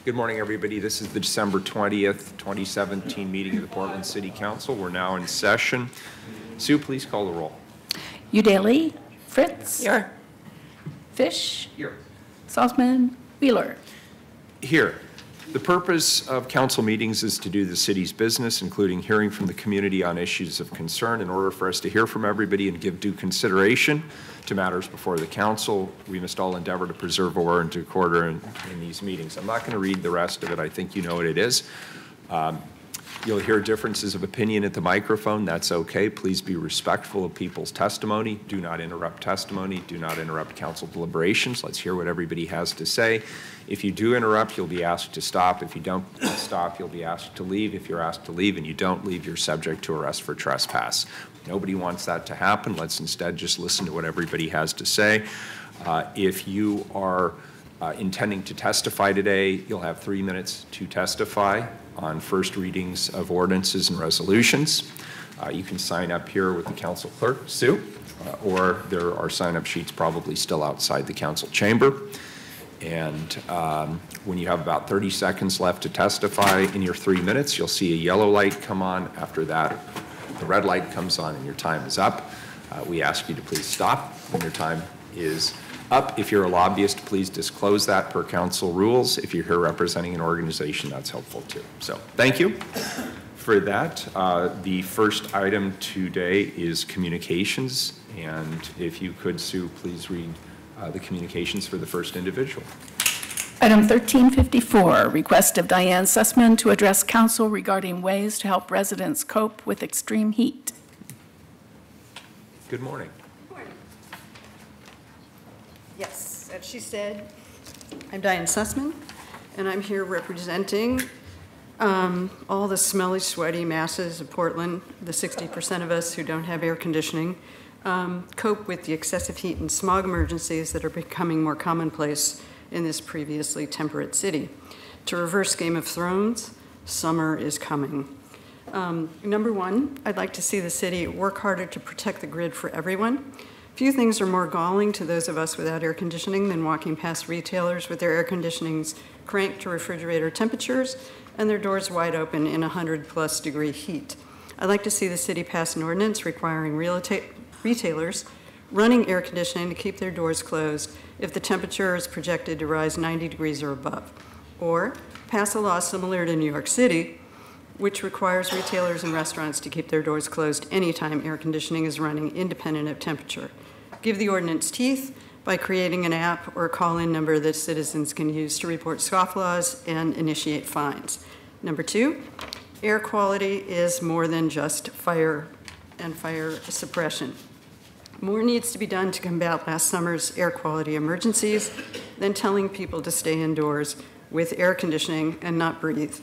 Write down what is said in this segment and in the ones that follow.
Good morning, everybody. This is the December 20th, 2017 meeting of the Portland City Council. We're now in session. Sue, please call the roll. Udaly, Fritz. Here. Fish. Here. Salzman, Wheeler. Here. The purpose of council meetings is to do the city's business, including hearing from the community on issues of concern. In order for us to hear from everybody and give due consideration to matters before the council, we must all endeavor to preserve order and decorum in these meetings. I'm not going to read the rest of it. I think you know what it is. You'll hear differences of opinion at the microphone. That's okay. Please be respectful of people's testimony. Do not interrupt testimony. Do not interrupt council deliberations. Let's hear what everybody has to say. If you do interrupt, you'll be asked to stop. If you don't stop, you'll be asked to leave. If you're asked to leave and you don't leave, you're subject to arrest for trespass. Nobody wants that to happen. Let's instead just listen to what everybody has to say. If you are intending to testify today, you'll have 3 minutes to testify on first readings of ordinances and resolutions. You can sign up here with the council clerk, Sue, or there are sign-up sheets probably still outside the council chamber. And when you have about 30 seconds left to testify in your 3 minutes, you'll see a yellow light come on. After that, the red light comes on and your time is up. We ask you to please stop when your time is up. If you're a lobbyist, please disclose that per council rules. If you're here representing an organization, that's helpful too. So thank you for that. The first item today is communications. And if you could, Sue, please read the communications for the first individual. Item 1354, request of Diane Sussman to address council regarding ways to help residents cope with extreme heat. Good morning. Yes, as she said, I'm Diane Sussman, and I'm here representing all the smelly, sweaty masses of Portland, the 60% of us who don't have air conditioning, cope with the excessive heat and smog emergencies that are becoming more commonplace in this previously temperate city. To reverse Game of Thrones, summer is coming. Number one, I'd like to see the city work harder to protect the grid for everyone. Few things are more galling to those of us without air conditioning than walking past retailers with their air conditionings cranked to refrigerator temperatures and their doors wide open in 100+ degree heat. I'd like to see the city pass an ordinance requiring retailers running air conditioning to keep their doors closed if the temperature is projected to rise 90 degrees or above. Or pass a law similar to New York City, which requires retailers and restaurants to keep their doors closed anytime air conditioning is running independent of temperature. Give the ordinance teeth by creating an app or a call-in number that citizens can use to report scofflaws and initiate fines. Number two, air quality is more than just fire and fire suppression. More needs to be done to combat last summer's air quality emergencies than telling people to stay indoors with air conditioning and not breathe.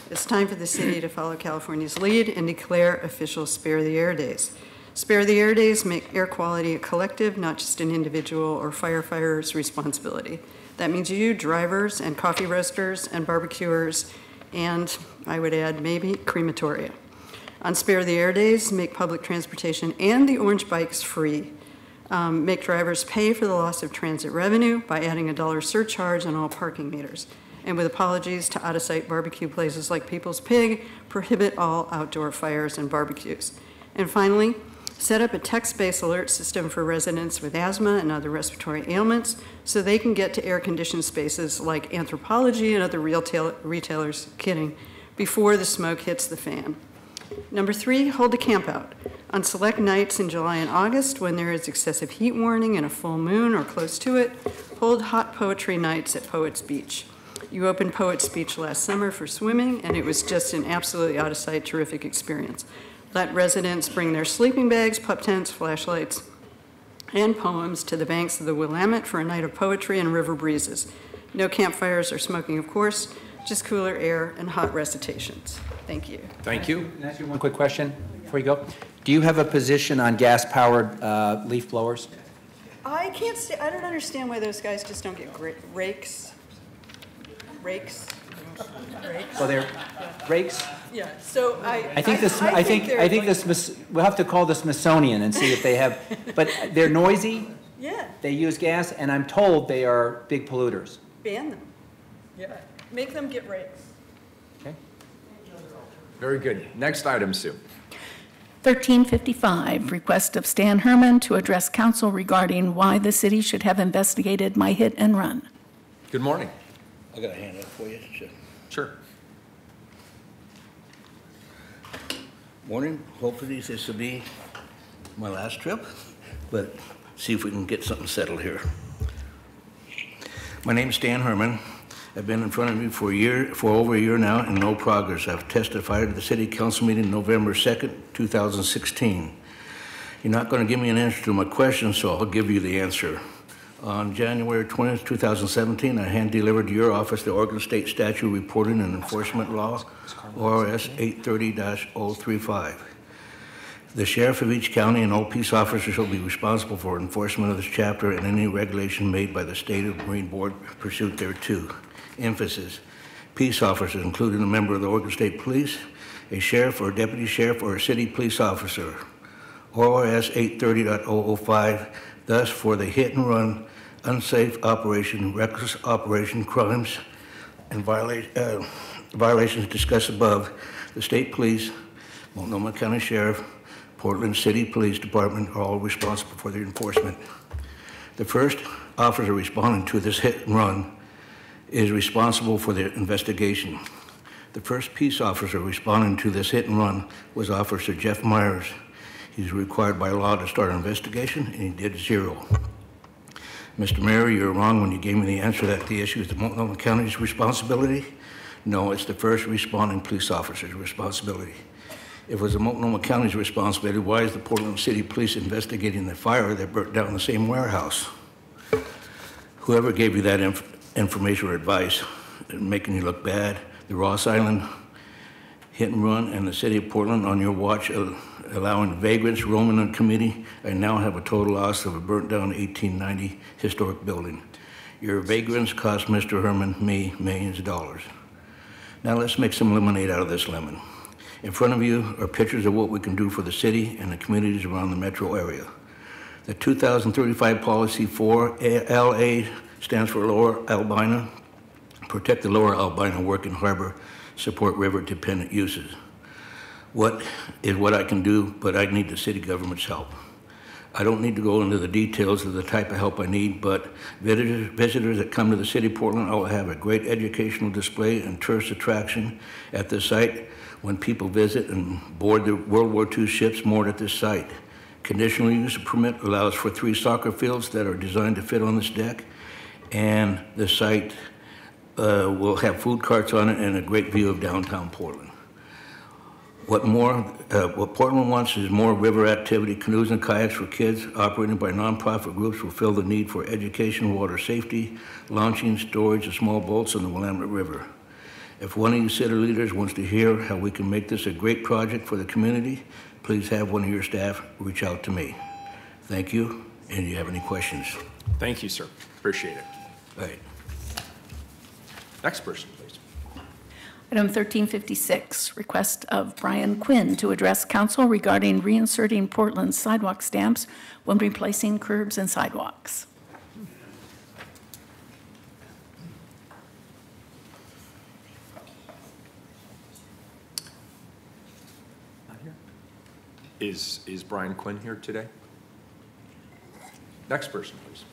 It's time for the city to follow California's lead and declare official Spare the Air Days. Spare the Air Days make air quality a collective, not just an individual or firefighter's responsibility. That means you, drivers and coffee roasters and barbecuers, and I would add maybe crematoria. On Spare the Air Days, make public transportation and the orange bikes free. Make drivers pay for the loss of transit revenue by adding a $1 surcharge on all parking meters. And with apologies to out-of-sight barbecue places like People's Pig, prohibit all outdoor fires and barbecues. And finally, set up a text-based alert system for residents with asthma and other respiratory ailments so they can get to air-conditioned spaces like Anthropologie and other retailers, before the smoke hits the fan. Number three, hold a camp out. On select nights in July and August, when there is excessive heat warning and a full moon or close to it, hold hot poetry nights at Poets Beach. You opened Poets Beach last summer for swimming, and it was just an absolutely out-of-sight, terrific experience. Let residents bring their sleeping bags, pup tents, flashlights, and poems to the banks of the Willamette for a night of poetry and river breezes. No campfires or smoking, of course, just cooler air and hot recitations. Thank you. Thank you. Can I ask you one quick question before you go? Do you have a position on gas-powered leaf blowers? I don't understand why those guys just don't get rakes. Well, they're rakes. Yeah. So I think this. We'll have to call the Smithsonian and see if they have. But they're noisy. Yeah. They use gas, and I'm told they are big polluters. Ban them. Yeah. Make them get right. Okay. Very good. Next item, Sue. 1355, request of Stan Herman to address council regarding why the city should have investigated my hit and run. Good morning. I got a hand up for you. Sure. Sure. Morning. Hopefully this will be my last trip, but see if we can get something settled here. My name's Stan Herman. I've been in front of you for over a year now, and no progress. I've testified at the City Council meeting November 2nd, 2016. You're not going to give me an answer to my question, so I'll give you the answer. On January 20th, 2017, I hand-delivered to your office the Oregon State Statute Reporting and Enforcement Law, ORS 830-035. The sheriff of each county and all peace officers shall be responsible for enforcement of this chapter and any regulation made by the State of Marine Board pursuant thereto. Emphasis: peace officers, including a member of the Oregon State Police, a sheriff or a deputy sheriff, or a city police officer. ORS 830.005, thus for the hit and run, unsafe operation, reckless operation, crimes, and violations discussed above, the state police, Multnomah County Sheriff, Portland City Police Department are all responsible for their enforcement. The first officer responding to this hit and run is responsible for the investigation. The first peace officer responding to this hit and run was Officer Jeff Myers. He's required by law to start an investigation, and he did 0. Mr. Mayor, you're wrong when you gave me the answer that the issue is the Multnomah County's responsibility. No, it's the first responding police officer's responsibility. If it was the Multnomah County's responsibility, why is the Portland City Police investigating the fire that burnt down the same warehouse? Whoever gave you that information or advice, making you look bad, the Ross Island hit and run and the city of Portland on your watch, allowing vagrants roaming on committee, I now have a total loss of a burnt down 1890 historic building. Your vagrants cost Mr. Herman, me, millions of dollars. Now let's make some lemonade out of this lemon. In front of you are pictures of what we can do for the city and the communities around the metro area. The 2035 Policy 4 LA stands for Lower Albina, protect the Lower Albina working harbor, support river-dependent uses. What I can do, but I need the city government's help. I don't need to go into the details of the type of help I need, but visitors that come to the city of Portland will have a great educational display and tourist attraction at this site when people visit and board the World War II ships moored at this site. Conditional use permit allows for 3 soccer fields that are designed to fit on this deck, and the site will have food carts on it and a great view of downtown Portland. What Portland wants is more river activity. Canoes and kayaks for kids operated by nonprofit groups will fill the need for education, water safety, launching, storage of small boats on the Willamette River. If one of you city leaders wants to hear how we can make this a great project for the community, please have one of your staff reach out to me. Thank you, and do you have any questions? Thank you, sir. Appreciate it. All right. Next person, please. Item 1356, request of Brian Quinn to address council regarding reinserting Portland's sidewalk stamps when replacing curbs and sidewalks. Not here. Is Brian Quinn here today? Next person, please.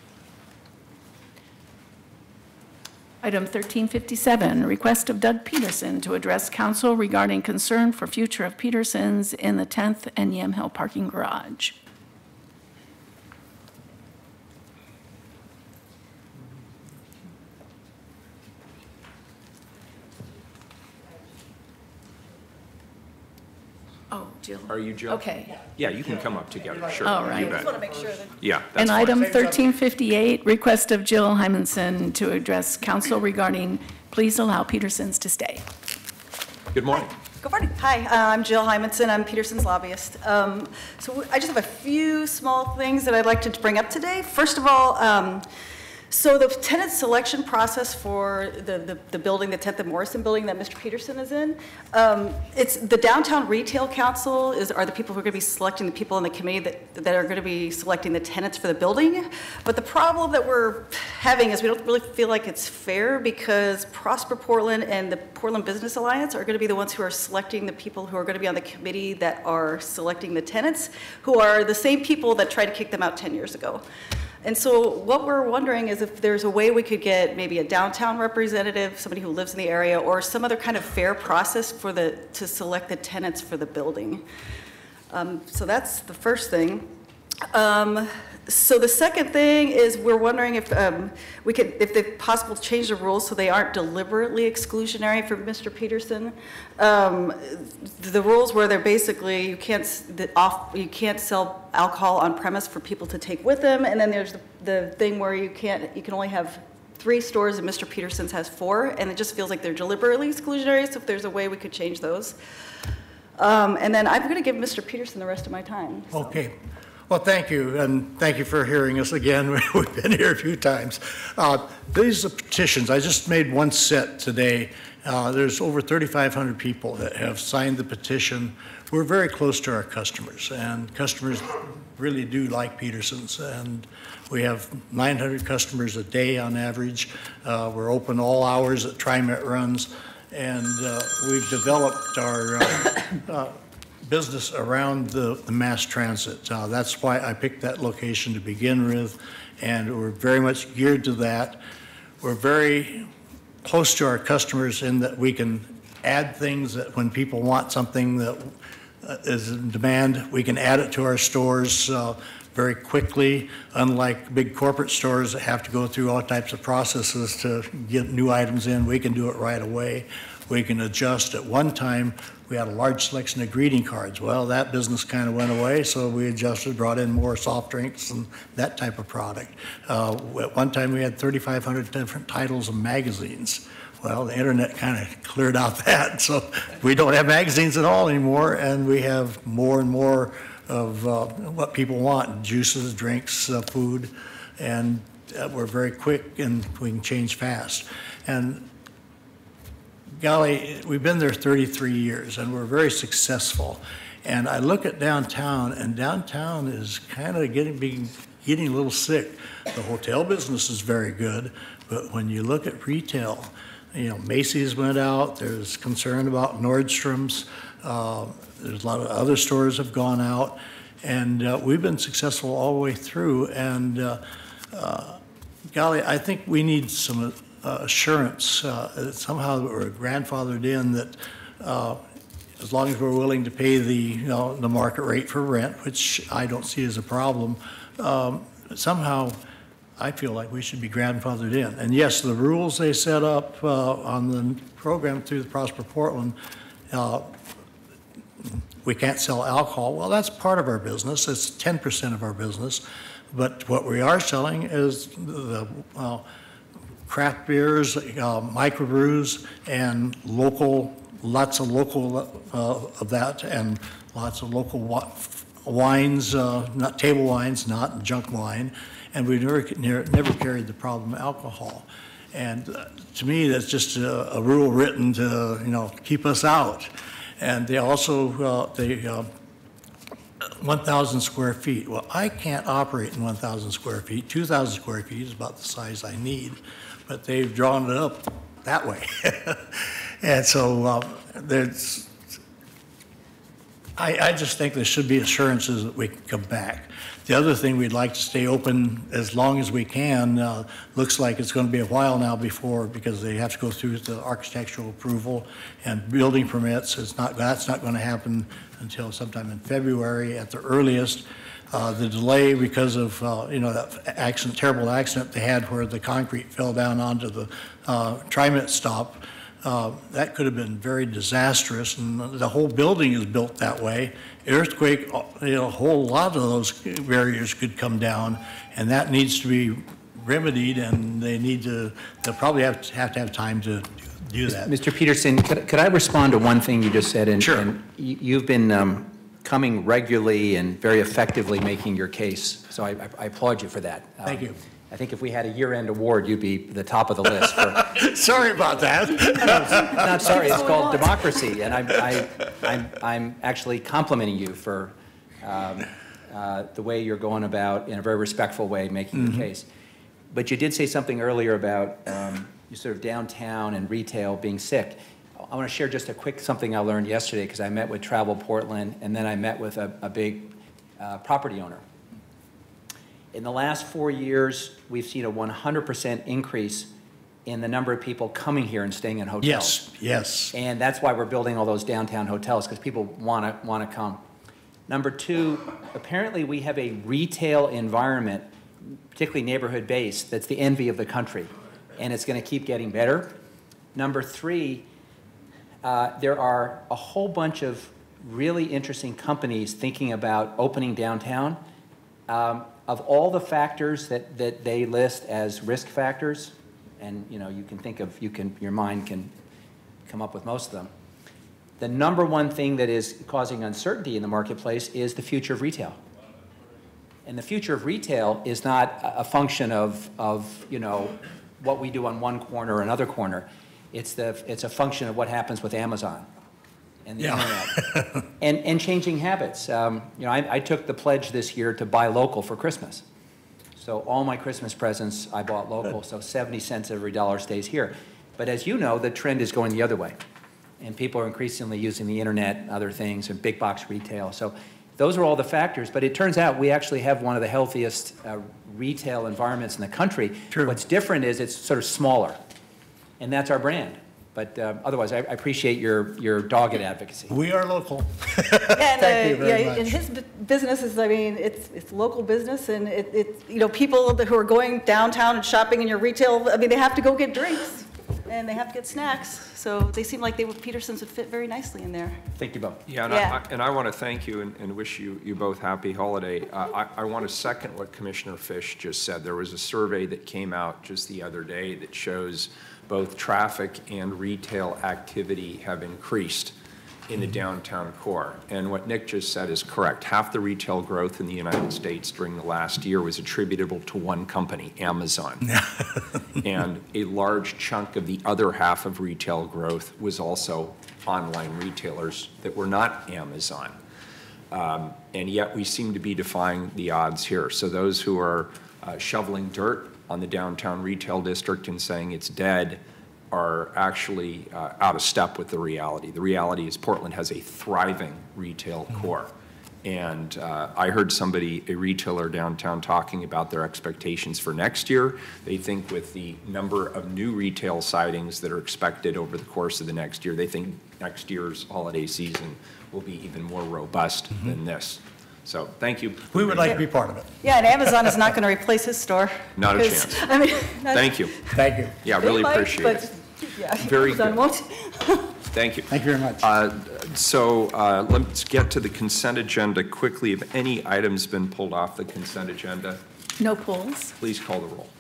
Item 1357, request of Doug Peterson to address council regarding concern for future of Peterson's in the 10th and Yamhill parking garage. Oh, Jill. Are you Jill? Okay. Yeah, you can come up together, sure. All right. You bet. I just want to make sure that. Yeah, that's And fine. item 1358, request of Jill Hymanson to address council regarding please allow Petersons to stay. Good morning. Good morning. Hi, I'm Jill Hymanson. I'm Peterson's lobbyist. So I just have a few small things that I'd like to bring up today. First of all, So the tenant selection process for the building, the 10th and Morrison building that Mr. Peterson is in, it's the Downtown Retail Council are the people who are going to be selecting the people in the committee that are going to be selecting the tenants for the building. But the problem that we're having is we don't really feel like it's fair because Prosper Portland and the Portland Business Alliance are going to be the ones who are selecting the people who are going to be on the committee that are selecting the tenants, who are the same people that tried to kick them out 10 years ago. And so what we're wondering is if there's a way we could get maybe a downtown representative, somebody who lives in the area, or some other kind of fair process to select the tenants for the building. So that's the first thing. So the second thing is we're wondering if if it's possible to change the rules so they aren't deliberately exclusionary for Mr. Peterson. The rules where they're basically you can't sell alcohol on premise for people to take with them, and then there's the thing where you can only have 3 stores and Mr. Peterson's has 4, and it just feels like they're deliberately exclusionary. So if there's a way we could change those, and then I'm going to give Mr. Peterson the rest of my time. So. Okay. Well, thank you, and thank you for hearing us again. We've been here a few times. These are petitions. I just made one set today. There's over 3,500 people that have signed the petition. We're very close to our customers, and customers really do like Peterson's, and we have 900 customers a day on average. We're open all hours that TriMet runs, and we've developed our business around the mass transit. That's why I picked that location to begin with, and we're very much geared to that. We're very close to our customers in that we can add things that when people want something that is in demand, we can add it to our stores very quickly, unlike big corporate stores that have to go through all types of processes to get new items in. We can do it right away. We can adjust. At one time, we had a large selection of greeting cards. Well, that business kind of went away, so we adjusted, brought in more soft drinks and that type of product. At one time, we had 3,500 different titles of magazines. Well, the internet kind of cleared out that, so we don't have magazines at all anymore, and we have more and more of what people want, juices, drinks, food, and we're very quick and we can change fast. And golly, we've been there 33 years and we're very successful. And I look at downtown, and downtown is kind of getting a little sick. The hotel business is very good, but when you look at retail, you know, Macy's went out, there's concern about Nordstrom's, there's a lot of other stores have gone out, and we've been successful all the way through. And golly, I think we need some assurance somehow that we're grandfathered in, that as long as we're willing to pay the market rate for rent, which I don't see as a problem, somehow I feel like we should be grandfathered in. And yes, the rules they set up on the program through the Prosper Portland, we can't sell alcohol. Well, that's part of our business. It's 10% of our business. But what we are selling is the craft beers, microbrews, and lots of local of that, and lots of local wines, not table wines, not junk wine, and we've never carried the problem of alcohol. And to me, that's just a rule written to keep us out. And they also 1,000 square feet. Well, I can't operate in 1,000 square feet. 2,000 square feet is about the size I need, but they've drawn it up that way. And so I just think there should be assurances that we can come back. The other thing, we'd like to stay open as long as we can. Looks like it's going to be a while now because they have to go through the architectural approval and building permits. That's not going to happen until sometime in February at the earliest. The delay because of that terrible accident they had where the concrete fell down onto the TriMet stop. That could have been very disastrous, and the whole building is built that way. Earthquake, a whole lot of those barriers could come down, and that needs to be remedied, and they'll probably have to have time to do that. Mr. Peterson, could I respond to one thing you just said? Sure. And you've been coming regularly and very effectively making your case, so I applaud you for that. Thank you. I think if we had a year-end award, you'd be the top of the list for. Sorry about that. Not sorry, it's called democracy, and I'm actually complimenting you for the way you're going about, in a very respectful way, making the case. But you did say something earlier about you sort of downtown and retail being sick. I want to share just a quick something I learned yesterday, because I met with Travel Portland, and then I met with a big property owner. In the last 4 years, we've seen a 100% increase in the number of people coming here and staying in hotels. Yes, yes. And that's why we're building all those downtown hotels, because people want to come. Number two, apparently we have a retail environment, particularly neighborhood-based, that's the envy of the country, and it's going to keep getting better. Number three, there are a whole bunch of really interesting companies thinking about opening downtown. Of all the factors that they list as risk factors, and you can think of, your mind can come up with most of them. The number one thing that is causing uncertainty in the marketplace is the future of retail. And the future of retail is not a function of what we do on one corner or another corner. It's a function of what happens with Amazon and the internet and changing habits. I took the pledge this year to buy local for Christmas. So all my Christmas presents I bought local, so 70 cents every dollar stays here. But as you know, the trend is going the other way. And people are increasingly using the internet and other things and big box retail. So those are all the factors. But it turns out we actually have one of the healthiest retail environments in the country. True. What's different is it's sort of smaller. And that's our brand. But otherwise, I appreciate your dogged advocacy. We are local. And, Thank you very much. And his business is, it's local business, and people who are going downtown and shopping in your retail, they have to go get drinks, and they have to get snacks. So they seem like Peterson's would fit very nicely in there. Thank you both. Yeah, and I want to thank you and wish you both happy holiday. I want to second what Commissioner Fish just said. There was a survey that came out just the other day that shows both traffic and retail activity have increased in the downtown core. And what Nick just said is correct. Half the retail growth in the United States during the last year was attributable to one company, Amazon. And a large chunk of the other half of retail growth was also online retailers that were not Amazon. And yet we seem to be defying the odds here. So those who are shoveling dirt on the downtown retail district and saying it's dead are actually out of step with the reality. The reality is Portland has a thriving retail core. And I heard a retailer downtown, talking about their expectations for next year. They think with the number of new retail sightings that are expected over the course of the next year, they think next year's holiday season will be even more robust than this. So thank you. We would like to be part of it. Yeah, and Amazon is not going to replace his store. Not a chance. Thank you. Thank you. Yeah, really appreciate it. Yeah, Very Amazon good. won't. Thank you. Thank you very much. So let's get to the consent agenda quickly. Have any items been pulled off the consent agenda? No polls. Please call the roll.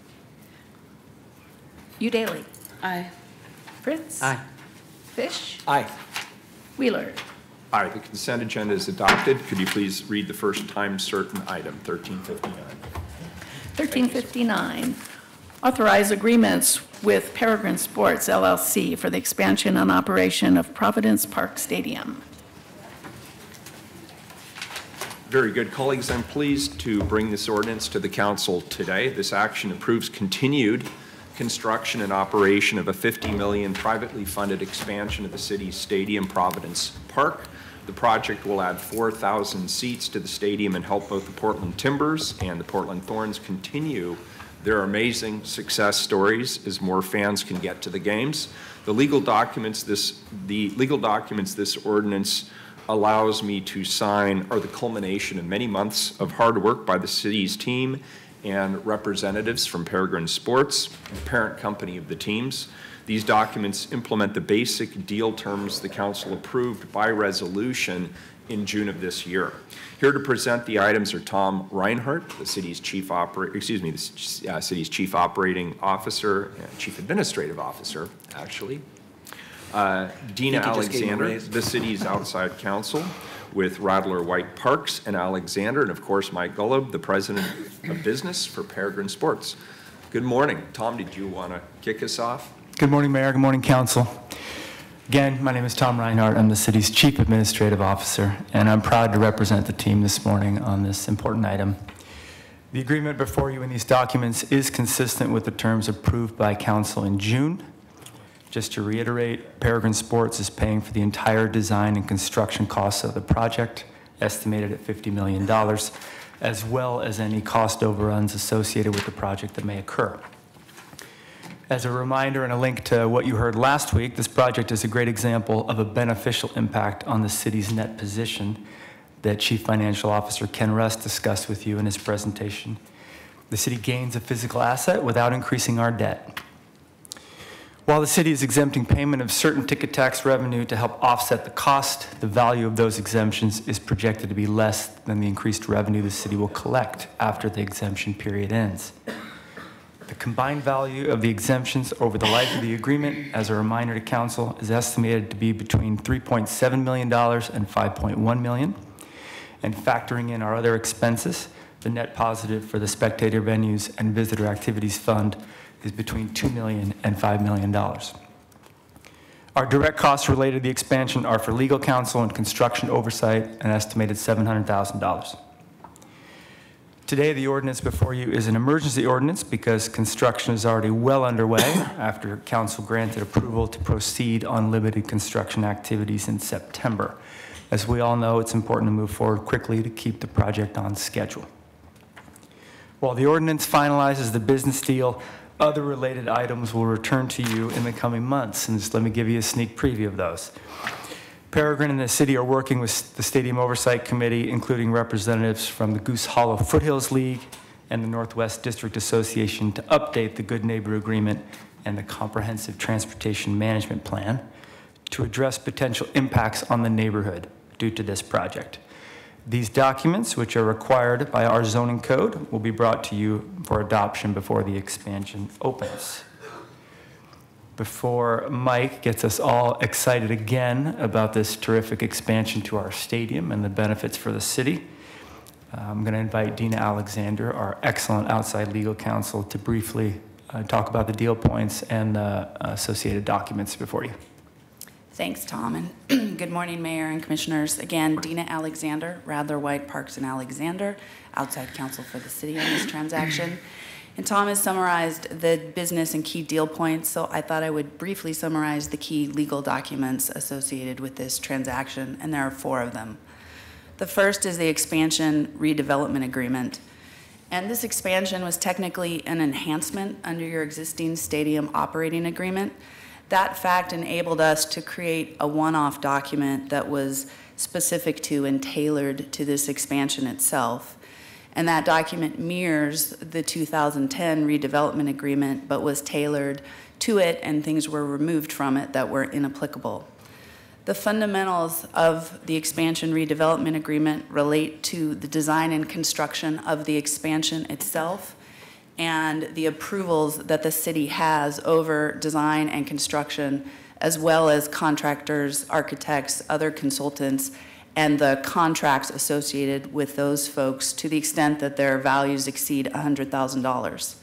Udaly. Aye. Fritz. Aye. Fish. Aye. Wheeler. Aye, the consent agenda is adopted. Could you please read the first time certain item, 1359? 1359, authorize agreements with Peregrine Sports LLC for the expansion and operation of Providence Park Stadium. Very good. Colleagues, I'm pleased to bring this ordinance to the council today. This action approves continued construction and operation of a $50 million privately funded expansion of the city's stadium, Providence Park. The project will add 4,000 seats to the stadium and help both the Portland Timbers and the Portland Thorns continue their amazing success stories as more fans can get to the games. The legal documents this ordinance allows me to sign are the culmination of many months of hard work by the city's team and representatives from Peregrine Sports, the parent company of the teams. These documents implement the basic deal terms the council approved by resolution in June of this year. Here to present the items are Tom Reinhardt, the city's chief operating officer, chief administrative officer, actually. Dina Alexander, the city's outside counsel, with Rattler White Parks and Alexander, and of course Mike Gullub, the president of business for Peregrine Sports. Good morning. Tom, did you want to kick us off? Good morning, Mayor. Good morning, Council. Again, my name is Tom Reinhardt. I'm the city's Chief Administrative Officer, and I'm proud to represent the team this morning on this important item. The agreement before you in these documents is consistent with the terms approved by Council in June. Just to reiterate, Peregrine Sports is paying for the entire design and construction costs of the project, estimated at $50 million, as well as any cost overruns associated with the project that may occur. As a reminder and a link to what you heard last week, this project is a great example of a beneficial impact on the city's net position that Chief Financial Officer Ken Russ discussed with you in his presentation. The city gains a physical asset without increasing our debt. While the city is exempting payment of certain ticket tax revenue to help offset the cost, the value of those exemptions is projected to be less than the increased revenue the city will collect after the exemption period ends. The combined value of the exemptions over the life of the agreement, as a reminder to Council, is estimated to be between $3.7 million and $5.1 million. And factoring in our other expenses, the net positive for the spectator venues and visitor activities fund is between $2 million and $5 million. Our direct costs related to the expansion are for legal counsel and construction oversight, an estimated $700,000. Today, the ordinance before you is an emergency ordinance because construction is already well underway after Council granted approval to proceed on limited construction activities in September. As we all know, it's important to move forward quickly to keep the project on schedule. While the ordinance finalizes the business deal, other related items will return to you in the coming months, and just let me give you a sneak preview of those. Peregrine and the city are working with the Stadium Oversight Committee, including representatives from the Goose Hollow Foothills League and the Northwest District Association, to update the Good Neighbor Agreement and the Comprehensive Transportation Management Plan to address potential impacts on the neighborhood due to this project. These documents, which are required by our zoning code, will be brought to you for adoption before the expansion opens. Before Mike gets us all excited again about this terrific expansion to our stadium and the benefits for the city, I'm going to invite Dina Alexander, our excellent outside legal counsel, to briefly talk about the deal points and the associated documents before you. Thanks, Tom, and good morning, Mayor and Commissioners. Again, Dina Alexander, Radler White Parks and Alexander, outside counsel for the city on this transaction. And Tom has summarized the business and key deal points, so I thought I would briefly summarize the key legal documents associated with this transaction, and there are 4 of them. The first is the expansion redevelopment agreement. And this expansion was technically an enhancement under your existing stadium operating agreement. That fact enabled us to create a one-off document that was specific to and tailored to this expansion itself. And that document mirrors the 2010 redevelopment agreement, but was tailored to it, and things were removed from it that were inapplicable. The fundamentals of the expansion redevelopment agreement relate to the design and construction of the expansion itself, and the approvals that the city has over design and construction, as well as contractors, architects, other consultants, and the contracts associated with those folks to the extent that their values exceed $100,000.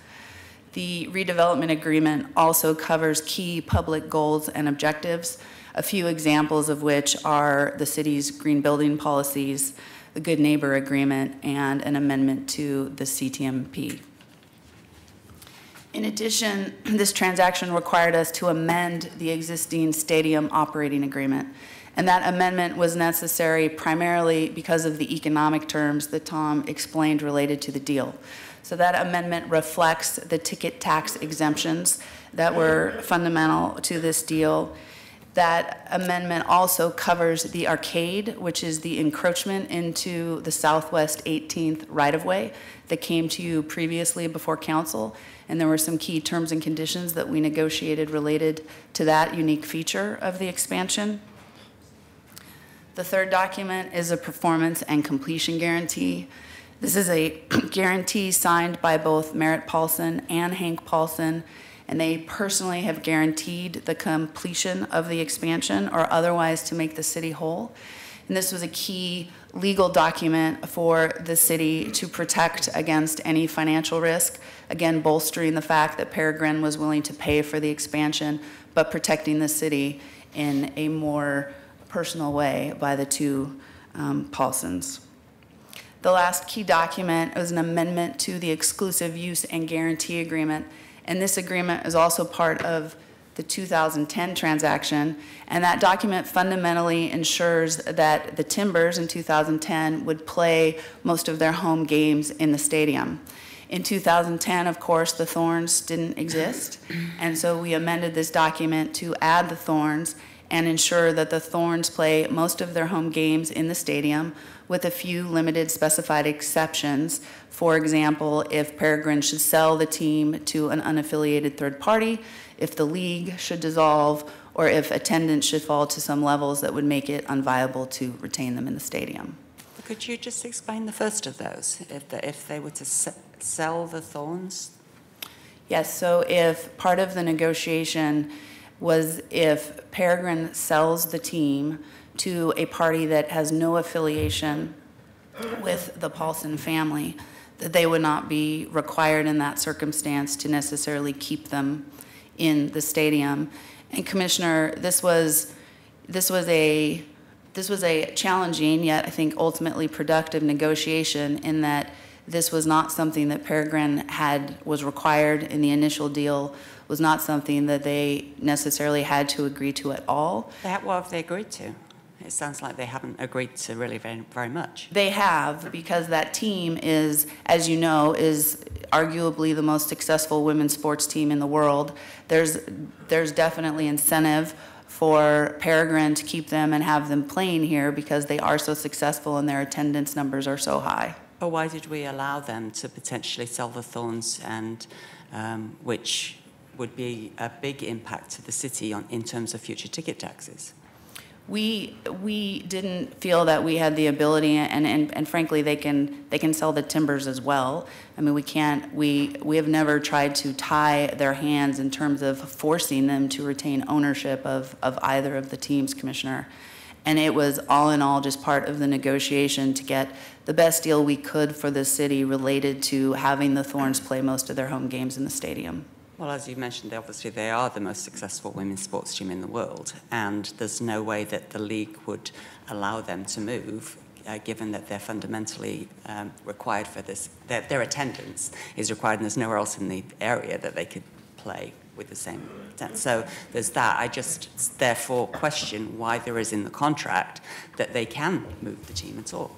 The redevelopment agreement also covers key public goals and objectives, a few examples of which are the city's green building policies, the Good Neighbor Agreement, and an amendment to the CTMP. In addition, this transaction required us to amend the existing stadium operating agreement, and that amendment was necessary primarily because of the economic terms that Tom explained related to the deal. So that amendment reflects the ticket tax exemptions that were fundamental to this deal. That amendment also covers the arcade, which is the encroachment into the Southwest 18th right-of-way that came to you previously before council, and there were some key terms and conditions that we negotiated related to that unique feature of the expansion. The third document is a performance and completion guarantee. This is a guarantee signed by both Merritt Paulson and Hank Paulson, and they personally have guaranteed the completion of the expansion or otherwise to make the city whole. And this was a key legal document for the city to protect against any financial risk, again, bolstering the fact that Peregrine was willing to pay for the expansion, but protecting the city in a more personal way by the two Paulsons. The last key document was an amendment to the exclusive use and guarantee agreement, and this agreement is also part of the 2010 transaction, and that document fundamentally ensures that the Timbers in 2010 would play most of their home games in the stadium. In 2010, of course, the Thorns didn't exist, and so we amended this document to add the Thorns and ensure that the Thorns play most of their home games in the stadium with a few limited specified exceptions. For example, if Peregrine should sell the team to an unaffiliated third party, if the league should dissolve, or if attendance should fall to some levels that would make it unviable to retain them in the stadium. Could you just explain the first of those, if they were to sell the Thorns? Yes, so if part of the negotiation was if Peregrine sells the team to a party that has no affiliation with the Paulson family, that they would not be required in that circumstance to necessarily keep them in the stadium. And Commissioner, this was a challenging yet I think ultimately productive negotiation in that this was not something that Peregrine was required in the initial deal, was not something that they necessarily had to agree to at all. What have they agreed to? It sounds like they haven't agreed to really very much. They have, because that team is, as you know, is arguably the most successful women's sports team in the world. There's definitely incentive for Peregrine to keep them and have them playing here because they are so successful and their attendance numbers are so high. But why did we allow them to potentially sell the Thorns, and which would be a big impact to the city in terms of future ticket taxes? We didn't feel that we had the ability, and frankly, they can sell the Timbers as well. I mean, we have never tried to tie their hands in terms of forcing them to retain ownership of either of the teams, Commissioner. And it was all in all just part of the negotiation to get the best deal we could for the city related to having the Thorns play most of their home games in the stadium. Well, as you mentioned, obviously they are the most successful women's sports team in the world, and there's no way that the league would allow them to move, given that they're fundamentally required for this. Their attendance is required, and there's nowhere else in the area that they could play with the same attendance. So there's that. I just therefore question why there is in the contract that they can move the team at all.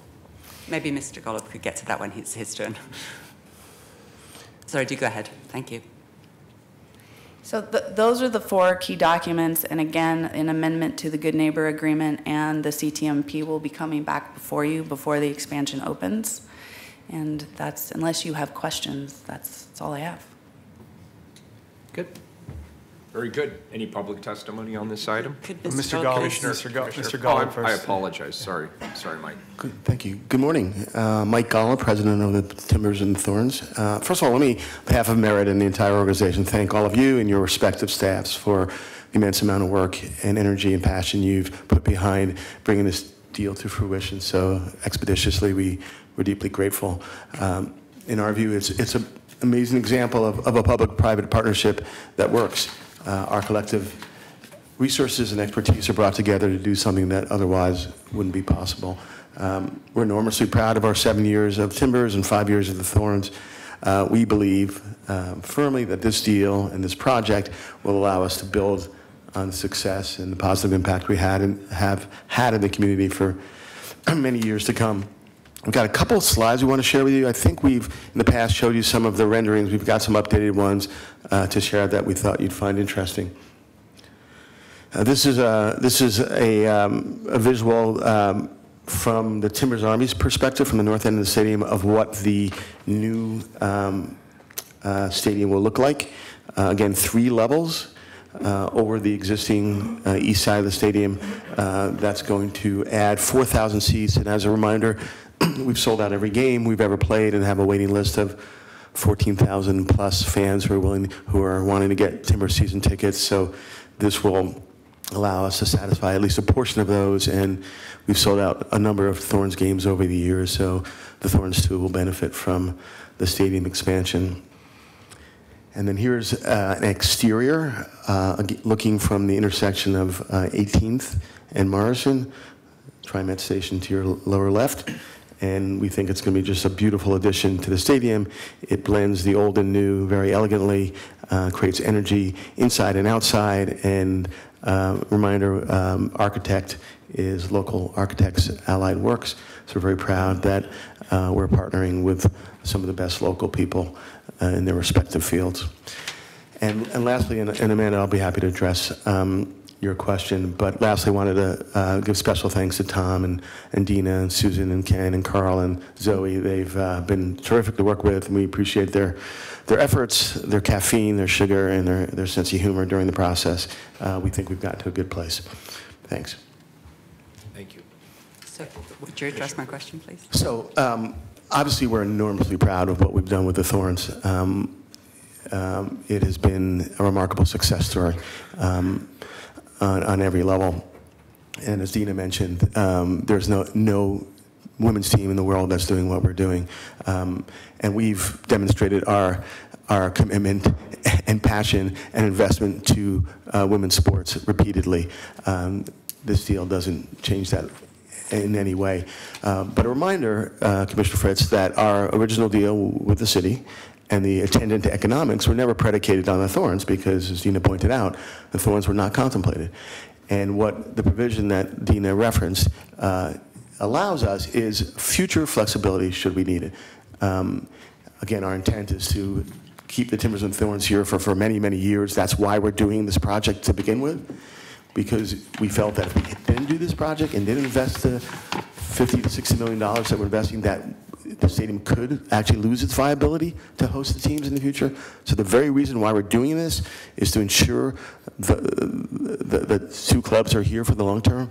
Maybe Mr. Golub could get to that when it's his turn. Sorry, do go ahead. Thank you. So those are the four key documents, and again, an amendment to the Good Neighbor Agreement, and the CTMP will be coming back before you before the expansion opens. And that's, unless you have questions, that's all I have. Good. Very good. Any public testimony on this item? Mr. Golub first. I apologize. Sorry, Mike. Good, thank you. Good morning. Mike Golub, president of the Timbers and Thorns. First of all, let me, on behalf of Merit and the entire organization, thank all of you and your respective staffs for the immense amount of work and energy and passion you've put behind bringing this deal to fruition so expeditiously. We're deeply grateful. In our view, it's an amazing example of a public-private partnership that works. Our collective resources and expertise are brought together to do something that otherwise wouldn't be possible. We're enormously proud of our 7 years of Timbers and 5 years of the Thorns. We believe firmly that this deal and this project will allow us to build on the success and the positive impact we had and have had in the community for many years to come. We've got a couple of slides we want to share with you. I think we've, in the past, showed you some of the renderings. We've got some updated ones to share that we thought you'd find interesting. This is a visual from the Timbers Army's perspective, from the north end of the stadium, of what the new stadium will look like. Again, 3 levels over the existing east side of the stadium. That's going to add 4,000 seats, and as a reminder, we've sold out every game we've ever played and have a waiting list of 14,000 plus fans who are wanting to get Timber season tickets. So this will allow us to satisfy at least a portion of those, and we've sold out a number of Thorns games over the years, so the Thorns too will benefit from the stadium expansion. And then here's an exterior looking from the intersection of 18th and Morrison, TriMet station to your lower left. And we think it's going to be just a beautiful addition to the stadium. It blends the old and new very elegantly, creates energy inside and outside, and reminder, architect is local Architects Allied Works. So we're very proud that we're partnering with some of the best local people in their respective fields. And lastly, and Amanda, I'll be happy to address your question, but lastly, wanted to give special thanks to Tom and Dina and Susan and Ken and Carl and Zoe. They've been terrific to work with, and we appreciate their efforts, their caffeine, their sugar, and their sense of humor during the process. We think we've gotten to a good place. Thanks. Thank you. So would you address my question, please? So obviously we're enormously proud of what we've done with the Thorns. It has been a remarkable success story on every level. And as Dina mentioned, there's no women's team in the world that's doing what we're doing. And we've demonstrated our commitment and passion and investment to women's sports repeatedly. This deal doesn't change that in any way. But a reminder, Commissioner Fritz, that our original deal with the city and the attendant economics were never predicated on the Thorns because, as Dina pointed out, the Thorns were not contemplated. And what the provision that Dina referenced allows us is future flexibility should we need it. Again, our intent is to keep the Timbers and Thorns here for many, many years. That's why we're doing this project to begin with, because we felt that if we didn't do this project and didn't invest the $50 to $60 million that we're investing, that the stadium could actually lose its viability to host the teams in the future. So the very reason why we're doing this is to ensure the two clubs are here for the long term.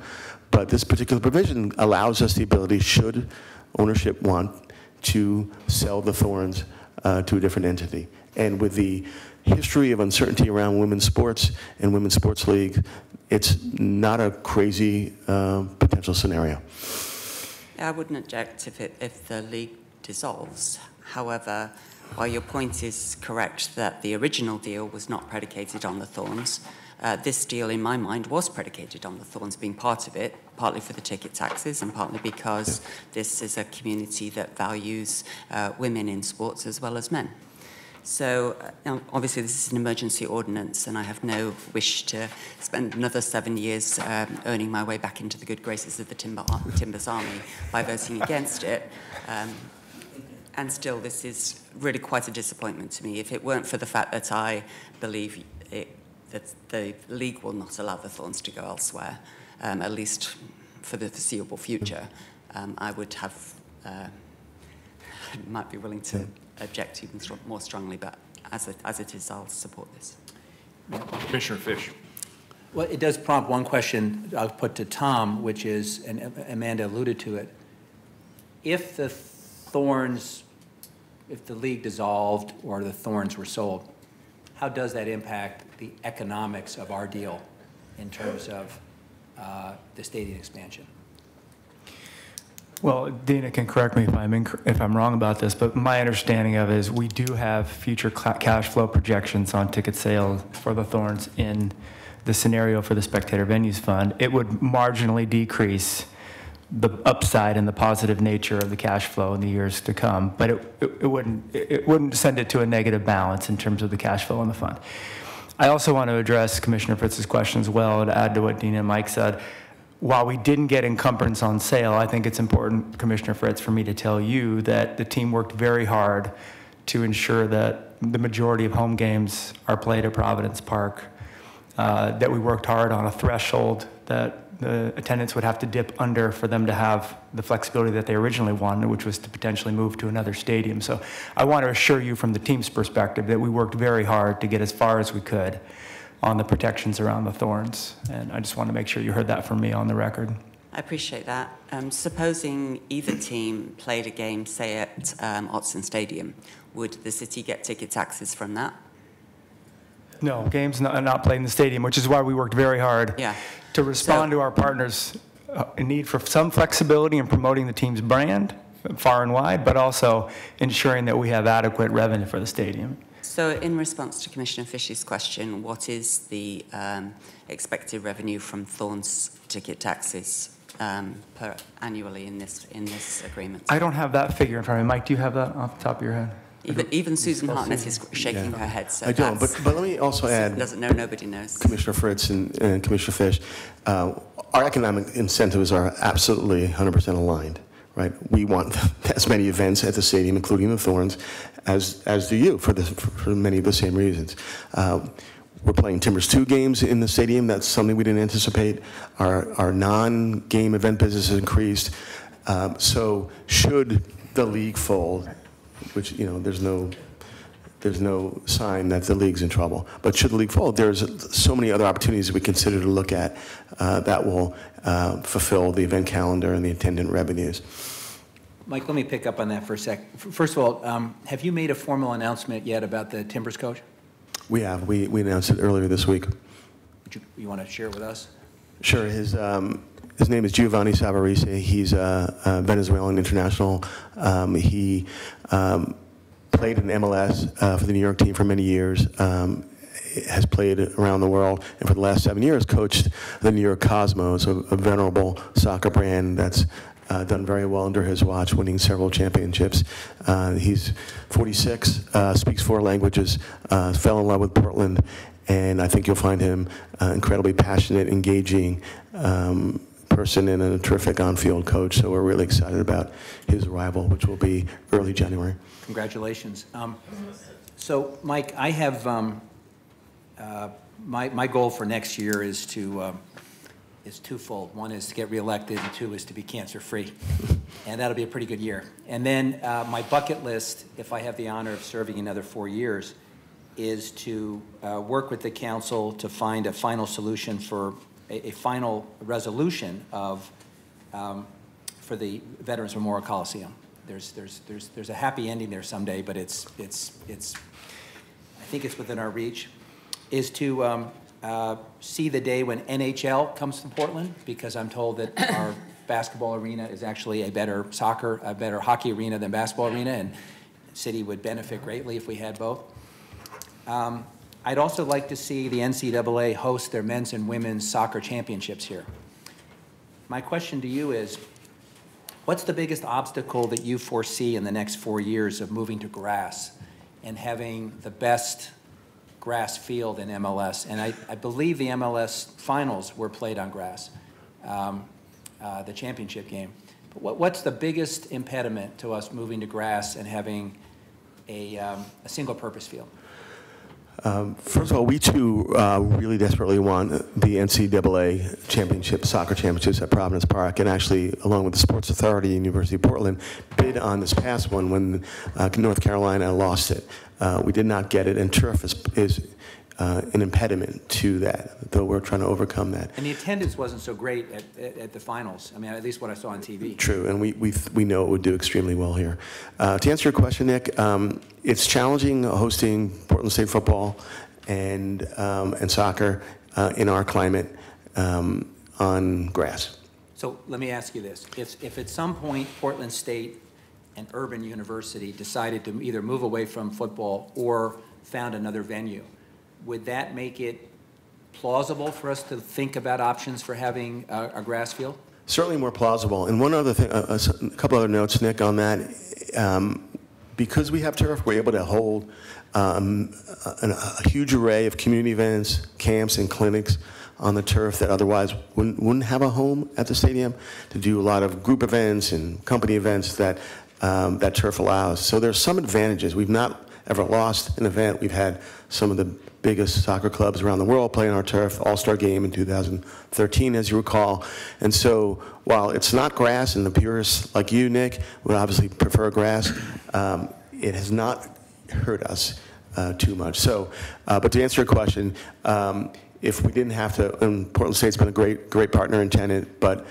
But this particular provision allows us the ability, should ownership want, to sell the Thorns to a different entity. And with the history of uncertainty around women's sports and women's sports league, it's not a crazy potential scenario. I wouldn't object if the league dissolves. However, while your point is correct that the original deal was not predicated on the Thorns, this deal, in my mind, was predicated on the Thorns being part of it, partly for the ticket taxes and partly because this is a community that values women in sports as well as men. So obviously this is an emergency ordinance, and I have no wish to spend another 7 years earning my way back into the good graces of the Timbers Army by voting against it. And still, this is really quite a disappointment to me. If it weren't for the fact that I believe that the league will not allow the Thorns to go elsewhere, at least for the foreseeable future, I would have, might be willing to object even more strongly, but as it is, I'll support this. Commissioner Fish. Well, it does prompt one question I'll put to Tom, which is, and Amanda alluded to it, if the Thorns, if the league dissolved or the Thorns were sold, how does that impact the economics of our deal in terms of the stadium expansion? Well, Dina can correct me if I'm wrong about this, but my understanding of it is we do have future cash flow projections on ticket sales for the Thorns in the scenario for the Spectator Venues Fund. It would marginally decrease the upside and the positive nature of the cash flow in the years to come, but it wouldn't send it to a negative balance in terms of the cash flow in the fund. I also want to address Commissioner Fritz's question as well, to add to what Dina and Mike said. While we didn't get encumbrance on sale, I think it's important, Commissioner Fritz, for me to tell you that the team worked very hard to ensure that the majority of home games are played at Providence Park, that we worked hard on a threshold that the attendants would have to dip under for them to have the flexibility that they originally wanted, which was to potentially move to another stadium. So I want to assure you from the team's perspective that we worked very hard to get as far as we could on the protections around the Thorns. And I just want to make sure you heard that from me on the record. I appreciate that. Supposing either team played a game, say at Otson Stadium, would the city get ticket taxes from that? No, games not played in the stadium, which is why we worked very hard to respond to our partners' need for some flexibility in promoting the team's brand far and wide, but also ensuring that we have adequate revenue for the stadium. So in response to Commissioner Fish's question, what is the expected revenue from Thorns ticket taxes annually in this agreement? I don't have that figure in front of me. Mike, do you have that off the top of your head? Even Susan Hartnett is shaking her head. So I don't, but let me also add, doesn't know, nobody knows. Commissioner Fritz and Commissioner Fish, our economic incentives are absolutely 100% aligned, right? We want as many events at the stadium, including the Thorns, as do you, for many of the same reasons. We're playing Timbers 2 games in the stadium. That's something we didn't anticipate. Our non-game event business has increased. So should the league fold, which, you know, there's no sign that the league's in trouble. But should the league fold, there's so many other opportunities we consider to look at that will fulfill the event calendar and the attendant revenues. Mike, let me pick up on that for a sec. First of all, have you made a formal announcement yet about the Timbers coach? We have. We announced it earlier this week. You want to share it with us? Sure. His name is Giovanni Savarese. He's a Venezuelan international. He played in MLS for the New York team for many years, has played around the world, and for the last 7 years coached the New York Cosmos, a venerable soccer brand that's done very well under his watch, winning several championships. He's 46, speaks 4 languages, fell in love with Portland, and I think you'll find him incredibly passionate, engaging person and a terrific on-field coach. So we're really excited about his arrival, which will be early January. Congratulations. So, Mike, I have my goal for next year is twofold. One is to get reelected, and 2 is to be cancer-free, and that'll be a pretty good year. And then my bucket list, if I have the honor of serving another 4 years, is to work with the council to find a final solution for a final resolution of for the Veterans Memorial Coliseum. There's a happy ending there someday, but it's I think it's within our reach. Is to see the day when NHL comes to Portland, because I'm told that our basketball arena is actually a better hockey arena than basketball arena, and the city would benefit greatly if we had both. I'd also like to see the NCAA host their men's and women's soccer championships here. My question to you is, what's the biggest obstacle that you foresee in the next 4 years of moving to grass and having the best grass field in MLS? And I believe the MLS finals were played on grass, the championship game. But what's the biggest impediment to us moving to grass and having a single-purpose field? First of all, we too really desperately want the NCAA championship, soccer championships at Providence Park, and actually, along with the Sports Authority and University of Portland, bid on this past one when North Carolina lost it. We did not get it, and turf is an impediment to that, though we're trying to overcome that. And the attendance wasn't so great at the finals. I mean, at least what I saw on TV. True, and we know it would do extremely well here. To answer your question, Nick, it's challenging hosting Portland State football and soccer in our climate on grass. So let me ask you this. If at some point Portland State and Urban University decided to either move away from football or found another venue, would that make it plausible for us to think about options for having a grass field? Certainly more plausible. And one other thing, a couple other notes, Nick, on that. Because we have turf, we're able to hold a huge array of community events, camps, and clinics on the turf that otherwise wouldn't have a home at the stadium, to do a lot of group events and company events that that turf allows. So there's some advantages. We've not ever lost an event. We've had some of the biggest soccer clubs around the world play on our turf, All-Star game in 2013, as you recall. And so while it's not grass, and the purists like you, Nick, would obviously prefer grass, it has not hurt us too much. So, but to answer your question, if we didn't have to, and Portland State's been a great partner in Tenant, but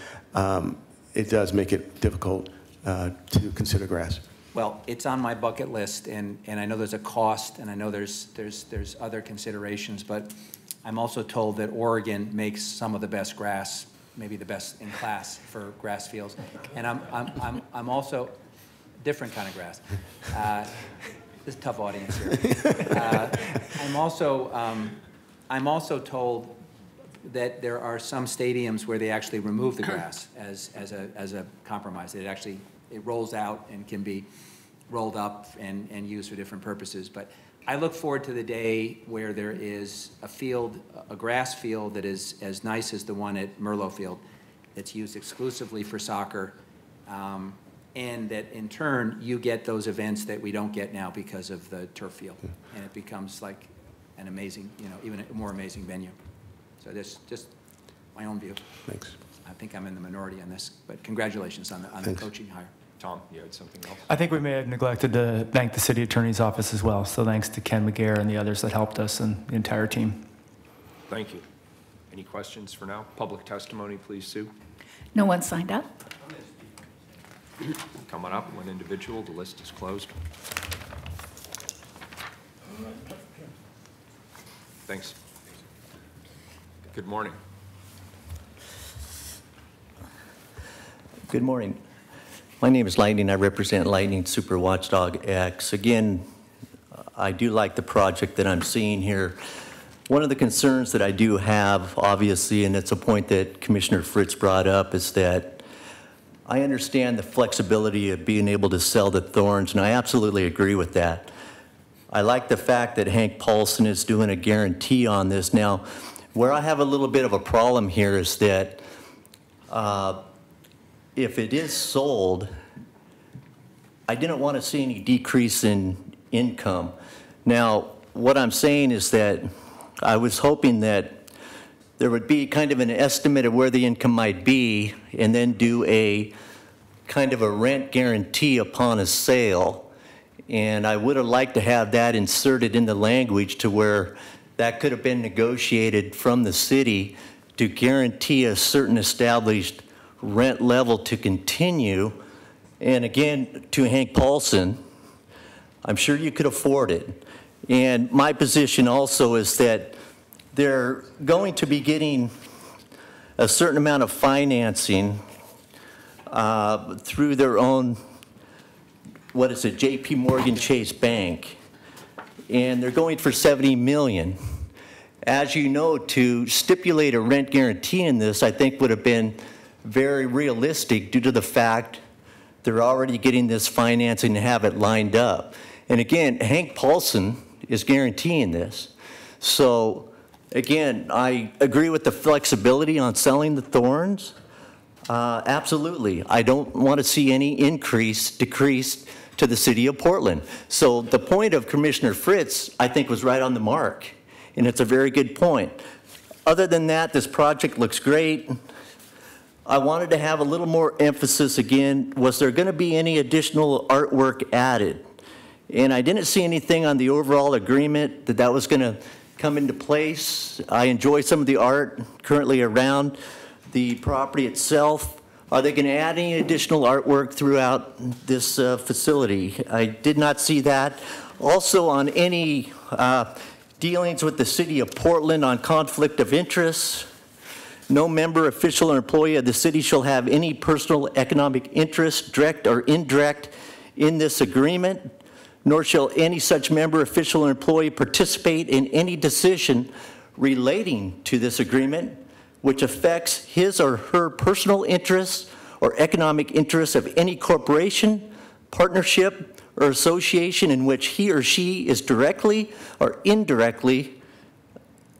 it does make it difficult to consider grass. Well, it's on my bucket list, and I know there's a cost, and I know there's other considerations, but I'm also told that Oregon makes some of the best grass, maybe the best in class for grass fields. And I'm also, different kind of grass. This is a tough audience here. I'm also told that there are some stadiums where they actually remove the grass as a compromise. It rolls out and can be rolled up and used for different purposes. But I look forward to the day where there is a grass field that is as nice as the one at Merlo Field that's used exclusively for soccer, and that in turn you get those events that we don't get now because of the turf field, and it becomes like an amazing, even a more amazing venue. So this just my own view. Thanks. I think I'm in the minority on this, but congratulations on the coaching hire. Tom, you had something else? I think we may have neglected to thank the city attorney's office as well. So thanks to Ken McGarr and the others that helped us and the entire team. Thank you. Any questions for now? Public testimony, please, Sue. No one signed up. Come on up, one individual. The list is closed. Thanks. Good morning. Good morning. My name is Lightning. I represent Lightning Super Watchdog X. Again, I do like the project that I'm seeing here. One of the concerns that I do have, obviously, and it's a point that Commissioner Fritz brought up, is that I understand the flexibility of being able to sell the thorns, and I absolutely agree with that. I like the fact that Hank Paulson is doing a guarantee on this. Now, where I have a little bit of a problem here is that if it is sold, I didn't want to see any decrease in income. Now, what I'm saying is that I was hoping that there would be kind of an estimate of where the income might be and then do a kind of a rent guarantee upon a sale. And I would have liked to have that inserted in the language to where that could have been negotiated from the city to guarantee a certain established rent level to continue. And again, to Hank Paulson, I'm sure you could afford it. And my position also is that they're going to be getting a certain amount of financing through their own, JP Morgan Chase Bank. And they're going for $70 million. As you know, to stipulate a rent guarantee in this, I think would have been very realistic due to the fact they're already getting this financing to have it lined up. And again, Hank Paulson is guaranteeing this. So again, I agree with the flexibility on selling the thorns. Absolutely. I don't want to see any decrease to the city of Portland. So the point of Commissioner Fritz, I think, was right on the mark. And it's a very good point. Other than that, this project looks great. I wanted to have a little more emphasis again. Was there going to be any additional artwork added? And I didn't see anything on the overall agreement that was going to come into place. I enjoy some of the art currently around the property itself. Are they going to add any additional artwork throughout this facility? I did not see that. Also, on any dealings with the city of Portland on conflict of interest, no member, official, or employee of the city shall have any personal economic interest, direct or indirect, in this agreement, nor shall any such member, official, or employee participate in any decision relating to this agreement which affects his or her personal interests or economic interests of any corporation, partnership, or association in which he or she is directly or indirectly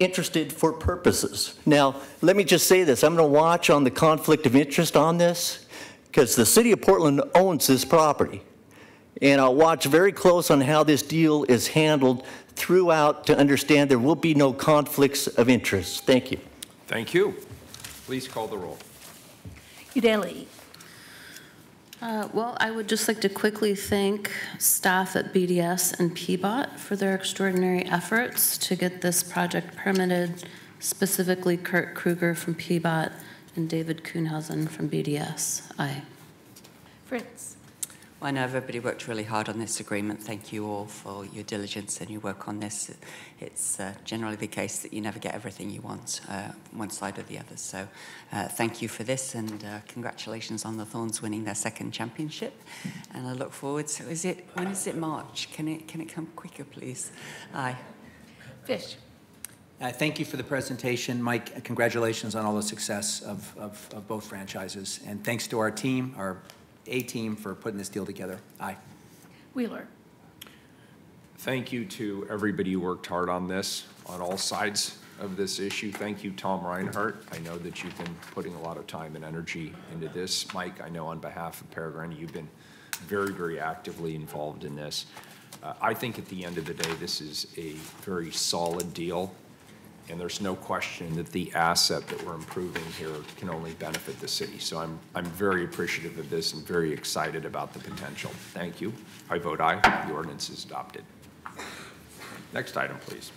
interested for purposes. Now, let me just say this. I'm going to watch on the conflict of interest on this because the city of Portland owns this property. And I'll watch very close on how this deal is handled throughout to understand there will be no conflicts of interest. Thank you. Thank you. Please call the roll. Udaley. Well, I would just like to quickly thank staff at BDS and PBOT for their extraordinary efforts to get this project permitted, specifically Kurt Kruger from PBOT and David Kuhnhausen from BDS. Aye. Fritz. Well, I know everybody worked really hard on this agreement. Thank you all for your diligence and your work on this. It's generally the case that you never get everything you want, one side or the other. So thank you for this, and congratulations on the Thorns winning their second championship. And I look forward. So when is it March? Can it come quicker, please? Aye. Fish. Thank you for the presentation, Mike. Congratulations on all the success of both franchises. And thanks to our team, our A-team, for putting this deal together. Aye. Wheeler. Thank you to everybody who worked hard on this, on all sides of this issue. Thank you, Tom Reinhardt. I know that you've been putting a lot of time and energy into this. Mike, I know on behalf of Peregrine, you've been very, very actively involved in this. I think at the end of the day, this is a very solid deal. And there's no question that the asset that we're improving here can only benefit the city. So I'm very appreciative of this and very excited about the potential. Thank you. I vote aye. The ordinance is adopted. Next item, please.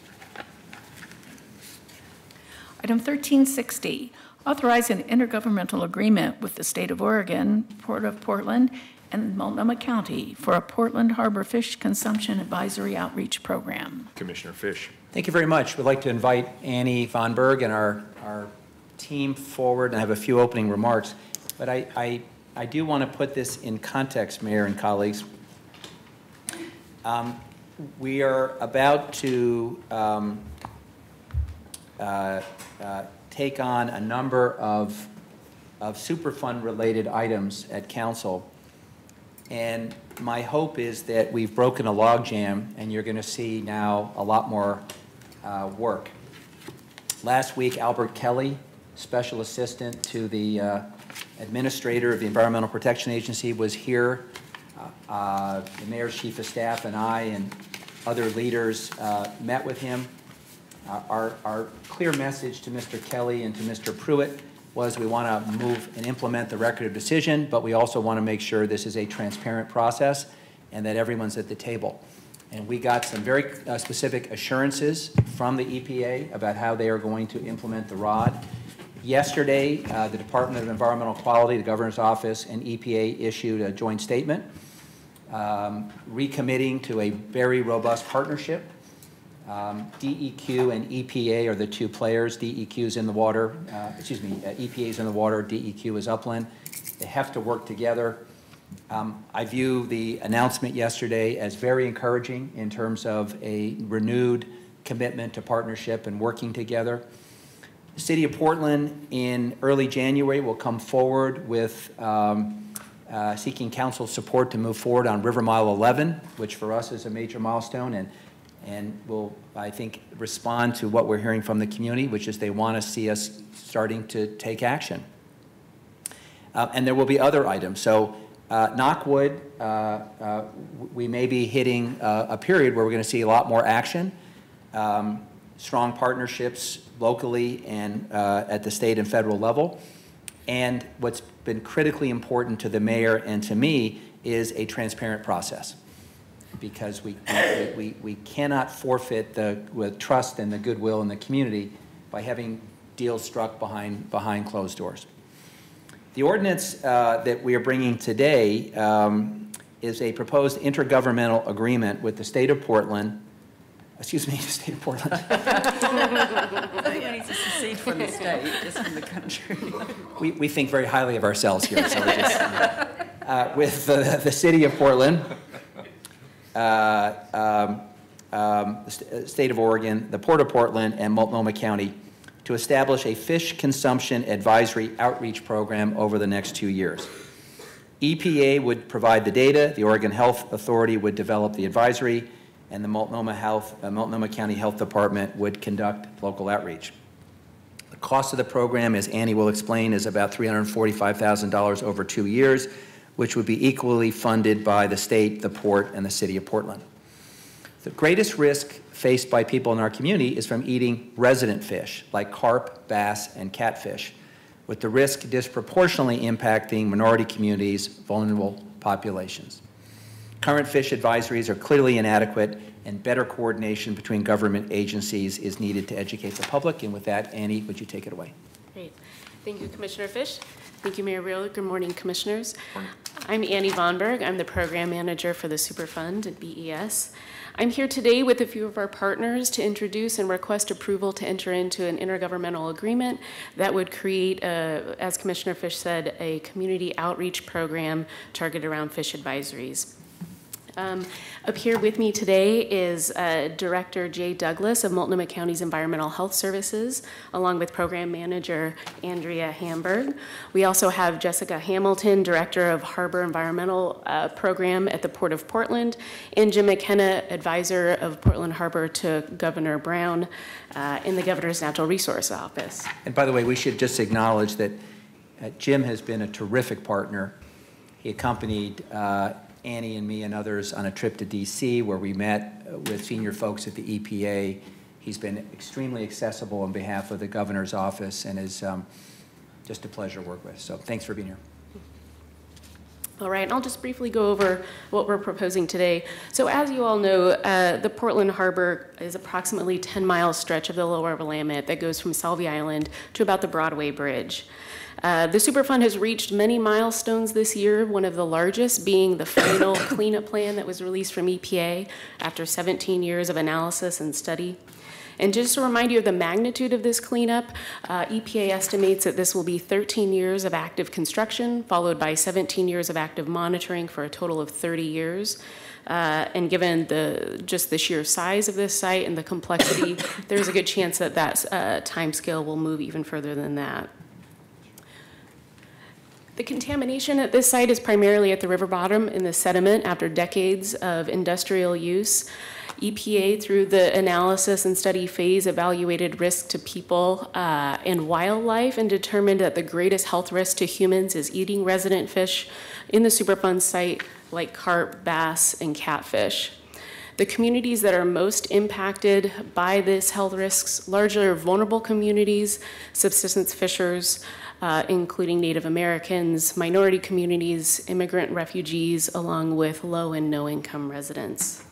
Item 1360, authorize an intergovernmental agreement with the State of Oregon, Port of Portland, and Multnomah County for a Portland Harbor Fish Consumption Advisory Outreach Program. Commissioner Fish. Thank you very much. We'd like to invite Annie Von Berg and our team forward, and I have a few opening remarks. But I do want to put this in context, Mayor and colleagues. We are about to take on a number of Superfund-related items at Council. And my hope is that we've broken a logjam, and you're going to see now a lot more work. Last week, Albert Kelly, Special Assistant to the Administrator of the Environmental Protection Agency, was here. The Mayor's Chief of Staff and I and other leaders met with him. Our clear message to Mr. Kelly and to Mr. Pruitt was we want to move and implement the record of decision, but we also want to make sure this is a transparent process and that everyone's at the table. And we got some very specific assurances from the EPA about how they are going to implement the ROD. Yesterday, the Department of Environmental Quality, the Governor's Office, and EPA issued a joint statement recommitting to a very robust partnership. DEQ and EPA are the two players. DEQ's in the water, EPA's in the water, DEQ is upland. They have to work together. I view the announcement yesterday as very encouraging in terms of a renewed commitment to partnership and working together. The City of Portland in early January will come forward with seeking council support to move forward on River Mile 11, which for us is a major milestone, and will, I think, respond to what we're hearing from the community, which is they want to see us starting to take action. And there will be other items. So knock wood, we may be hitting a period where we're going to see a lot more action, strong partnerships locally and at the state and federal level. And what's been critically important to the mayor and to me is a transparent process, because we cannot forfeit the trust and the goodwill in the community by having deals struck behind closed doors. The ordinance that we are bringing today is a proposed intergovernmental agreement with the state of Portland. Excuse me, the state of Portland. Nobody needs to secede from the state, just from the country. We think very highly of ourselves here, so we're just, with the city of Portland, the state of Oregon, the Port of Portland, and Multnomah County to establish a fish consumption advisory outreach program over the next 2 years. EPA would provide the data, the Oregon Health Authority would develop the advisory, and the Multnomah County Health Department would conduct local outreach. The cost of the program, as Annie will explain, is about $345,000 over 2 years, which would be equally funded by the state, the port, and the city of Portland. The greatest risk faced by people in our community is from eating resident fish, like carp, bass, and catfish, with the risk disproportionately impacting minority communities, vulnerable populations. Current fish advisories are clearly inadequate, and better coordination between government agencies is needed to educate the public. And with that, Annie, would you take it away? Great. Thank you, Commissioner Fish. Thank you, Mayor Real. Good morning, Commissioners. I'm Annie Vonberg. I'm the Program Manager for the Superfund at BES. I'm here today with a few of our partners to introduce and request approval to enter into an intergovernmental agreement that would create, as Commissioner Fish said, a community outreach program targeted around fish advisories. Up here with me today is Director Jay Douglas of Multnomah County's Environmental Health Services, along with Program Manager Andrea Hamburg. We also have Jessica Hamilton, Director of Harbor Environmental Program at the Port of Portland, and Jim McKenna, Advisor of Portland Harbor to Governor Brown in the Governor's Natural Resource Office. And by the way, we should just acknowledge that Jim has been a terrific partner. He accompanied Annie and me and others on a trip to DC where we met with senior folks at the EPA. He's been extremely accessible on behalf of the governor's office and is just a pleasure to work with. So thanks for being here. All right, and I'll just briefly go over what we're proposing today. So as you all know, the Portland Harbor is approximately 10-mile stretch of the lower Willamette that goes from Salvie Island to about the Broadway Bridge. The Superfund has reached many milestones this year, one of the largest being the final cleanup plan that was released from EPA after 17 years of analysis and study. And just to remind you of the magnitude of this cleanup, EPA estimates that this will be 13 years of active construction, followed by 17 years of active monitoring for a total of 30 years. And given just the sheer size of this site and the complexity, there's a good chance that that timescale will move even further than that. The contamination at this site is primarily at the river bottom in the sediment after decades of industrial use. EPA, through the analysis and study phase, evaluated risk to people and wildlife and determined that the greatest health risk to humans is eating resident fish in the Superfund site like carp, bass, and catfish. The communities that are most impacted by this health risks largely are vulnerable communities, subsistence fishers, including Native Americans, minority communities, immigrant refugees, along with low and no income residents.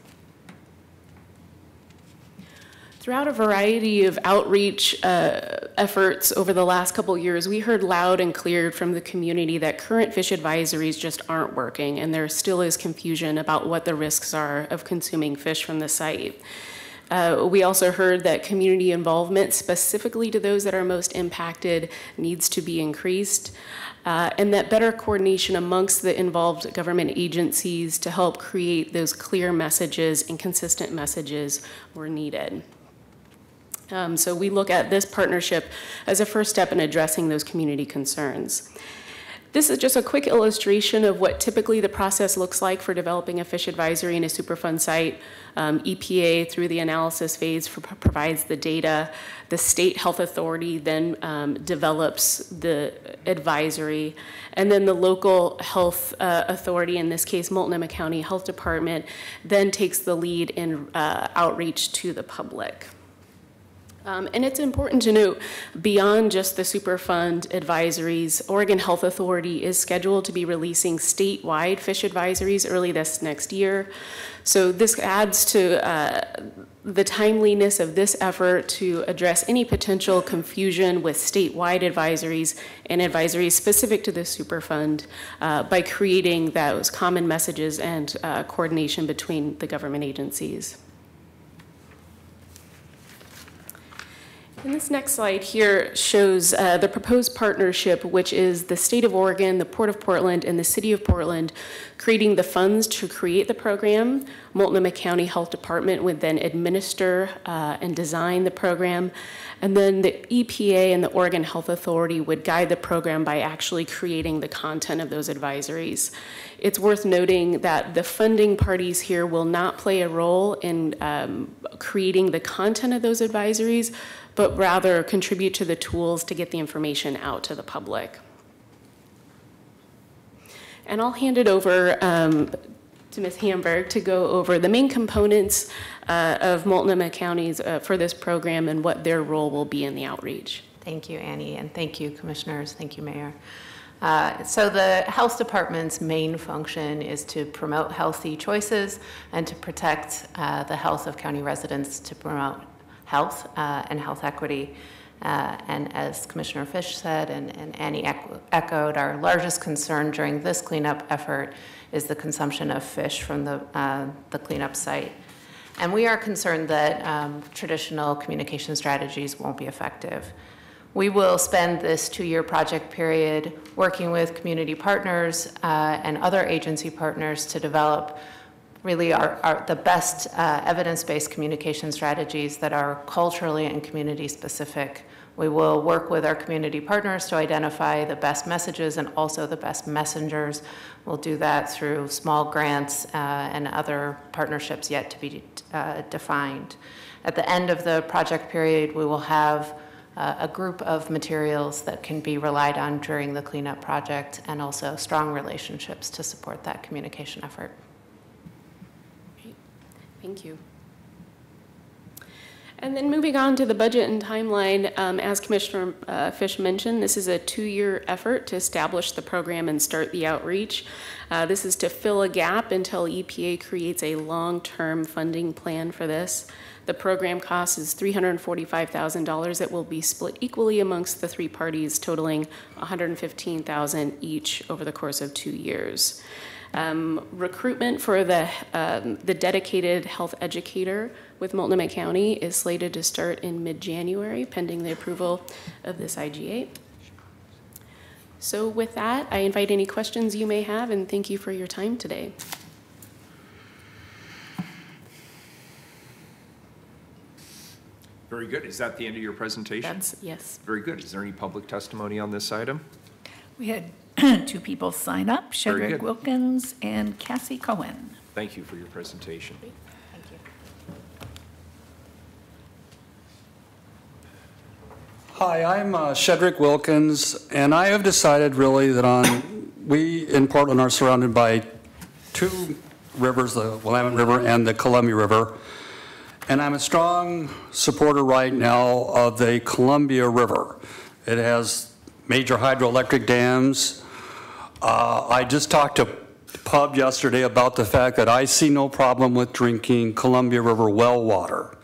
Throughout a variety of outreach efforts over the last couple years, we heard loud and clear from the community that current fish advisories just aren't working, and there still is confusion about what the risks are of consuming fish from the site. We also heard that community involvement, specifically to those that are most impacted, needs to be increased, and that better coordination amongst the involved government agencies to help create those clear messages and consistent messages were needed. So we look at this partnership as a first step in addressing those community concerns. This is just a quick illustration of what typically the process looks like for developing a fish advisory in a Superfund site. EPA, through the analysis phase, provides the data. The state health authority then develops the advisory. And then the local health authority, in this case, Multnomah County Health Department, then takes the lead in outreach to the public. And it's important to note, beyond just the Superfund advisories, Oregon Health Authority is scheduled to be releasing statewide fish advisories early this next year. So this adds to the timeliness of this effort to address any potential confusion with statewide advisories and advisories specific to the Superfund by creating those common messages and coordination between the government agencies. And this next slide here shows the proposed partnership, which is the state of Oregon, the Port of Portland, and the city of Portland creating the funds to create the program. Multnomah County Health Department would then administer and design the program. And then the EPA and the Oregon Health Authority would guide the program by actually creating the content of those advisories. It's worth noting that the funding parties here will not play a role in creating the content of those advisories, but rather contribute to the tools to get the information out to the public. And I'll hand it over to Ms. Hamburg to go over the main components of Multnomah County's for this program and what their role will be in the outreach. Thank you, Annie, and thank you, Commissioners. Thank you, Mayor. So the Health Department's main function is to promote healthy choices and to protect the health of county residents, to promote health and health equity. And as Commissioner Fish said, and Annie echoed, our largest concern during this cleanup effort is the consumption of fish from the cleanup site. And we are concerned that traditional communication strategies won't be effective. We will spend this 2-year project period working with community partners and other agency partners to develop really the best evidence-based communication strategies that are culturally and community specific. We will work with our community partners to identify the best messages and also the best messengers. We'll do that through small grants and other partnerships yet to be defined. At the end of the project period, we will have a group of materials that can be relied on during the cleanup project and also strong relationships to support that communication effort. Great. Thank you. And then moving on to the budget and timeline, as Commissioner Fish mentioned, this is a 2-year effort to establish the program and start the outreach. This is to fill a gap until EPA creates a long-term funding plan for this. The program cost is $345,000 that will be split equally amongst the 3 parties, totaling $115,000 each over the course of 2 years. Recruitment for the dedicated health educator with Multnomah County is slated to start in mid-January, pending the approval of this IGA. So with that, I invite any questions you may have, and thank you for your time today. Very good. Is that the end of your presentation? Yes. Very good. Is there any public testimony on this item? We had 2 people sign up, Shedrick Wilkins and Cassie Cohen. Thank you for your presentation. Thank you. Hi, I'm Shedrick Wilkins, and I have decided really that we in Portland are surrounded by 2 rivers, the Willamette River and the Columbia River, and I'm a strong supporter right now of the Columbia River. It has major hydroelectric dams. I just talked to Pub yesterday about the fact that I see no problem with drinking Columbia River well water.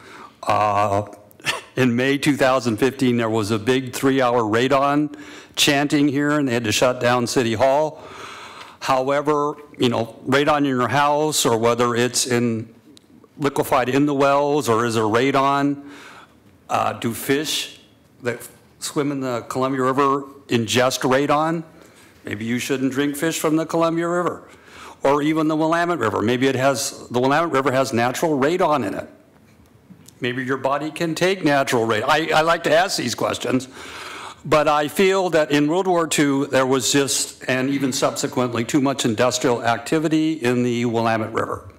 In May 2015, there was a big 3-hour radon chanting here, and they had to shut down City Hall. However, you know, radon in your house, or whether it's liquefied in the wells, or is there radon? Do fish that swim in the Columbia River ingest radon? Maybe you shouldn't drink fish from the Columbia River, or even the Willamette River. Maybe the Willamette River has natural radon in it. Maybe your body can take natural radon. I like to ask these questions, but I feel that in World War II, there was just, and even subsequently, too much industrial activity in the Willamette River.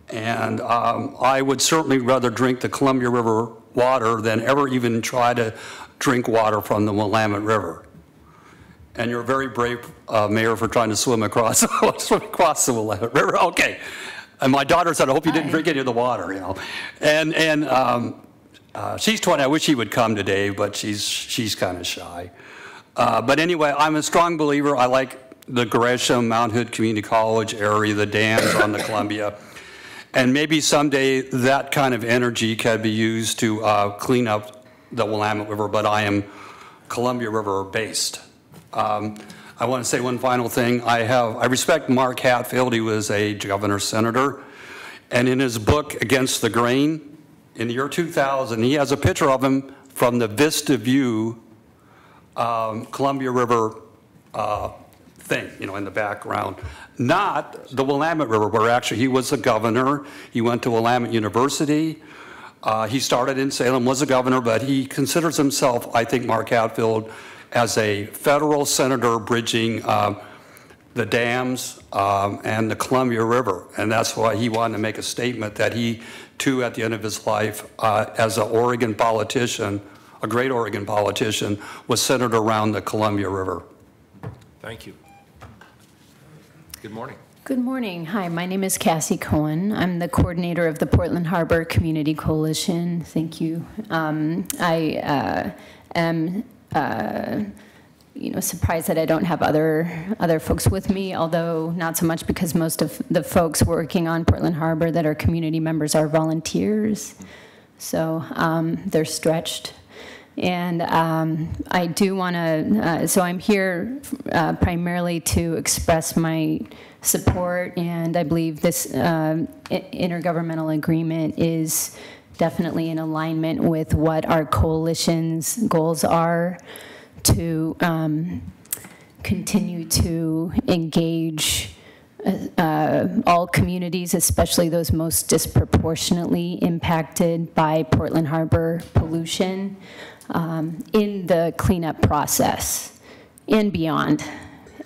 And I would certainly rather drink the Columbia River water than ever even try to drink water from the Willamette River. And you're a very brave mayor for trying to swim across the Willamette River. Okay. And my daughter said, I hope you didn't drink any of the water, you know. And she's 20. I wish she would come today, but she's kind of shy. But anyway, I'm a strong believer. I like the Gresham, Mount Hood Community College area, the dams on the Columbia. And maybe someday that kind of energy can be used to clean up the Willamette River, but I am Columbia River based. I want to say one final thing. I respect Mark Hatfield. He was a governor senator. And in his book, Against the Grain, in the year 2000, he has a picture of him from the Vista View Columbia River thing, you know, in the background. Not the Willamette River, where actually he was a governor. He went to Willamette University. He started in Salem, was a governor, but he considers himself, I think, Mark Hatfield, as a federal senator bridging the dams and the Columbia River. And that's why he wanted to make a statement that he, too, at the end of his life, as an Oregon politician, a great Oregon politician, was centered around the Columbia River. Thank you. Good morning. Good morning. Hi, my name is Cassie Cohen. I'm the coordinator of the Portland Harbor Community Coalition. Thank you. I am surprised that I don't have other folks with me, although not so much because most of the folks working on Portland Harbor that are community members are volunteers. So they're stretched. And I do want to, so I'm here primarily to express my support, and I believe this intergovernmental agreement is definitely in alignment with what our coalition's goals are to continue to engage all communities, especially those most disproportionately impacted by Portland Harbor pollution, in the cleanup process and beyond.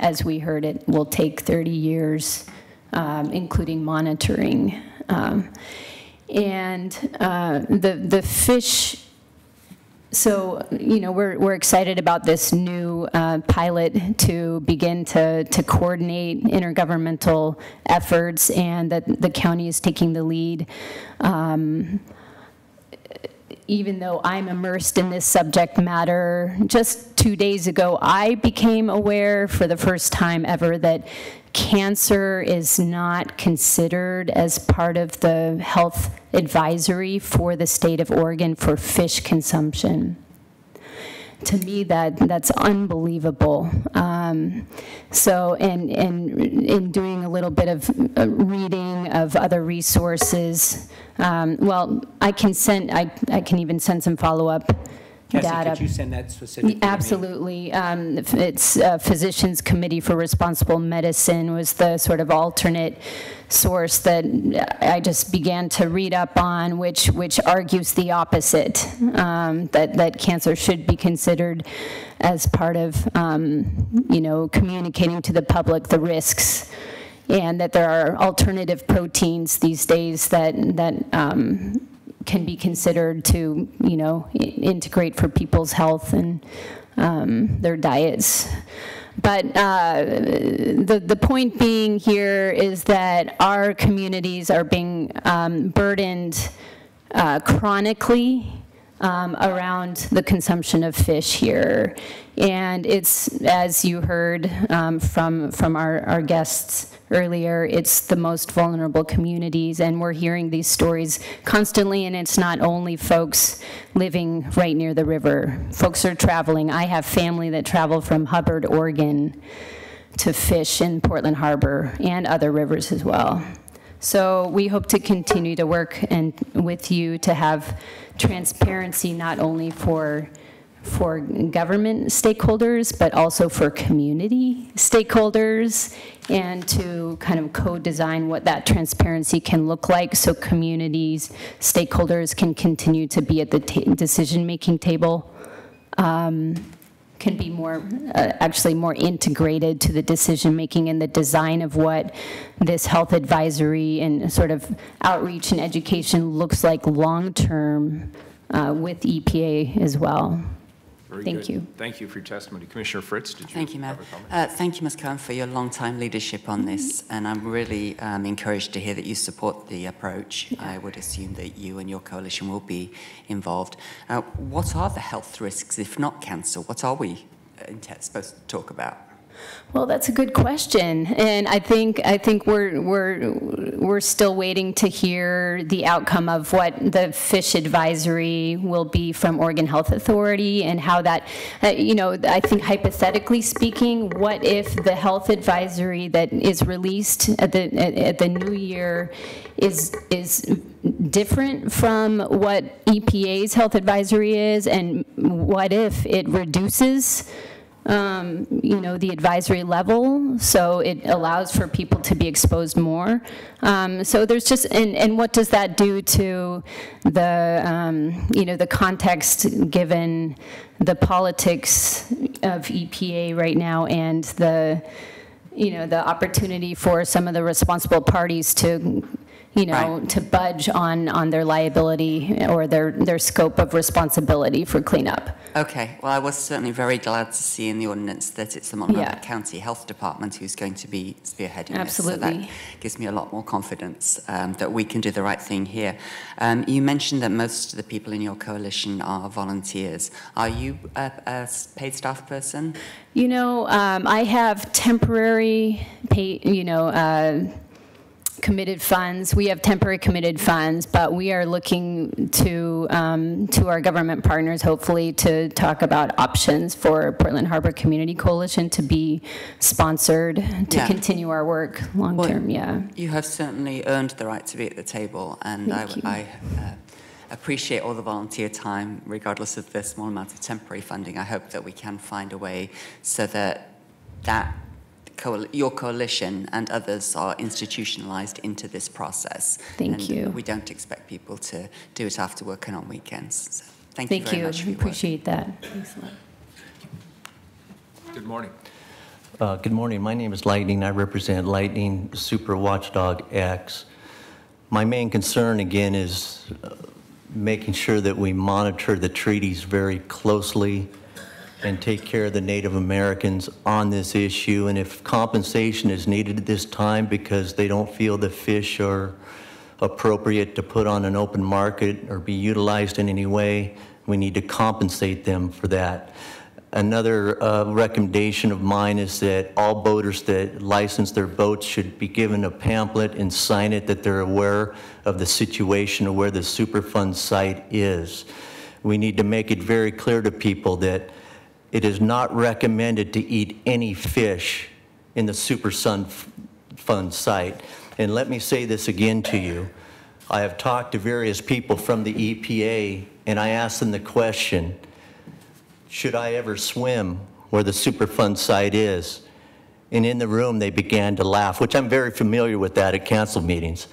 As we heard, it will take 30 years, including monitoring. And the fish, so, you know, we're excited about this new pilot to begin to coordinate intergovernmental efforts, and that the county is taking the lead. Even though I'm immersed in this subject matter, just 2 days ago, I became aware for the first time ever that cancer is not considered as part of the health advisory for the state of Oregon for fish consumption. To me, that's unbelievable. So, and in doing a little bit of reading of other resources, well, I can even send some follow-up Cassie, data. could you send that specifically? Absolutely. It's Physicians Committee for Responsible Medicine was the sort of alternate source that I just began to read up on, which argues the opposite, that cancer should be considered as part of, you know, communicating to the public the risks, and that there are alternative proteins these days that can be considered to, you know, integrate for people's health and their diets. But the point being here is that our communities are being burdened chronically around the consumption of fish here. And it's, as you heard from our guests earlier, it's the most vulnerable communities, and we're hearing these stories constantly, and it's not only folks living right near the river. Folks are traveling. I have family that travel from Hubbard, Oregon to fish in Portland Harbor and other rivers as well. So we hope to continue to work with you to have transparency not only for government stakeholders, but also for community stakeholders, and to kind of co-design what that transparency can look like so communities, stakeholders can continue to be at the decision-making table, can be more, actually more integrated to the decision-making and the design of what this health advisory and sort of outreach and education looks like long-term with EPA as well. Thank you. Thank you for your testimony. Commissioner Fritz, did you Thank you, Mayor. have a comment? Thank you, Ms. Cohen, for your long-time leadership on this, and I'm really encouraged to hear that you support the approach. I would assume that you and your coalition will be involved. What are the health risks, if not cancer? What are we supposed to talk about? Well, that's a good question, and I think we're still waiting to hear the outcome of what the fish advisory will be from Oregon Health Authority, and how that, you know, I think hypothetically speaking, what if the health advisory that is released at the new year is different from what EPA's health advisory is, and what if it reduces you know, the advisory level, so it allows for people to be exposed more. So there's just, and what does that do to the, you know, the context given the politics of EPA right now, and the, you know, the opportunity for some of the responsible parties to, you know, to budge on their liability or their scope of responsibility for cleanup. Okay, well, I was certainly very glad to see in the ordinance that it's the Multnomah County Health Department who's going to be spearheading this. So that gives me a lot more confidence that we can do the right thing here. You mentioned that most of the people in your coalition are volunteers. Are you a paid staff person? You know, I have temporary pay, you know, committed funds. We have temporary committed funds, but we are looking to our government partners, hopefully, to talk about options for Portland Harbor Community Coalition to be sponsored to continue our work long term. You have certainly earned the right to be at the table, and I appreciate all the volunteer time, regardless of the small amount of temporary funding. I hope that we can find a way so that your coalition and others are institutionalized into this process. Thank you. We don't expect people to do it after work and on weekends. So thank you very much for your work. Appreciate that. Thanks a lot. Good morning. Good morning. My name is Lightning. I represent Lightning Super Watchdog X. My main concern, again, is making sure that we monitor the treaties very closely and take care of the Native Americans on this issue. And if compensation is needed at this time because they don't feel the fish are appropriate to put on an open market or be utilized in any way, we need to compensate them for that. Another recommendation of mine is that all boaters that license their boats should be given a pamphlet and sign it that they're aware of the situation of where the Superfund site is. We need to make it very clear to people that it is not recommended to eat any fish in the Superfund site. And let me say this again to you. I have talked to various people from the EPA, and I asked them the question, should I ever swim where the Superfund site is? And in the room, they began to laugh, which I'm very familiar with that at council meetings.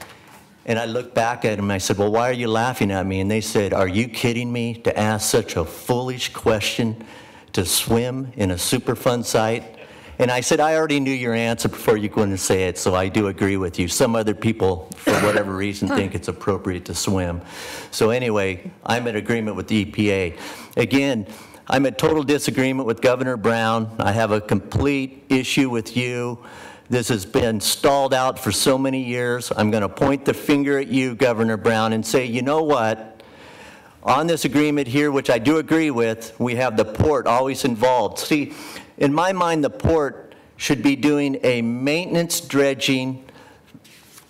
And I looked back at them and I said, well, why are you laughing at me? And they said, are you kidding me to ask such a foolish question to swim in a Superfund site? And I said, I already knew your answer before you go in and say it, so I do agree with you. Some other people, for whatever reason, think it's appropriate to swim. So anyway, I'm in agreement with the EPA. Again, I'm in total disagreement with Governor Brown. I have a complete issue with you. This has been stalled out for so many years. I'm going to point the finger at you, Governor Brown, and say, you know what? On this agreement here, which I do agree with, we have the port always involved. See, in my mind, the port should be doing a maintenance dredging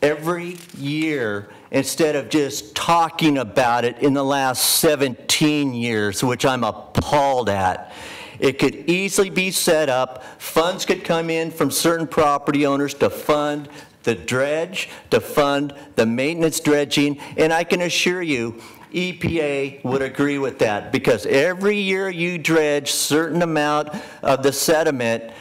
every year instead of just talking about it in the last 17 years, which I'm appalled at. It could easily be set up. Funds could come in from certain property owners to fund the dredge, to fund the maintenance dredging, and I can assure you, EPA would agree with that, because every year you dredge certain amount of the sediment,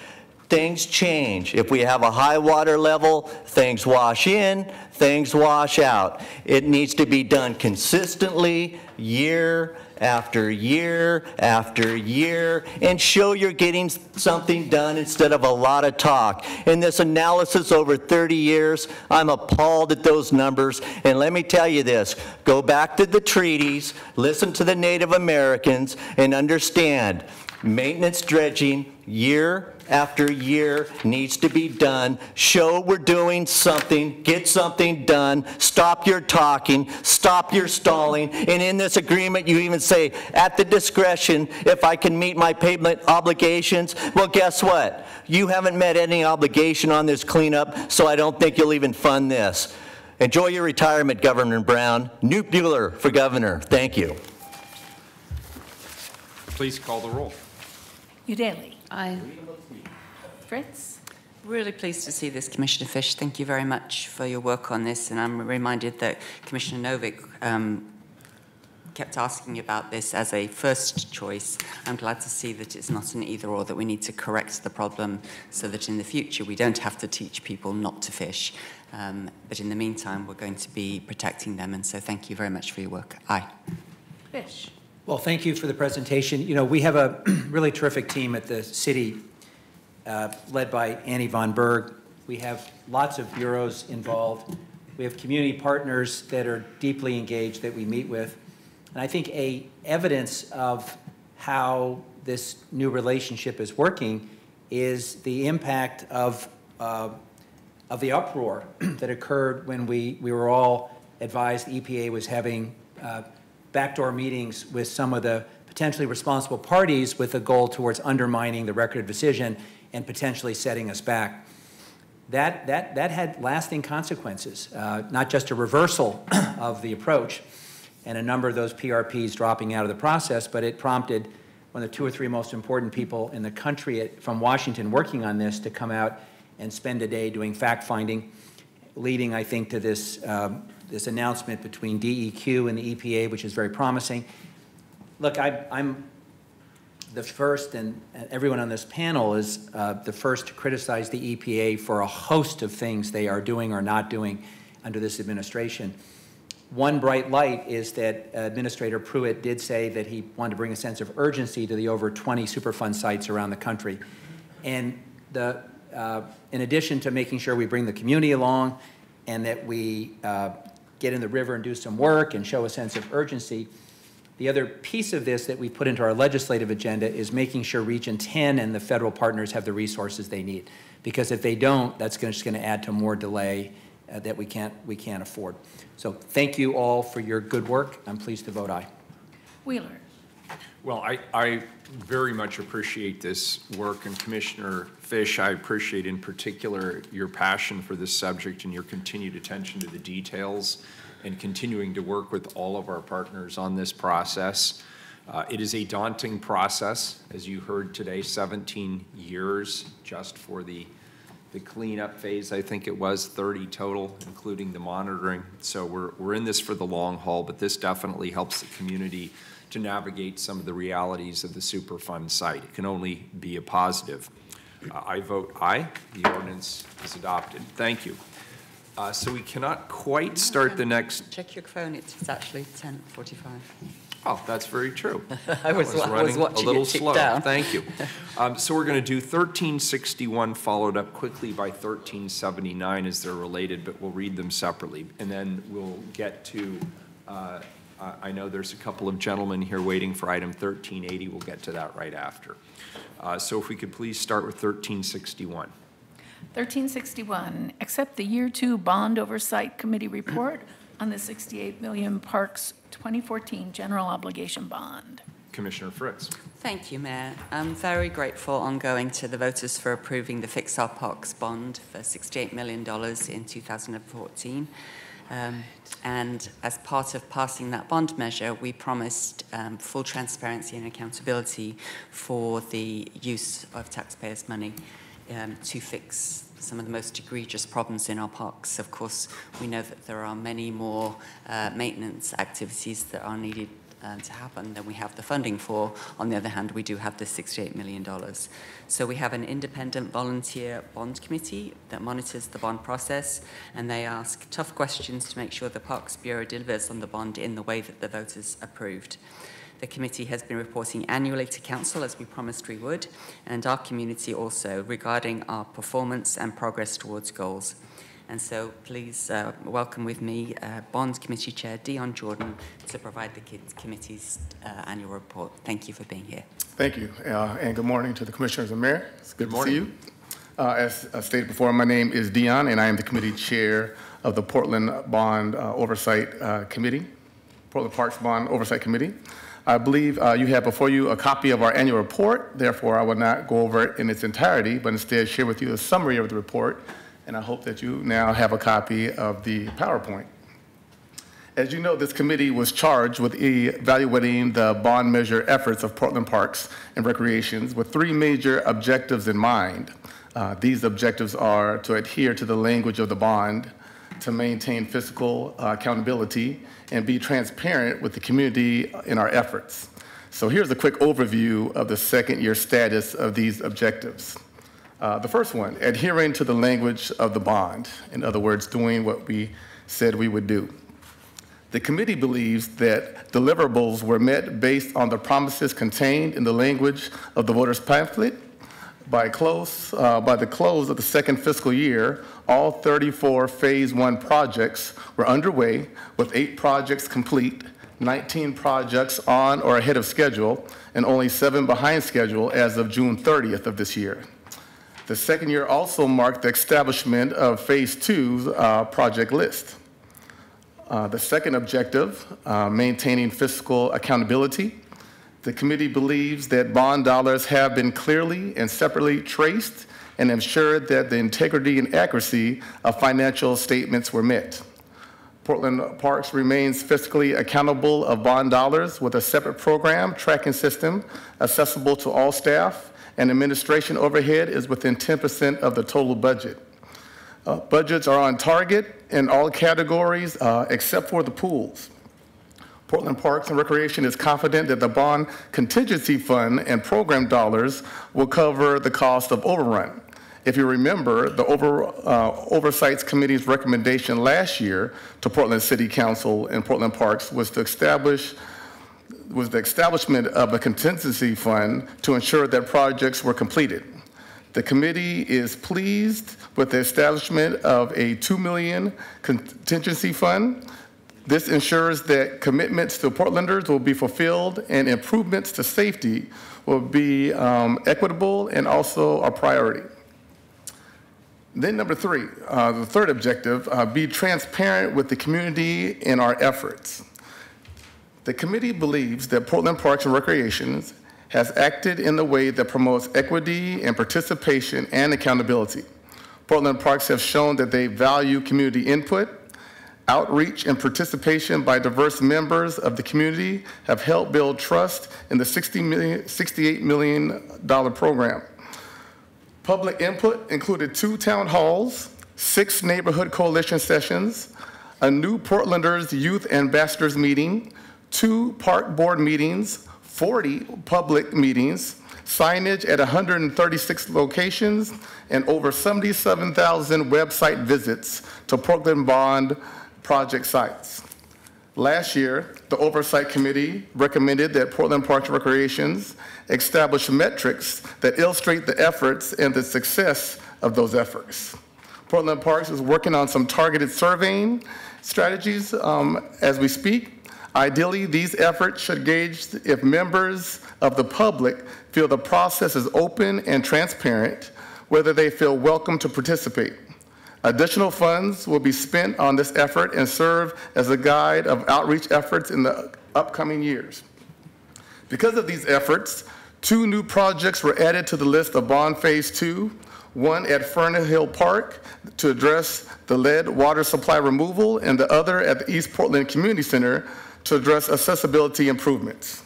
things change. If we have a high water level, things wash in, things wash out. It needs to be done consistently, year after year after year, and show you're getting something done instead of a lot of talk. In this analysis over 30 years, I'm appalled at those numbers, and let me tell you this, go back to the treaties, listen to the Native Americans, and understand maintenance dredging year after year needs to be done. Show we're doing something, get something done, stop your talking, stop your stalling, and in this agreement you even say, at the discretion, if I can meet my payment obligations. Well, guess what? You haven't met any obligation on this cleanup, so I don't think you'll even fund this. Enjoy your retirement, Governor Brown. Newt Bueller for governor. Thank you. Please call the roll. Udaley. Aye. Fritz. Really pleased to see this, Commissioner Fish. Thank you very much for your work on this. And I'm reminded that Commissioner Novick kept asking about this as a first choice. I'm glad to see that it's not an either or, that we need to correct the problem so that in the future we don't have to teach people not to fish. But in the meantime, we're going to be protecting them. And so thank you very much for your work. Aye. Fish. Well, thank you for the presentation. You know, we have a really terrific team at the city led by Annie Von Berg. We have lots of bureaus involved. We have community partners that are deeply engaged that we meet with. And I think evidence of how this new relationship is working is the impact of the uproar that occurred when we were all advised the EPA was having backdoor meetings with some of the potentially responsible parties with a goal towards undermining the record of decision and potentially setting us back. that had lasting consequences, not just a reversal of the approach and a number of those PRPs dropping out of the process, but it prompted one of the 2 or 3 most important people in the country from Washington working on this to come out and spend a day doing fact-finding, leading, I think, to this, this announcement between DEQ and the EPA, which is very promising. Look, I'm the first, and everyone on this panel is the first to criticize the EPA for a host of things they are doing or not doing under this administration. One bright light is that Administrator Pruitt did say that he wanted to bring a sense of urgency to the over 20 Superfund sites around the country. And in addition to making sure we bring the community along and that we get in the river and do some work and show a sense of urgency, the other piece of this that we put into our legislative agenda is making sure Region 10 and the federal partners have the resources they need. Because if they don't, that's just going to add to more delay that we can't afford. So thank you all for your good work. I'm pleased to vote aye. Wheeler. Well, I very much appreciate this work, and Commissioner Fish, I appreciate in particular your passion for this subject and your continued attention to the details and continuing to work with all of our partners on this process. It is a daunting process, as you heard today, 17 years just for the cleanup phase. I think it was 30 total, including the monitoring. So we're in this for the long haul, but this definitely helps the community to navigate some of the realities of the Superfund site. It can only be a positive. I vote aye. The ordinance is adopted. Thank you. So we cannot quite start the next. Check your phone. It's actually 10:45. Oh, that's very true. I was running watching a little it tick slow. down. Thank you. So we're going to do 1361 followed up quickly by 1379 as they're related, but we'll read them separately. And then we'll get to, I know there's a couple of gentlemen here waiting for item 1380. We'll get to that right after. So if we could please start with 1361. 1361, accept the Year 2 Bond Oversight Committee report on the $68 million Parks 2014 General Obligation Bond. Commissioner Fritz. Thank you, Mayor. I'm very grateful ongoing to the voters for approving the Fix Our Parks bond for $68 million in 2014. And as part of passing that bond measure, we promised full transparency and accountability for the use of taxpayers' money to fix some of the most egregious problems in our parks. Of course, we know that there are many more maintenance activities that are needed to happen than we have the funding for. On the other hand, we do have the $68 million. So we have an independent volunteer bond committee that monitors the bond process, and they ask tough questions to make sure the Parks Bureau delivers on the bond in the way that the voters approved. The committee has been reporting annually to Council, as we promised we would, and our community also, regarding our performance and progress towards goals. And so please welcome with me Bond Committee Chair Dion Jordan to provide the committee's annual report. Thank you for being here. Thank you, and good morning to the Commissioners and Mayor. It's good to see you. As stated before, my name is Dion, and I am the Committee Chair of the Portland Bond Oversight Committee, Portland Parks Bond Oversight Committee. I believe you have before you a copy of our annual report. Therefore, I will not go over it in its entirety, but instead share with you a summary of the report, and I hope that you now have a copy of the PowerPoint. As you know, this committee was charged with evaluating the bond measure efforts of Portland Parks and Recreations with 3 major objectives in mind. These objectives are to adhere to the language of the bond, to maintain fiscal accountability, and be transparent with the community in our efforts. So here's a quick overview of the second-year status of these objectives. The first one, adhering to the language of the bond. In other words, doing what we said we would do. The committee believes that deliverables were met based on the promises contained in the language of the voters' pamphlet. By the close of the second fiscal year, all 34 Phase 1 projects were underway, with 8 projects complete, 19 projects on or ahead of schedule, and only 7 behind schedule as of June 30th of this year. The second year also marked the establishment of Phase 2's project list. The second objective, maintaining fiscal accountability. The committee believes that bond dollars have been clearly and separately traced and ensured that the integrity and accuracy of financial statements were met. Portland Parks remains fiscally accountable of bond dollars with a separate program tracking system accessible to all staff, and administration overhead is within 10% of the total budget. Budgets are on target in all categories except for the pools. Portland Parks and Recreation is confident that the bond contingency fund and program dollars will cover the cost of overrun. If you remember, the Oversight Committee's recommendation last year to Portland City Council and Portland Parks was the establishment of a contingency fund to ensure that projects were completed. The committee is pleased with the establishment of a $2 million contingency fund. This ensures that commitments to Portlanders will be fulfilled and improvements to safety will be equitable and also a priority. Then number three, the third objective, be transparent with the community in our efforts. The committee believes that Portland Parks and Recreation has acted in a way that promotes equity and participation and accountability. Portland Parks have shown that they value community input. Outreach and participation by diverse members of the community have helped build trust in the $68 million program. Public input included 2 town halls, 6 neighborhood coalition sessions, a new Portlanders Youth Ambassadors meeting, 2 park board meetings, 40 public meetings, signage at 136 locations, and over 77,000 website visits to Portland Bond project sites. Last year, the Oversight Committee recommended that Portland Parks and Recreations establish metrics that illustrate the efforts and the success of those efforts. Portland Parks is working on some targeted surveying strategies as we speak. Ideally, these efforts should gauge if members of the public feel the process is open and transparent, whether they feel welcome to participate. Additional funds will be spent on this effort and serve as a guide of outreach efforts in the upcoming years. Because of these efforts, 2 new projects were added to the list of Bond Phase 2, one at Fern Hill Park to address the lead water supply removal, and the other at the East Portland Community Center to address accessibility improvements.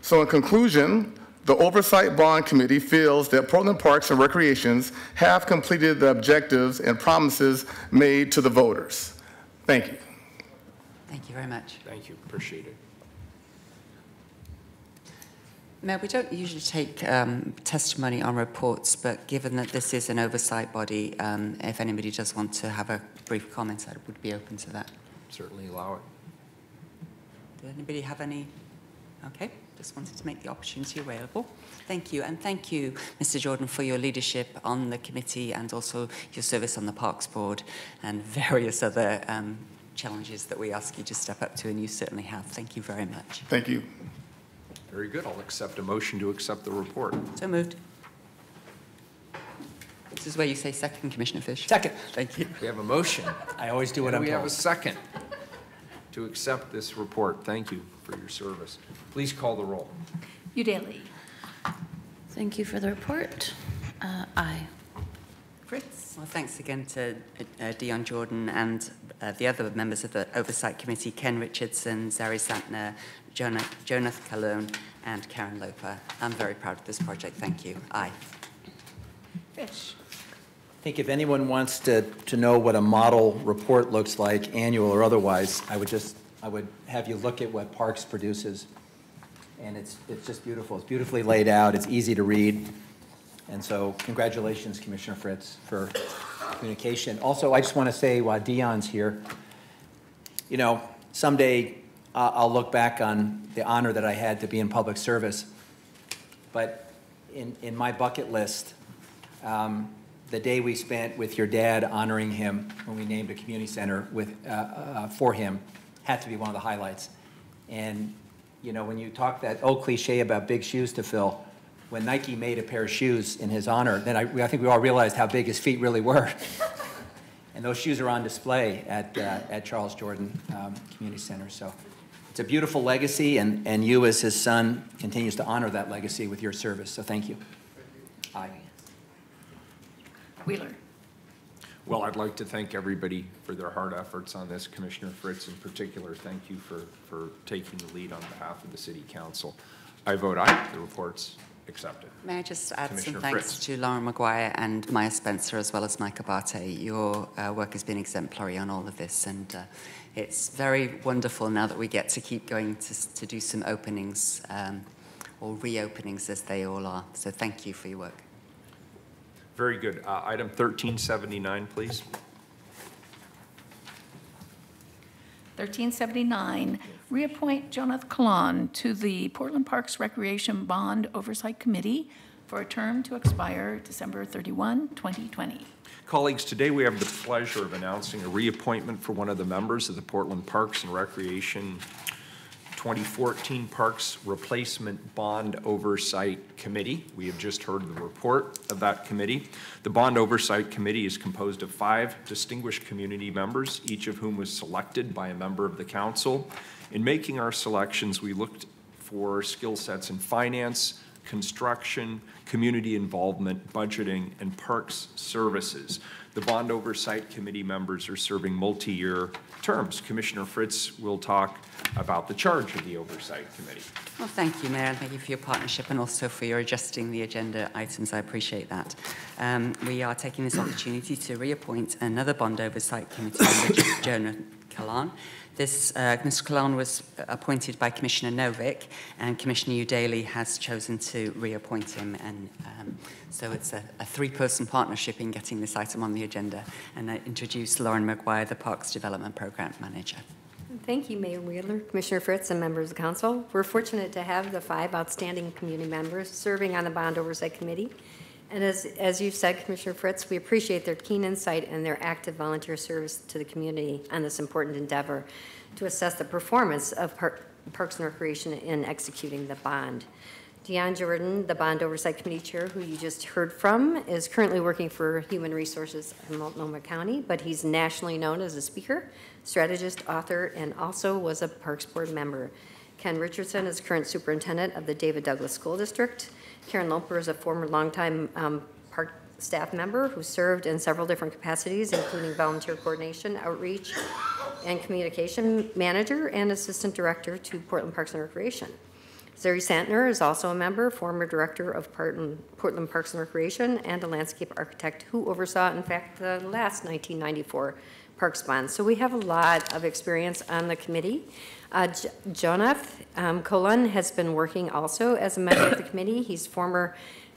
So in conclusion, the Oversight Bond Committee feels that Portland Parks and Recreations have completed the objectives and promises made to the voters. Thank you. Thank you very much. Thank you. Appreciate it. Mayor, we don't usually take testimony on reports, but given that this is an oversight body, if anybody does want to have a brief comment, I would be open to that. Certainly allow it. Did anybody have any? Okay. Just wanted to make the opportunity available. Thank you, and thank you, Mr. Jordan, for your leadership on the committee and also your service on the Parks Board and various other challenges that we ask you to step up to, and you certainly have. Thank you very much. Thank you. Very good. I'll accept a motion to accept the report. So moved. This is where you say second, Commissioner Fish. Second. Thank you. We have a motion. I always do what I'm told. We have a second to accept this report. Thank you for your service. Please call the roll. Udaley. Thank you for the report. Aye. Fritz. Well, thanks again to Dion Jordan and the other members of the Oversight Committee, Ken Richardson, Zari Santner, Jonath Calhoun, and Karen Loper. I'm very proud of this project. Thank you. Aye. Fish. I think if anyone wants to know what a model report looks like, annual or otherwise, I would have you look at what Parks produces. And it's just beautiful. It's beautifully laid out. It's easy to read. And so congratulations, Commissioner Fritz, for communication. Also, I just want to say while Dion's here, you know, someday I'll look back on the honor that I had to be in public service. But in my bucket list, the day we spent with your dad honoring him when we named a community center for him had to be one of the highlights. And, you know, when you talk that old cliche about big shoes to fill, when Nike made a pair of shoes in his honor, then I think we all realized how big his feet really were. And those shoes are on display at Charles Jordan Community Center. So it's a beautiful legacy, and you as his son continues to honor that legacy with your service. So thank you. Aye. Wheeler. Well, I'd like to thank everybody for their hard efforts on this. Commissioner Fritz in particular, thank you for taking the lead on behalf of the City Council. I vote aye. The report's accepted. May I just add Commissioner some thanks Fritz. to Lauren Maguire and Maya Spencer, as well as Mike Abate. Your work has been exemplary on all of this, and it's very wonderful now that we get to keep going to do some openings, or reopenings as they all are. So thank you for your work. Very good. Item 1379, please. 1379, reappoint Jonathan Kalan to the Portland Parks Recreation Bond Oversight Committee for a term to expire December 31, 2020. Colleagues, today we have the pleasure of announcing a reappointment for one of the members of the Portland Parks and Recreation 2014 Parks Replacement Bond Oversight Committee. We have just heard the report of that committee. The Bond Oversight Committee is composed of 5 distinguished community members, each of whom was selected by a member of the council. In making our selections, we looked for skill sets in finance, construction, community involvement, budgeting, and parks services. The Bond Oversight Committee members are serving multi-year terms. Commissioner Fritz will talk about the charge of the Oversight Committee. Well, thank you, Mayor, and thank you for your partnership and also for your adjusting the agenda items. I appreciate that. We are taking this opportunity to reappoint another Bond Oversight Committee member, Jonathan Kalan. Mr. Kalan was appointed by Commissioner Novick, and Commissioner Udaley has chosen to reappoint him. And so it's a 3-person partnership in getting this item on the agenda. And I introduce Lauren Maguire, the Parks Development Program Manager. Thank you, Mayor Wheeler, Commissioner Fritz, and members of the council. We're fortunate to have the 5 outstanding community members serving on the Bond Oversight Committee. And as you said, Commissioner Fritz, we appreciate their keen insight and their active volunteer service to the community on this important endeavor to assess the performance of Parks and Recreation in executing the bond. Deon Jordan, the Bond Oversight Committee Chair, who you just heard from, is currently working for Human Resources in Multnomah County, but he's nationally known as a speaker, strategist, author, and also was a Parks Board member. Ken Richardson is current superintendent of the David Douglas School District. Karen Loper is a former longtime park staff member who served in several different capacities, including volunteer coordination, outreach, and communication manager and assistant director to Portland Parks and Recreation. Zuri Santner is also a member, former director of Portland Parks and Recreation, and a landscape architect who oversaw, in fact, the last 1994 Parks Bond. So we have a lot of experience on the committee. Jonathan Kalan has been working also as a member of the committee. He's former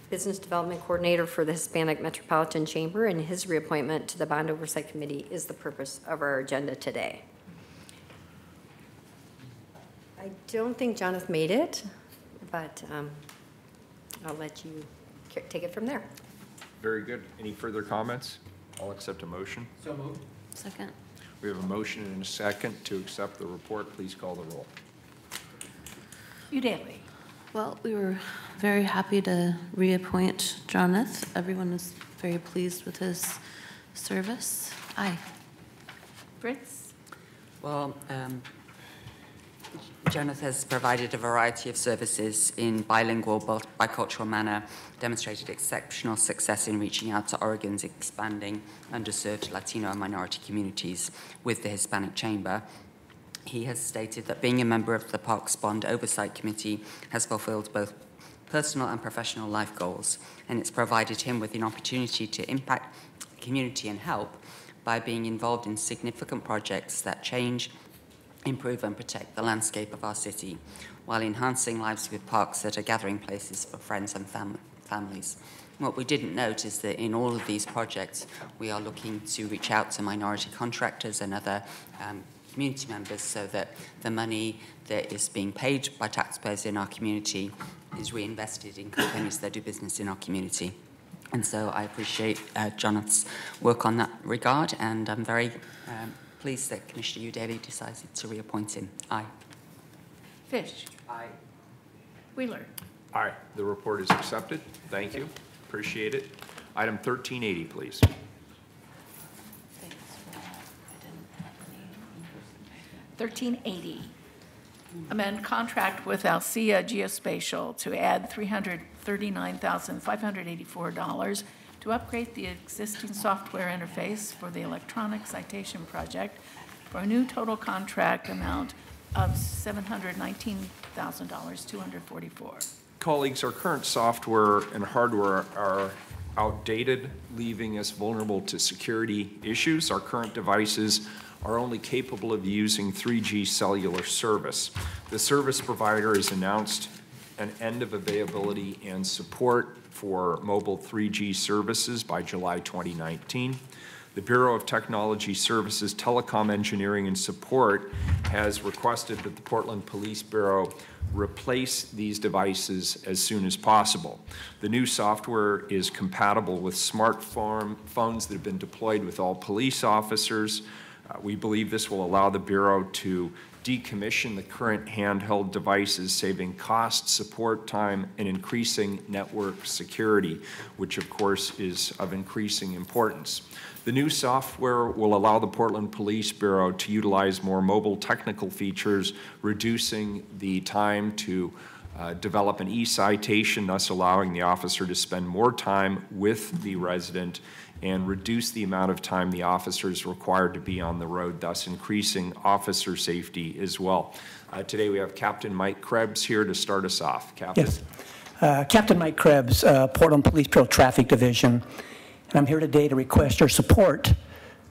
business development coordinator for the Hispanic Metropolitan Chamber, and his reappointment to the Bond Oversight Committee is the purpose of our agenda today. I don't think Jonathan made it, but I'll let you take it from there. Very good. Any further comments? I'll accept a motion. So moved. Second. We have a motion and a second to accept the report. Please call the roll. Udaley. Well, we were very happy to reappoint Jonathan. Everyone was very pleased with his service. Aye. Fritz. Well, Jonathan has provided a variety of services in bilingual, bicultural manner, demonstrated exceptional success in reaching out to Oregon's expanding underserved Latino and minority communities with the Hispanic Chamber. He has stated that being a member of the Parks Bond Oversight Committee has fulfilled both personal and professional life goals, and it's provided him with an opportunity to impact the community and help by being involved in significant projects that change, improve and protect the landscape of our city, while enhancing lives with parks that are gathering places for friends and families. What we didn't note is that in all of these projects, we are looking to reach out to minority contractors and other community members so that the money that is being paid by taxpayers in our community is reinvested in companies that do business in our community. And so I appreciate Jonathan's work on that regard, and I'm very pleased that Commissioner Udaley decided to reappoint him. Aye. Fish. Aye. Wheeler. Aye. The report is accepted. Thank you. Appreciate it. Item 1380, please. 1380. Amend contract with Alcia Geospatial to add $339,584 to upgrade the existing software interface for the electronic citation project for a new total contract amount of $719,244. Colleagues, our current software and hardware are outdated, leaving us vulnerable to security issues. Our current devices are only capable of using 3G cellular service. The service provider has announced an end of availability and support for mobile 3G services by July 2019. The Bureau of Technology Services, Telecom Engineering and Support has requested that the Portland Police Bureau replace these devices as soon as possible. The new software is compatible with smartphones that have been deployed with all police officers. We believe this will allow the Bureau to decommission the current handheld devices, saving cost, support time, and increasing network security, which of course is of increasing importance. The new software will allow the Portland Police Bureau to utilize more mobile technical features, reducing the time to develop an e-citation, thus allowing the officer to spend more time with the resident and reduce the amount of time the officer is required to be on the road, thus increasing officer safety as well. Today we have Captain Mike Krebs here to start us off. Captain. Yes. Captain Mike Krebs, Portland Police Bureau Traffic Division. And I'm here today to request your support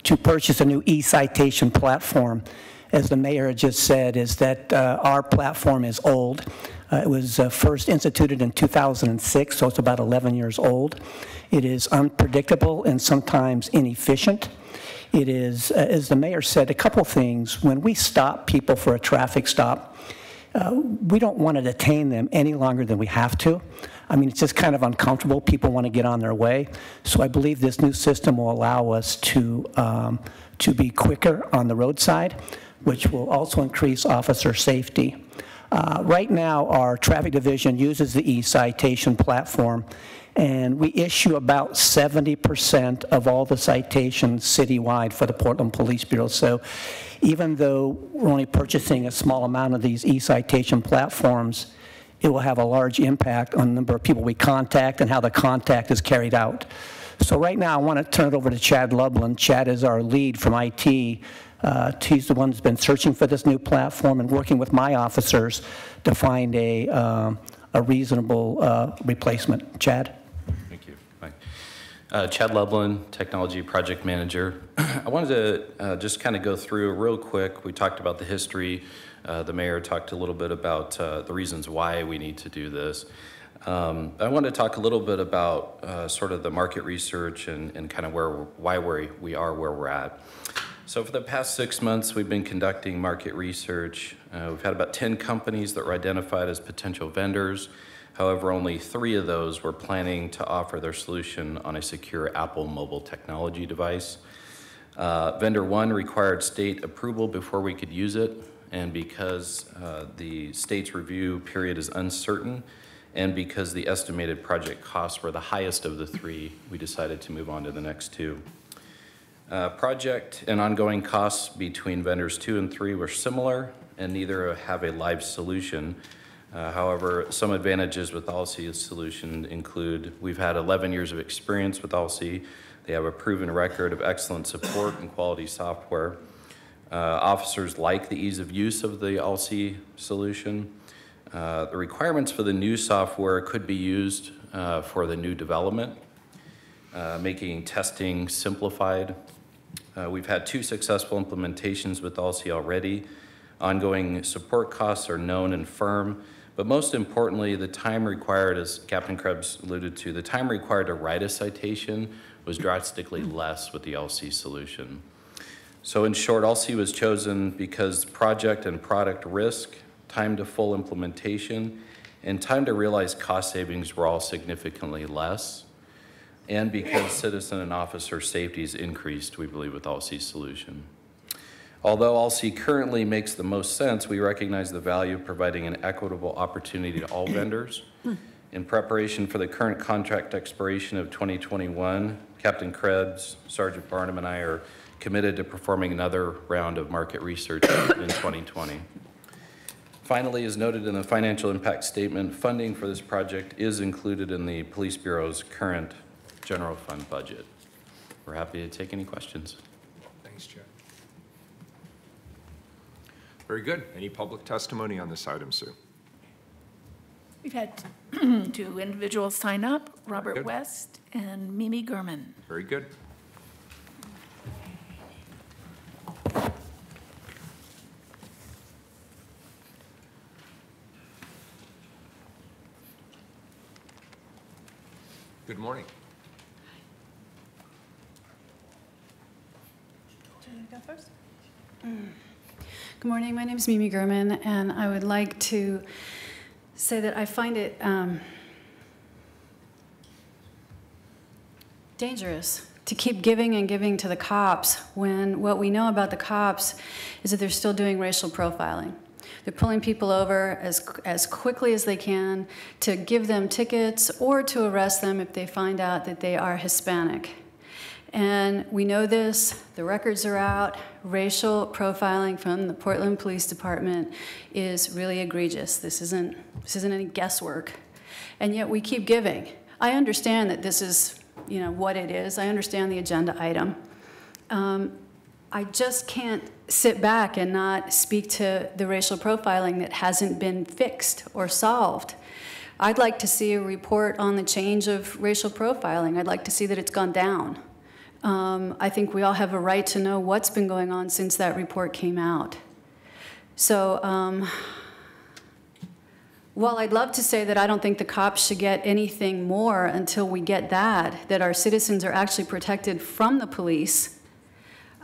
to purchase a new e-citation platform. As the mayor just said, is that our platform is old. It was first instituted in 2006, so it's about 11 years old. It is unpredictable and sometimes inefficient. It is, as the mayor said, a couple things. When we stop people for a traffic stop, we don't want to detain them any longer than we have to. I mean, it's just kind of uncomfortable. People want to get on their way. So I believe this new system will allow us to be quicker on the roadside, which will also increase officer safety. Right now, our traffic division uses the e-citation platform, and we issue about 70% of all the citations citywide for the Portland Police Bureau. So even though we're only purchasing a small amount of these e-citation platforms, it will have a large impact on the number of people we contact and how the contact is carried out. So right now, I want to turn it over to Chad Lublin. Chad is our lead from IT. He's the one who's been searching for this new platform and working with my officers to find a reasonable replacement. Chad? Thank you. Hi. Chad Lublin, Technology Project Manager. I wanted to just kind of go through real quick. We talked about the history. The mayor talked a little bit about the reasons why we need to do this. I want to talk a little bit about sort of the market research and kind of why we are where we're at. So for the past 6 months, we've been conducting market research. We've had about 10 companies that were identified as potential vendors. However, only 3 of those were planning to offer their solution on a secure Apple mobile technology device. Vendor 1 required state approval before we could use it. And because the state's review period is uncertain, and because the estimated project costs were the highest of the 3, we decided to move on to the next 2. Project and ongoing costs between vendors 2 and 3 were similar, and neither have a live solution. However, some advantages with ALSE's solution include we've had 11 years of experience with ALSE. They have a proven record of excellent support and quality software. Officers like the ease of use of the ALSE solution. The requirements for the new software could be used for the new development, making testing simplified. We've had 2 successful implementations with ALSE already. Ongoing support costs are known and firm, but most importantly, the time required, as Captain Krebs alluded to, the time required to write a citation was drastically less with the ALSE solution. So in short, ALSE was chosen because project and product risk, time to full implementation, and time to realize cost savings were all significantly less, and because citizen and officer safety is increased, we believe, with ALSE's solution. Although ALSE currently makes the most sense, we recognize the value of providing an equitable opportunity to all vendors. In preparation for the current contract expiration of 2021, Captain Krebs, Sergeant Barnum, and I are committed to performing another round of market research in 2020. Finally, as noted in the financial impact statement, funding for this project is included in the Police Bureau's current general fund budget. We're happy to take any questions. Thanks, Chad. Very good. Any public testimony on this item, Sue? We've had 2 individuals sign up, Robert West and Mimi Gurman. Very good. Good morning. Do you go first? Good morning. My name is Mimi Gurman, and I would like to say that I find it dangerous to keep giving and giving to the cops when what we know about the cops is that they're still doing racial profiling. They're pulling people over as quickly as they can to give them tickets or to arrest them if they find out that they are Hispanic. And we know this, the records are out. Racial profiling from the Portland Police Department is really egregious. This isn't any guesswork. And yet we keep giving. I understand that this is, what it is. I understand the agenda item. I just can't sit back and not speak to the racial profiling that hasn't been fixed or solved. I'd like to see a report on the change of racial profiling. I'd like to see that it's gone down. I think we all have a right to know what's been going on since that report came out. So while I'd love to say that I don't think the cops should get anything more until we get that our citizens are actually protected from the police,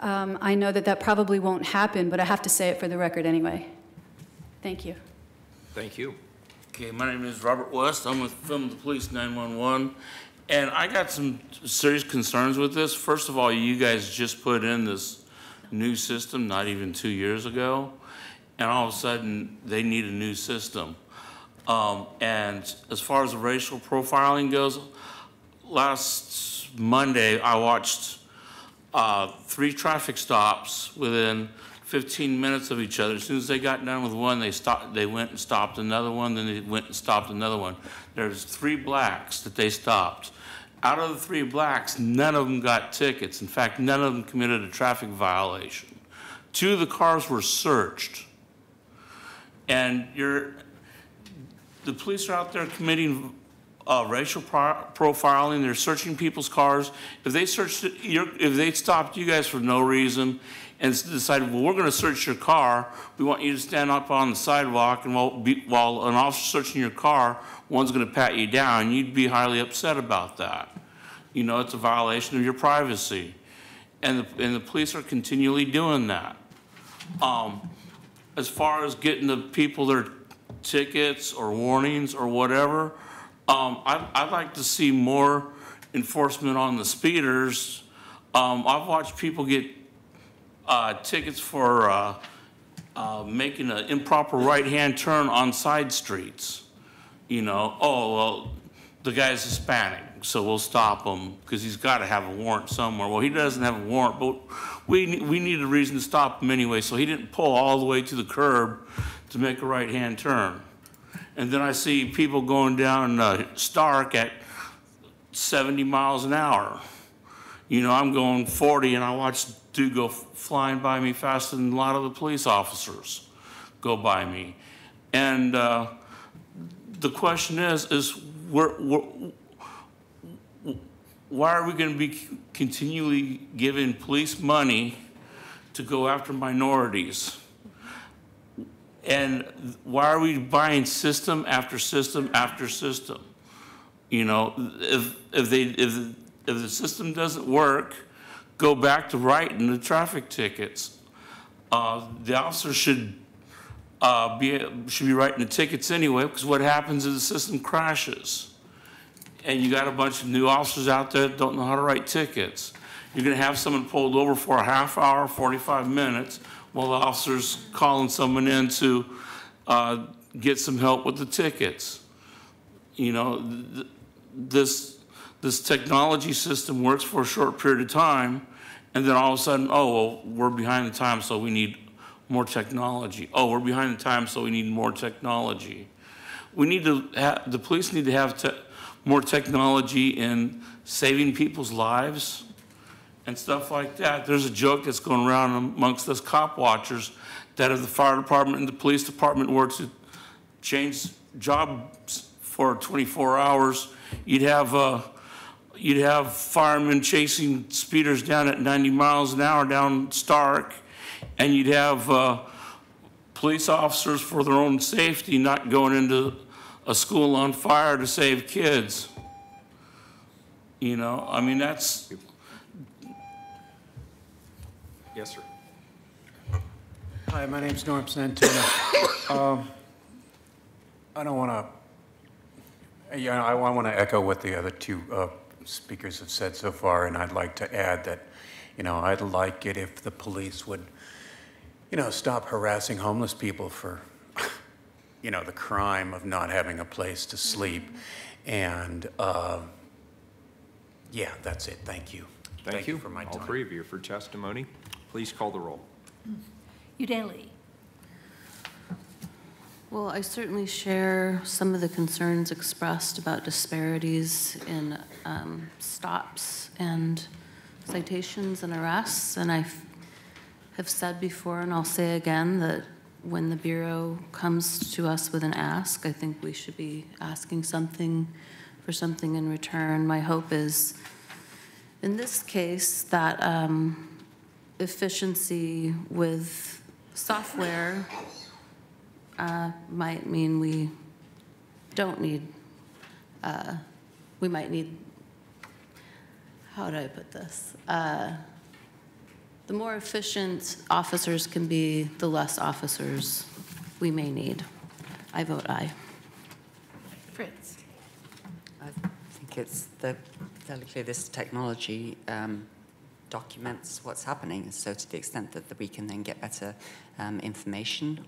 I know that probably won't happen, but I have to say it for the record anyway. Thank you. Thank you. Okay, my name is Robert West. I'm with Film the Police 911. And I got some serious concerns with this. First of all, you guys just put in this new system not even 2 years ago. And all of a sudden, they need a new system. And as far as the racial profiling goes, last Monday, I watched 3 traffic stops within 15 minutes of each other. As soon as they got done with one, they went and stopped another one, then they went and stopped another one. There's 3 blacks that they stopped. Out of the 3 blacks, none of them got tickets. In fact, none of them committed a traffic violation. 2 of the cars were searched. And the police are out there committing racial profiling. They're searching people's cars. If they stopped you guys for no reason and decided, well, we're going to search your car, we want you to stand up on the sidewalk, and while an officer's searching your car, one's going to pat you down, you'd be highly upset about that. It's a violation of your privacy. And the police are continually doing that. As far as getting the people their tickets or warnings or whatever, I'd like to see more enforcement on the speeders. I've watched people get tickets for making an improper right-hand turn on side streets. Oh, well, the guy's Hispanic, so we'll stop him because he's got to have a warrant somewhere. Well, he doesn't have a warrant, but we need a reason to stop him anyway, so he didn't pull all the way to the curb to make a right-hand turn. And then I see people going down Stark at 70 miles an hour. I'm going 40, and I watch dude go flying by me faster than a lot of the police officers go by me. And the question is why are we going to be continually giving police money to go after minorities? And why are we buying system after system after system? If the system doesn't work, go back to writing the traffic tickets. The officers should be writing the tickets anyway, because what happens is the system crashes. And you got a bunch of new officers out there that don't know how to write tickets. You're going to have someone pulled over for a half hour, 45 minutes, while the officer's calling someone in to get some help with the tickets. This technology system works for a short period of time, and then all of a sudden, oh, well, we're behind the time, so we need more technology. Oh, we're behind the time, so we need more technology. The police need to have more technology in saving people's lives and stuff like that. There's a joke that's going around amongst us cop watchers that if the fire department and the police department were to change jobs for 24 hours, you'd have firemen chasing speeders down at 90 miles an hour down Stark, and you'd have police officers for their own safety not going into a school on fire to save kids. You know, I mean, that's... Yes, sir. Hi, my name's Norm Santana. I don't want to, I want to echo what the other two speakers have said so far, and I'd like to add that, I'd like it if the police would, stop harassing homeless people for, the crime of not having a place to sleep. And yeah, that's it. Thank you. Thank you for my time. All three of you for testimony. Please call the roll. Udaley. Well, I certainly share some of the concerns expressed about disparities in stops and citations and arrests. And I have said before, and I'll say again, that when the Bureau comes to us with an ask, I think we should be asking something for something in return. My hope is, in this case, that efficiency with software might mean we don't need, we might need, how do I put this? The more efficient officers can be, the less officers we may need. I vote aye. Fritz. I think it's fairly clear this technology documents what's happening. So to the extent that we can then get better information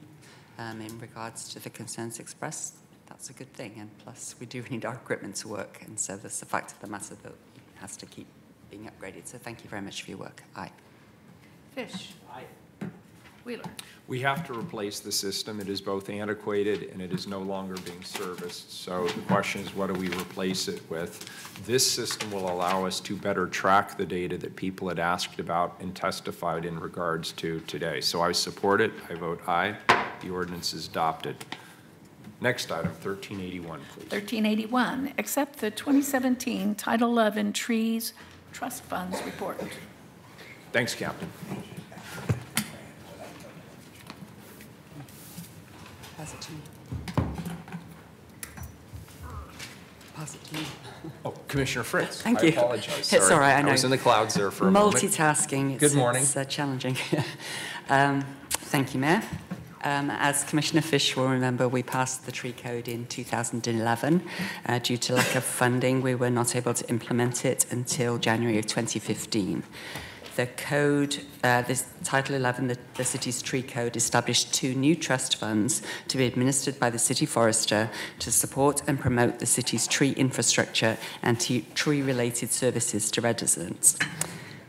in regards to the concerns expressed, that's a good thing. And plus, we do need our equipment to work. And so that's the fact of the matter that it has to keep being upgraded. So thank you very much for your work. Aye. Fish. Aye. Wheeler. We have to replace the system. It is both antiquated and it is no longer being serviced. So the question is, what do we replace it with? This system will allow us to better track the data that people had asked about and testified in regards to today. So I support it. I vote aye. The ordinance is adopted. Next item, 1381, please. 1381, accept the 2017 Title 11 Trees Trust Funds report. Thanks, Captain. Pass it to me. Pass it to me. Oh, Commissioner Fritz. Thank you. I apologize. It's all right, I know. I was in the clouds there for a moment. Multitasking. Good morning. It's challenging. Thank you, Mayor. As Commissioner Fish will remember, we passed the tree code in 2011. Due to lack of funding, we were not able to implement it until January of 2015. The code, this Title 11, the city's tree code, established 2 new trust funds to be administered by the city forester to support and promote the city's tree infrastructure and tree-related services to residents.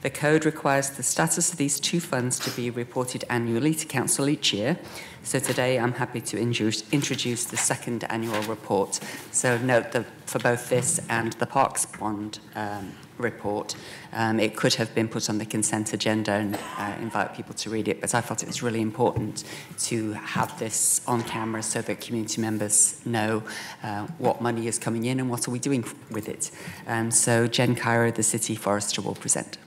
The code requires the status of these 2 funds to be reported annually to Council each year. So today I'm happy to introduce the second annual report. So note that for both this and the Parks Bond report, it could have been put on the consent agenda and invite people to read it, but I felt it was really important to have this on camera so that community members know what money is coming in and what are we doing with it. So Jen Cairo, the city forester, will present.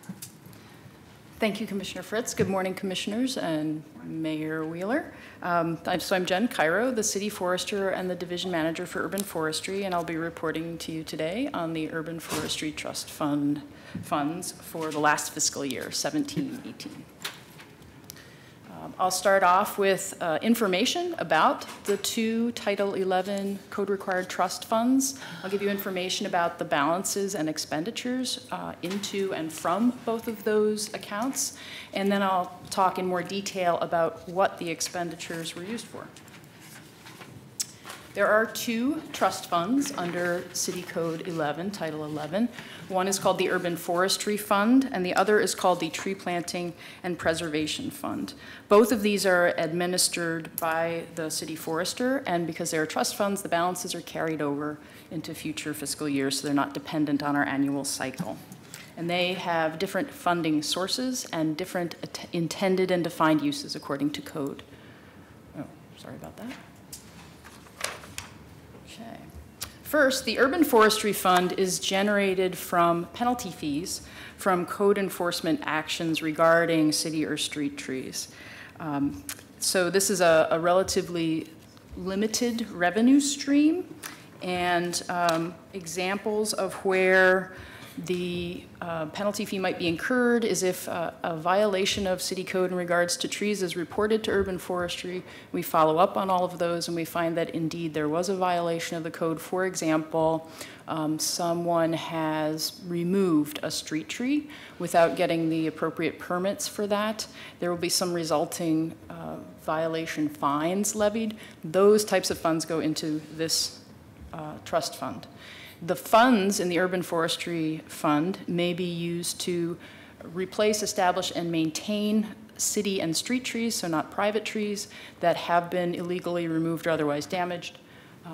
Thank you, Commissioner Fritz. Good morning, Commissioners and Mayor Wheeler. So I'm Jen Cairo, the City Forester and the Division Manager for Urban Forestry, and I'll be reporting to you today on the Urban Forestry Trust funds for the last fiscal year, 17-18. I'll start off with information about the 2 Title 11 code-required trust funds. I'll give you information about the balances and expenditures into and from both of those accounts, and then I'll talk in more detail about what the expenditures were used for. There are two trust funds under City Code 11, Title 11. One is called the Urban Forestry Fund, and the other is called the Tree Planting and Preservation Fund. Both of these are administered by the city forester, and because they're trust funds, the balances are carried over into future fiscal years, so they're not dependent on our annual cycle. And they have different funding sources and different intended and defined uses according to code. Oh, sorry about that. Okay. First, the Urban Forestry Fund is generated from penalty fees from code enforcement actions regarding city or street trees. So this is a relatively limited revenue stream, and examples of where the penalty fee might be incurred is if a violation of city code in regards to trees is reported to urban forestry. We follow up on all of those and we find that indeed there was a violation of the code. For example, someone has removed a street tree without getting the appropriate permits for that. There will be some resulting violation fines levied. Those types of funds go into this trust fund. The funds in the Urban Forestry Fund may be used to replace, establish, and maintain city and street trees, so not private trees, that have been illegally removed or otherwise damaged.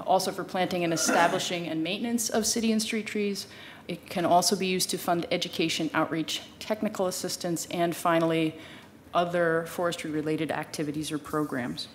Also for planting and establishing and maintenance of city and street trees. It can also be used to fund education, outreach, technical assistance, and finally, other forestry-related activities or programs.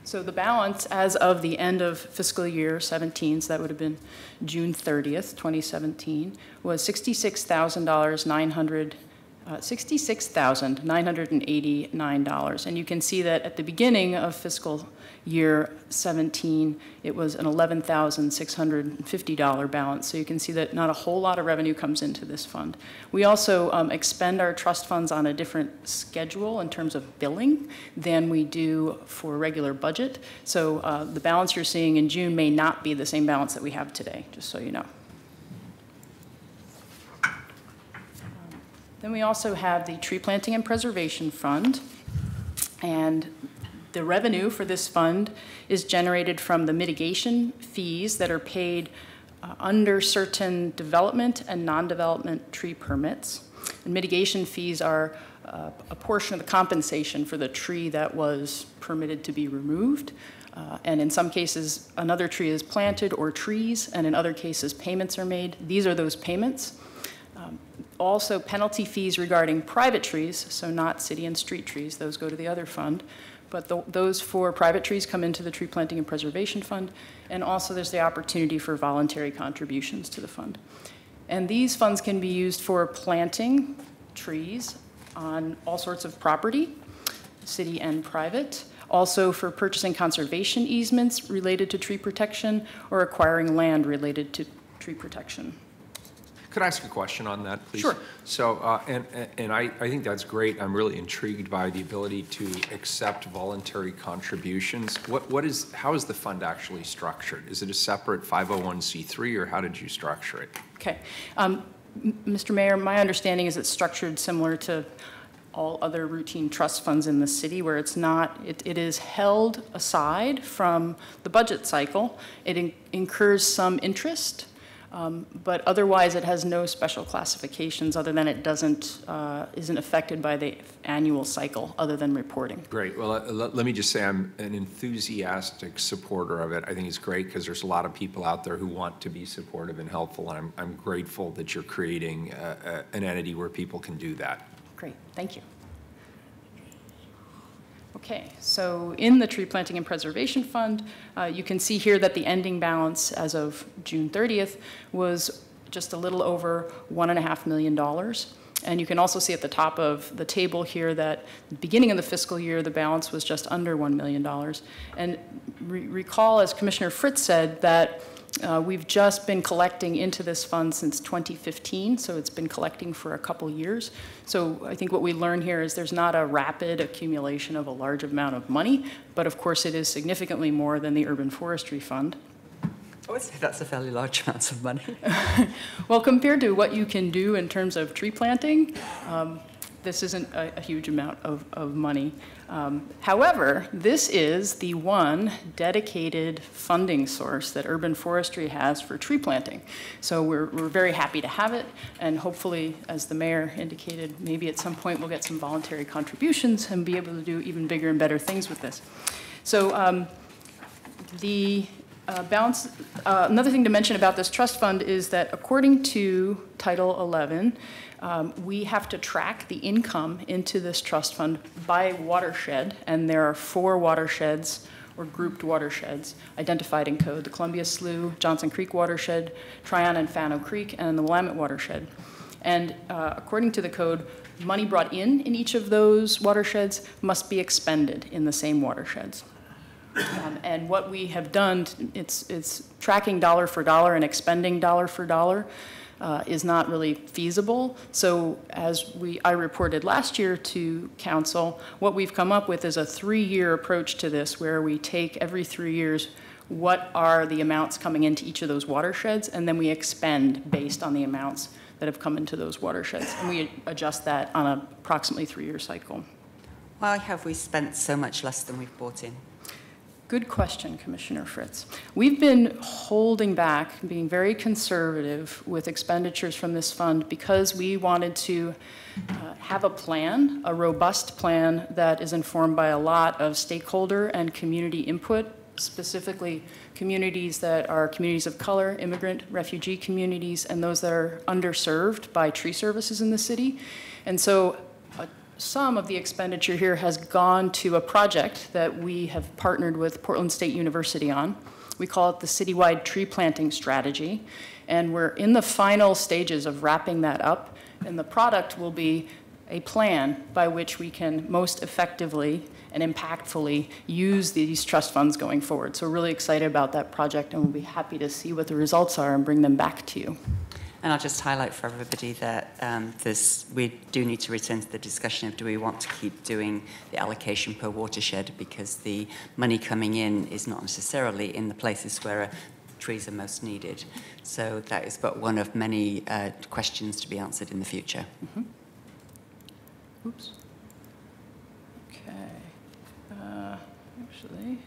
So the balance as of the end of fiscal year 17, so that would have been June 30th, 2017, was $66,989. And you can see that at the beginning of fiscal year 17, it was an $11,650 balance. So you can see that not a whole lot of revenue comes into this fund. We also expend our trust funds on a different schedule in terms of billing than we do for regular budget. So the balance you're seeing in June may not be the same balance that we have today, just so you know. Then we also have the Tree Planting and Preservation Fund, and the revenue for this fund is generated from the mitigation fees that are paid under certain development and non-development tree permits. And mitigation fees are a portion of the compensation for the tree that was permitted to be removed. And in some cases, another tree is planted or trees, and in other cases, payments are made. These are those payments. Also, penalty fees regarding private trees, so not city and street trees, those go to the other fund. But those for private trees come into the Tree Planting and Preservation Fund. And also there's the opportunity for voluntary contributions to the fund. And these funds can be used for planting trees on all sorts of property, city and private. Also for purchasing conservation easements related to tree protection or acquiring land related to tree protection. Could I ask a question on that, please? Sure. So, I think that's great. I'm really intrigued by the ability to accept voluntary contributions. How is the fund actually structured? Is it a separate 501c3, or how did you structure it? Okay. Mr. Mayor, my understanding is it's structured similar to all other routine trust funds in the city, where it's not, it is held aside from the budget cycle. It incurs some interest. But otherwise, it has no special classifications other than it isn't affected by the annual cycle other than reporting. Great. Well, let me just say I'm an enthusiastic supporter of it. I think it's great because there's a lot of people out there who want to be supportive and helpful, and I'm grateful that you're creating an entity where people can do that. Great. Thank you. Okay, so in the Tree Planting and Preservation Fund, you can see here that the ending balance as of June 30th was just a little over $1.5 million. And you can also see at the top of the table here that at the beginning of the fiscal year, the balance was just under $1 million. And recall, as Commissioner Fritz said, that we've just been collecting into this fund since 2015, so it's been collecting for a couple years. So I think what we learn here is there's not a rapid accumulation of a large amount of money, but of course it is significantly more than the Urban Forestry Fund. I would say that's a fairly large amount of money. Well, compared to what you can do in terms of tree planting, this isn't a huge amount of money. However, this is the one dedicated funding source that urban forestry has for tree planting. So we're very happy to have it, and hopefully, as the mayor indicated, maybe at some point we'll get some voluntary contributions and be able to do even bigger and better things with this. So another thing to mention about this trust fund is that according to Title 11, we have to track the income into this trust fund by watershed, and there are 4 watersheds or grouped watersheds identified in code: the Columbia Slough, Johnson Creek watershed, Tryon and Fano Creek, and the Willamette watershed. And according to the code, money brought in each of those watersheds must be expended in the same watersheds. And what we have done, it's tracking dollar for dollar and expending dollar for dollar is not really feasible. So as I reported last year to council, what we've come up with is a 3-year approach to this, where we take every 3 years what are the amounts coming into each of those watersheds, and then we expend based on the amounts that have come into those watersheds. And we adjust that on an approximately 3-year cycle. Why have we spent so much less than we've brought in? Good question, Commissioner Fritz. We've been holding back, being very conservative with expenditures from this fund because we wanted to have a plan, a robust plan that is informed by a lot of stakeholder and community input, specifically communities that are communities of color, immigrant, refugee communities, and those that are underserved by tree services in the city. And so some of the expenditure here has gone to a project that we have partnered with Portland State University on. We call it the Citywide Tree Planting Strategy, and we're in the final stages of wrapping that up, and the product will be a plan by which we can most effectively and impactfully use these trust funds going forward. So we're really excited about that project, and we'll be happy to see what the results are and bring them back to you. And I'll just highlight for everybody that we do need to return to the discussion of do we want to keep doing the allocation per watershed, because the money coming in is not necessarily in the places where trees are most needed. So that is but one of many questions to be answered in the future. Mm-hmm. Oops. Okay. Actually.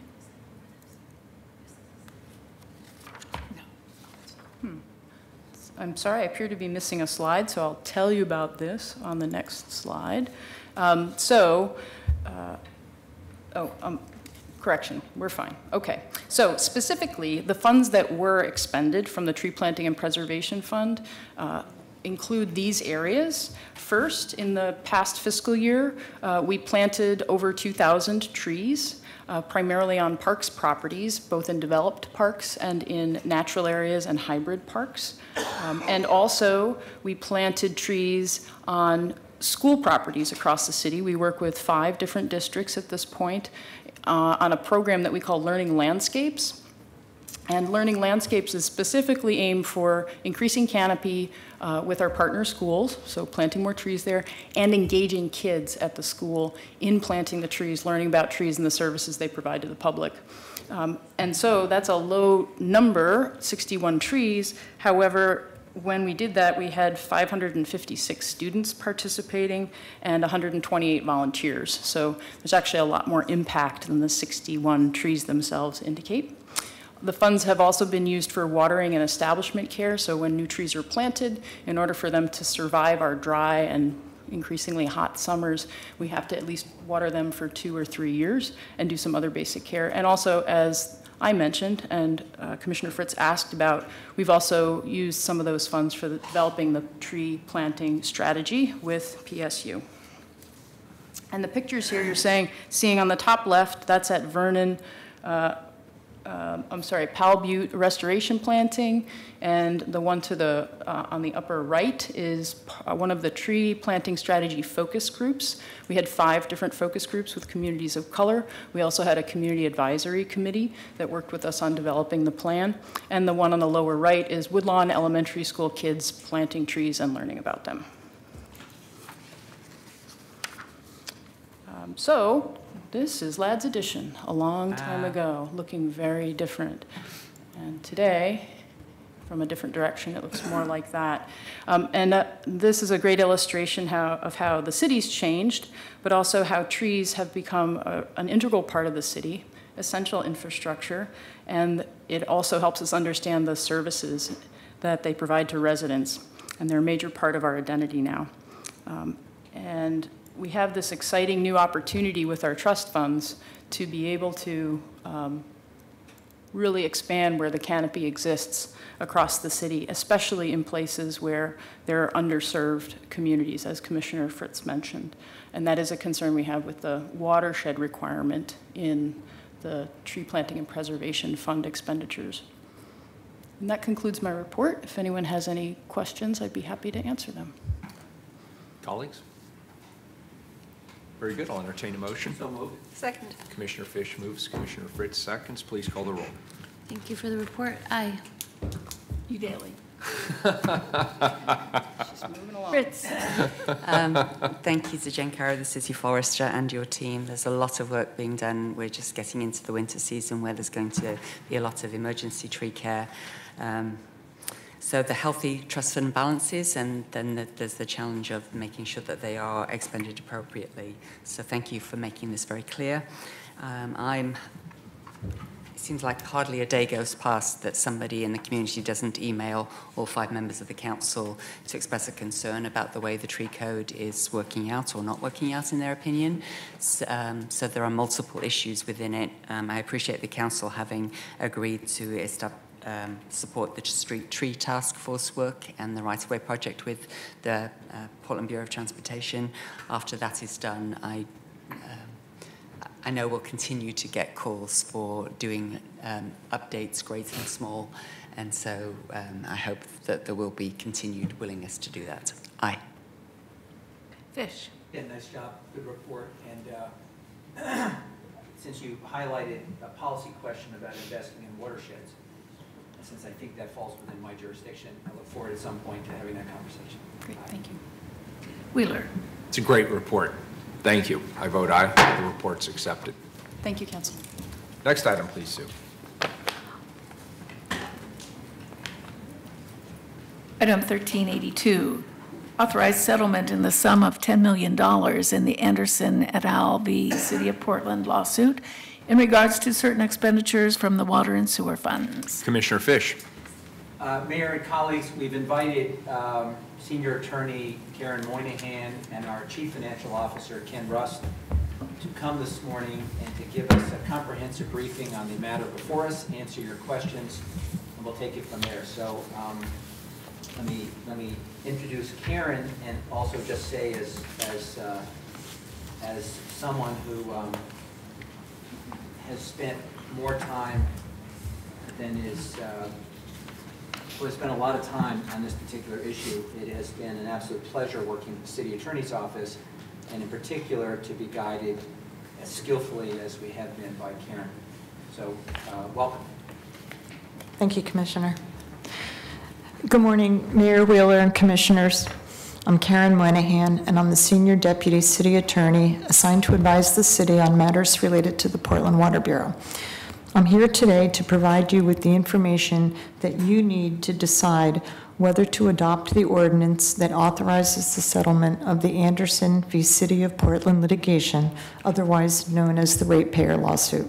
I'm sorry, I appear to be missing a slide, so I'll tell you about this on the next slide. Correction, we're fine. Okay, so specifically, the funds that were expended from the Tree Planting and Preservation Fund include these areas. First, in the past fiscal year, we planted over 2,000 trees, primarily on parks properties, both in developed parks and in natural areas and hybrid parks. And also, we planted trees on school properties across the city. We work with 5 different districts at this point on a program that we call Learning Landscapes. And Learning Landscapes is specifically aimed for increasing canopy with our partner schools, so planting more trees there, and engaging kids at the school in planting the trees, learning about trees and the services they provide to the public. And so that's a low number, 61 trees. However, when we did that, we had 556 students participating and 128 volunteers. So there's actually a lot more impact than the 61 trees themselves indicate. The funds have also been used for watering and establishment care. So when new trees are planted, in order for them to survive our dry and increasingly hot summers, we have to at least water them for 2 or 3 years and do some other basic care. And also, as I mentioned, and Commissioner Fritz asked about, we've also used some of those funds for developing the tree planting strategy with PSU. And the pictures here you're seeing on the top left, that's at Vernon, Powell Butte restoration planting, and the one to the on the upper right is one of the tree planting strategy focus groups. We had 5 different focus groups with communities of color. We also had a community advisory committee that worked with us on developing the plan. And the one on the lower right is Woodlawn Elementary School kids planting trees and learning about them. This is Ladd's Edition, a long time ago, looking very different. And today, from a different direction, it looks more like that. This is a great illustration of how the city's changed, but also how trees have become an integral part of the city, essential infrastructure, and it also helps us understand the services that they provide to residents, and they're a major part of our identity now. And we have this exciting new opportunity with our trust funds to be able to really expand where the canopy exists across the city, especially in places where there are underserved communities, as Commissioner Fritz mentioned. And that is a concern we have with the watershed requirement in the tree planting and preservation fund expenditures. And that concludes my report. If anyone has any questions, I'd be happy to answer them. Colleagues? Very good. I'll entertain a motion. So moved. Second. Commissioner Fish moves. Commissioner Fritz seconds. Please call the roll. Thank you for the report. Aye. You daily. Fritz. Thank you to Jen Carroll, the City Forester, and your team. There's a lot of work being done. We're just getting into the winter season where there's going to be a lot of emergency tree care. So the healthy trust fund balances, and then there's the challenge of making sure that they are expended appropriately. So thank you for making this very clear. It seems like hardly a day goes past that somebody in the community doesn't email all 5 members of the council to express a concern about the way the tree code is working out or not working out in their opinion. So there are multiple issues within it. I appreciate the council having agreed to support the street tree task force work and the right-of-way project with the Portland Bureau of Transportation. After that is done, I know we'll continue to get calls for doing updates, great and small, and so I hope that there will be continued willingness to do that. Aye. Fish. Yeah, nice job, good report, and since you highlighted a policy question about investing in watersheds, since I think that falls within my jurisdiction, I look forward at some point to having that conversation. Great, thank you. Wheeler. It's a great report. Thank you. I vote aye. The report's accepted. Thank you, Council. Next item, please, Sue. Item 1382, authorized settlement in the sum of $10 million in the Anderson et al. V. City of Portland lawsuit in regards to certain expenditures from the water and sewer funds. Commissioner Fish. Mayor and colleagues, we've invited Senior Attorney Karen Moynihan and our Chief Financial Officer Ken Rust to come this morning and to give us a comprehensive briefing on the matter before us, answer your questions, and we'll take it from there. So let me introduce Karen and also just say as someone who has spent more time than is who has spent a lot of time on this particular issue. It has been an absolute pleasure working with the City Attorney's Office, and in particular to be guided as skillfully as we have been by Karen. So welcome. Thank you, Commissioner. Good morning, Mayor Wheeler and Commissioners. I'm Karen Moynihan, and I'm the Senior Deputy City Attorney assigned to advise the City on matters related to the Portland Water Bureau. I'm here today to provide you with the information that you need to decide whether to adopt the ordinance that authorizes the settlement of the Anderson v. City of Portland litigation, otherwise known as the ratepayer lawsuit.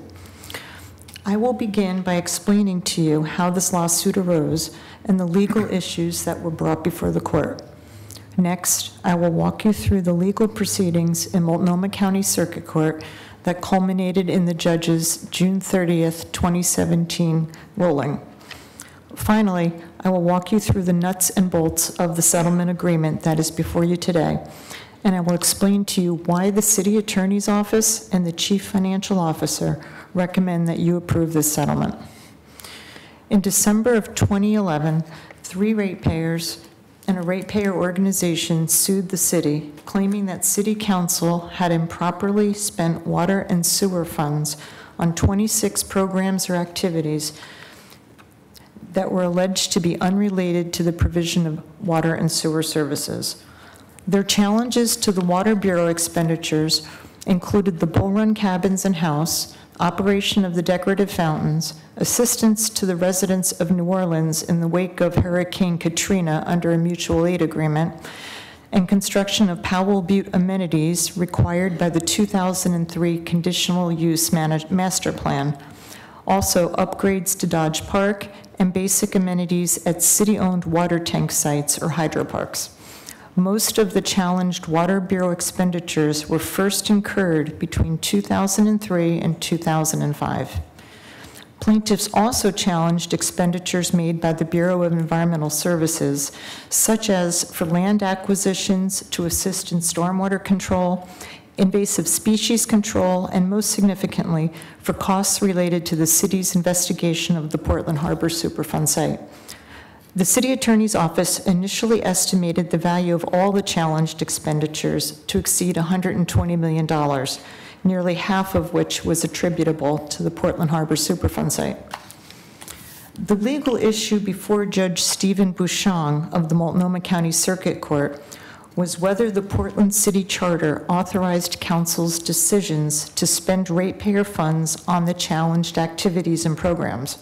I will begin by explaining to you how this lawsuit arose and the legal issues that were brought before the court. Next, I will walk you through the legal proceedings in Multnomah County Circuit Court that culminated in the judge's June 30th, 2017 ruling. Finally, I will walk you through the nuts and bolts of the settlement agreement that is before you today, and I will explain to you why the City Attorney's Office and the Chief Financial Officer recommend that you approve this settlement. In December of 2011, 3 ratepayers and a ratepayer organization sued the city, claiming that City Council had improperly spent water and sewer funds on 26 programs or activities that were alleged to be unrelated to the provision of water and sewer services. Their challenges to the Water Bureau expenditures included the Bull Run Cabins and House, operation of the decorative fountains, assistance to the residents of New Orleans in the wake of Hurricane Katrina under a mutual aid agreement, and construction of Powell Butte amenities required by the 2003 Conditional Use Master Plan. Also, upgrades to Dodge Park and basic amenities at city-owned water tank sites or hydroparks. Most of the challenged Water Bureau expenditures were first incurred between 2003 and 2005. Plaintiffs also challenged expenditures made by the Bureau of Environmental Services, such as for land acquisitions to assist in stormwater control, invasive species control, and most significantly, for costs related to the city's investigation of the Portland Harbor Superfund site. The city attorney's office initially estimated the value of all the challenged expenditures to exceed $120 million, nearly half of which was attributable to the Portland Harbor Superfund site. The legal issue before Judge Stephen Bouchon of the Multnomah County Circuit Court was whether the Portland City Charter authorized council's decisions to spend ratepayer funds on the challenged activities and programs.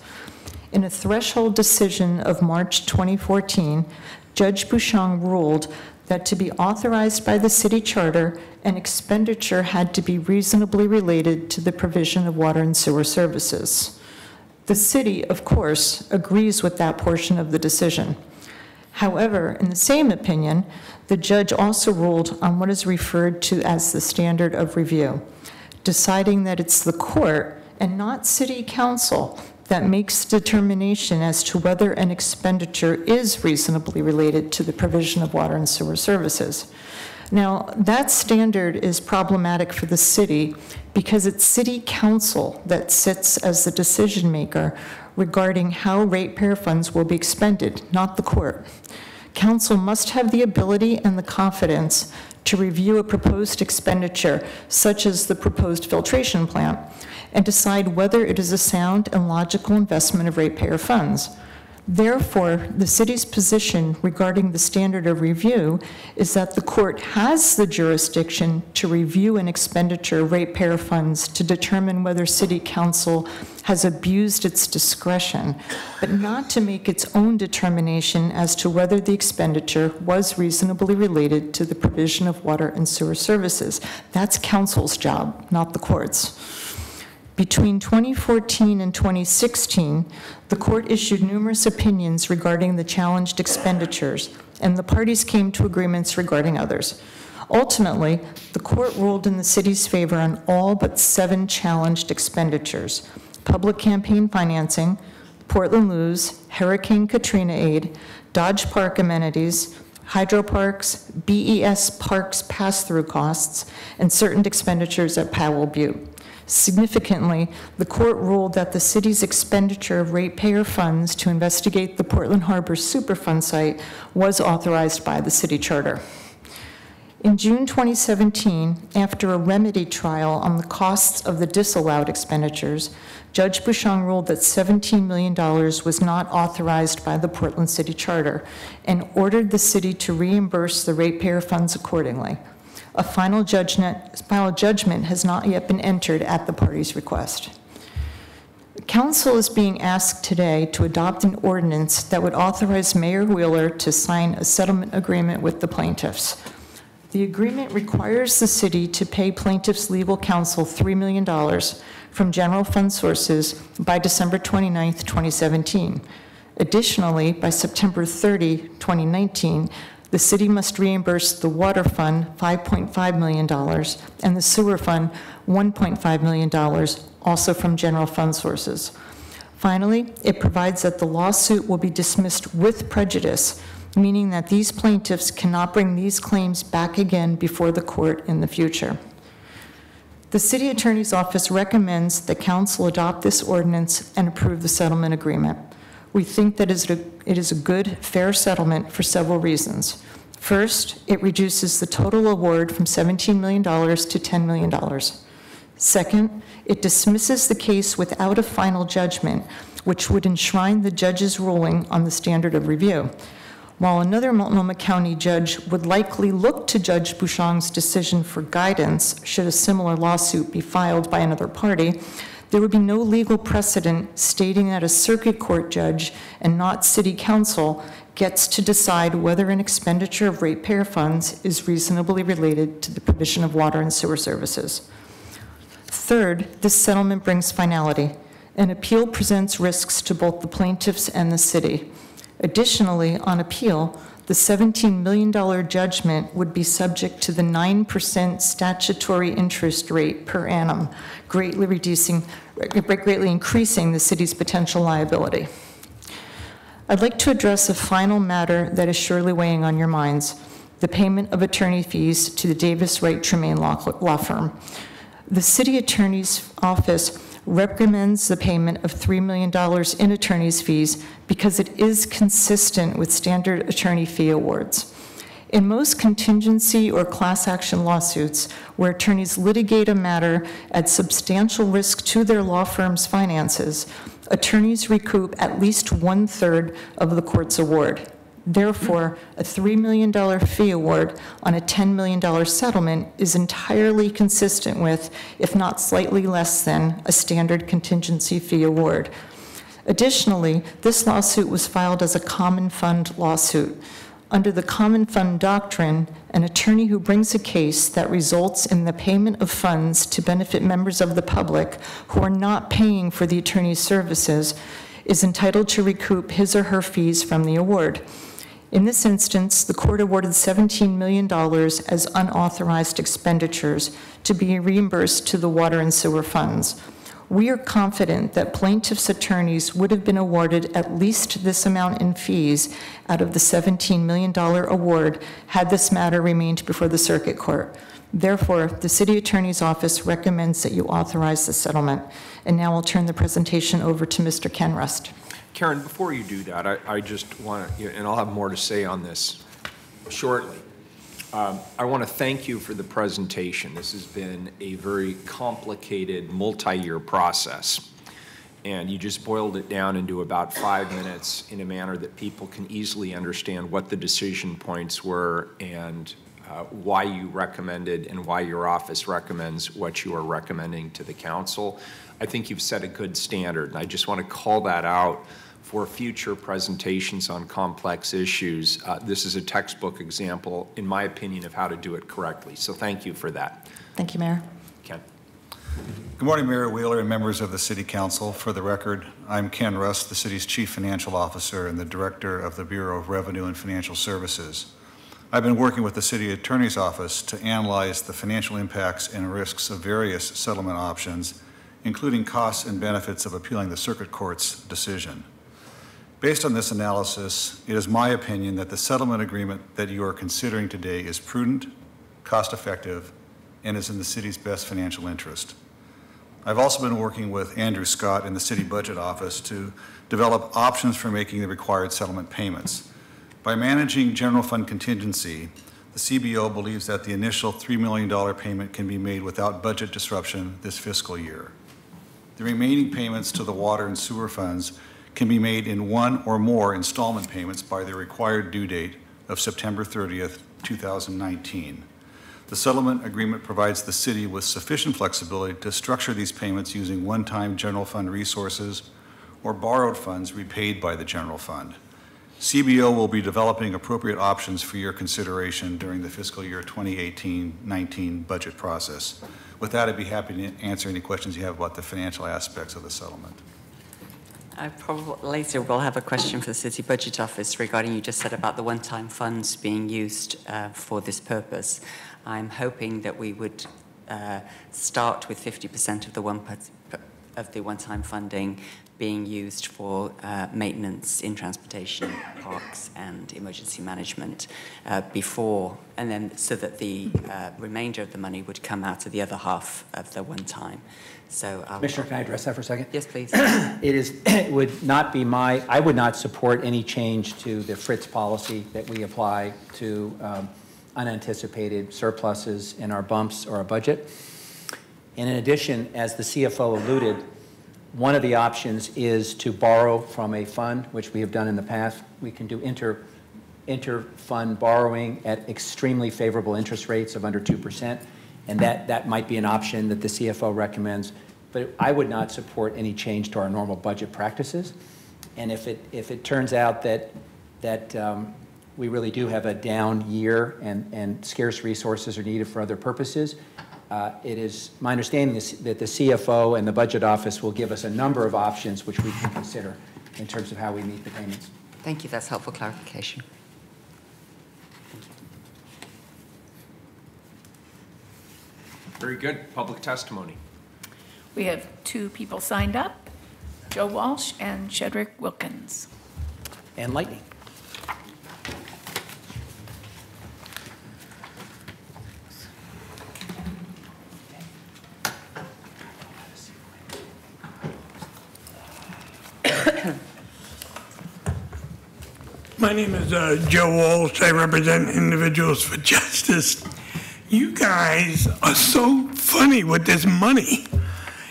In a threshold decision of March 2014, Judge Bouchon ruled that to be authorized by the city charter, an expenditure had to be reasonably related to the provision of water and sewer services. The city, of course, agrees with that portion of the decision. However, in the same opinion, the judge also ruled on what is referred to as the standard of review, deciding that it's the court and not city council that makes determination as to whether an expenditure is reasonably related to the provision of water and sewer services. Now, that standard is problematic for the city because it's city council that sits as the decision maker regarding how ratepayer funds will be expended, not the court. Council must have the ability and the confidence to review a proposed expenditure, such as the proposed filtration plant, and decide whether it is a sound and logical investment of ratepayer funds. Therefore, the city's position regarding the standard of review is that the court has the jurisdiction to review an expenditure of ratepayer funds to determine whether city council has abused its discretion, but not to make its own determination as to whether the expenditure was reasonably related to the provision of water and sewer services. That's council's job, not the court's. Between 2014 and 2016, the court issued numerous opinions regarding the challenged expenditures, and the parties came to agreements regarding others. Ultimately, the court ruled in the city's favor on all but 7 challenged expenditures: public campaign financing, Portland Loos, Hurricane Katrina aid, Dodge Park amenities, hydroparks, BES parks pass-through costs, and certain expenditures at Powell Butte. Significantly, the court ruled that the city's expenditure of ratepayer funds to investigate the Portland Harbor Superfund site was authorized by the city charter. In June 2017, after a remedy trial on the costs of the disallowed expenditures, Judge Bouchon ruled that $17 million was not authorized by the Portland City Charter and ordered the city to reimburse the ratepayer funds accordingly. A final judgment has not yet been entered at the party's request. Council is being asked today to adopt an ordinance that would authorize Mayor Wheeler to sign a settlement agreement with the plaintiffs. The agreement requires the city to pay plaintiffs' legal counsel $3 million from general fund sources by December 29, 2017. Additionally, by September 30, 2019, the city must reimburse the water fund $5.5 million and the sewer fund $1.5 million, also from general fund sources. Finally, it provides that the lawsuit will be dismissed with prejudice, meaning that these plaintiffs cannot bring these claims back again before the court in the future. The city attorney's office recommends that council adopt this ordinance and approve the settlement agreement. We think that it is a good, fair settlement for several reasons. First, it reduces the total award from $17 million to $10 million. Second, it dismisses the case without a final judgment, which would enshrine the judge's ruling on the standard of review. While another Multnomah County judge would likely look to Judge Bouchon's decision for guidance should a similar lawsuit be filed by another party, There would be no legal precedent stating that a circuit court judge and not city council gets to decide whether an expenditure of ratepayer funds is reasonably related to the provision of water and sewer services. Third, this settlement brings finality. An appeal presents risks to both the plaintiffs and the city. Additionally, on appeal, the $17 million judgment would be subject to the 9% statutory interest rate per annum, greatly increasing the city's potential liability. I'd like to address a final matter that is surely weighing on your minds, the payment of attorney fees to the Davis Wright Tremaine law firm. The city attorney's office recommends the payment of $3 million in attorney's fees because it is consistent with standard attorney fee awards. In most contingency or class action lawsuits where attorneys litigate a matter at substantial risk to their law firm's finances, attorneys recoup at least 1/3 of the court's award. Therefore, a $3 million fee award on a $10 million settlement is entirely consistent with, if not slightly less than, a standard contingency fee award. Additionally, this lawsuit was filed as a common fund lawsuit. Under the common fund doctrine, an attorney who brings a case that results in the payment of funds to benefit members of the public who are not paying for the attorney's services is entitled to recoup his or her fees from the award. In this instance, the court awarded $17 million as unauthorized expenditures to be reimbursed to the water and sewer funds. We are confident that plaintiffs' attorneys would have been awarded at least this amount in fees out of the $17 million award had this matter remained before the circuit court. Therefore, the city attorney's office recommends that you authorize the settlement. And now I'll turn the presentation over to Mr. Ken Rust. Karen, before you do that, I just want to, and I'll have more to say on this shortly. I want to thank you for the presentation. This has been a very complicated, multi-year process. And you just boiled it down into about 5 minutes in a manner that people can easily understand what the decision points were and why you recommended and why your office recommends what you are recommending to the council. I think you've set a good standard, and I just want to call that out for future presentations on complex issues. This is a textbook example, in my opinion, of how to do it correctly. So thank you for that. Thank you, Mayor. Ken. Good morning, Mayor Wheeler and members of the City Council. For the record, I'm Ken Rust, the city's Chief Financial Officer and the Director of the Bureau of Revenue and Financial Services. I've been working with the City Attorney's Office to analyze the financial impacts and risks of various settlement options, including costs and benefits of appealing the Circuit Court's decision. Based on this analysis, it is my opinion that the settlement agreement that you are considering today is prudent, cost-effective, and is in the city's best financial interest. I've also been working with Andrew Scott in the City Budget Office to develop options for making the required settlement payments. By managing general fund contingency, the CBO believes that the initial $3 million payment can be made without budget disruption this fiscal year. The remaining payments to the water and sewer funds can be made in one or more installment payments by the required due date of September 30th, 2019. The settlement agreement provides the city with sufficient flexibility to structure these payments using one-time general fund resources or borrowed funds repaid by the general fund. CBO will be developing appropriate options for your consideration during the fiscal year 2018-19 budget process. With that, I'd be happy to answer any questions you have about the financial aspects of the settlement. I probably later will have a question for the City Budget Office regarding you just said about the one-time funds being used for this purpose. I'm hoping that we would start with 50% of the one-time funding being used for maintenance in transportation, parks, and emergency management before, and then so that the remainder of the money would come out of the other half of the one-time. So, Commissioner, can I address that for a second? Yes, please. It would not be I would not support any change to the Fritz policy that we apply to unanticipated surpluses in our bumps or our budget. And in addition, as the CFO alluded, one of the options is to borrow from a fund, which we have done in the past. We can do inter-fund borrowing at extremely favorable interest rates of under 2%. And that might be an option that the CFO recommends. but I would not support any change to our normal budget practices. And if it turns out that we really do have a down year and scarce resources are needed for other purposes, it is my understanding that the CFO and the Budget Office will give us a number of options which we can consider in terms of how we meet the payments. Thank you. That's helpful clarification. Very good. Public testimony. We have 2 people signed up, Joe Walsh and Shedrick Wilkins. And lightning. My name is Joe Walsh. I represent Individuals for Justice. You guys are so funny with this money,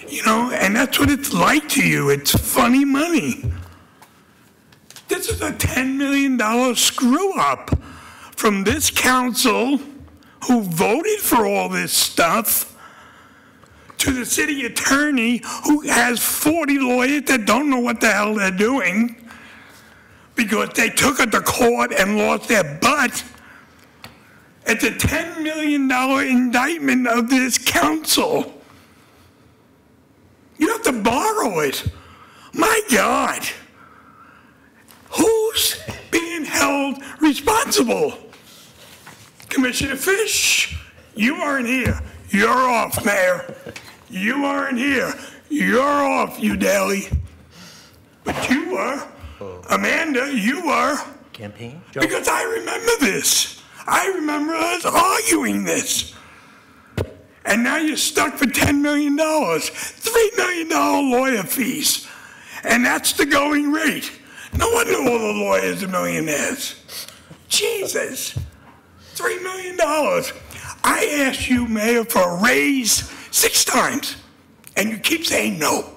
you know, and that's what it's like to you. It's funny money. This is a $10 million screw up from this council who voted for all this stuff to the city attorney who has 40 lawyers that don't know what the hell they're doing because they took it to court and lost their butt. It's a $10 million indictment of this council. You have to borrow it. My God. Who's being held responsible? Commissioner Fish, you aren't here. You're off, Mayor. You aren't here. You're off, you Daly. But you were. Amanda, you were. Campaign? Because I remember this. I remember us arguing this. And now you're stuck for $10 million, $3 million lawyer fees. And that's the going rate. No wonder all the lawyers are millionaires. Jesus, $3 million. I asked you, Mayor, for a raise 6 times, and you keep saying no.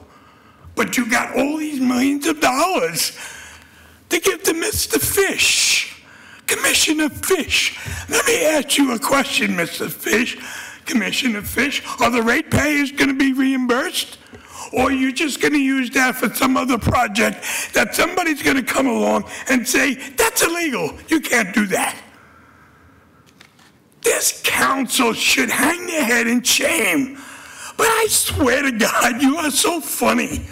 But you got all these millions of dollars to give to Mr. Fish, Commissioner Fish. Let me ask you a question, Mr. Fish. Commissioner Fish, are the ratepayers going to be reimbursed? Or are you just going to use that for some other project that somebody's going to come along and say, that's illegal, you can't do that? This council should hang their head in shame. But I swear to God, you are so funny.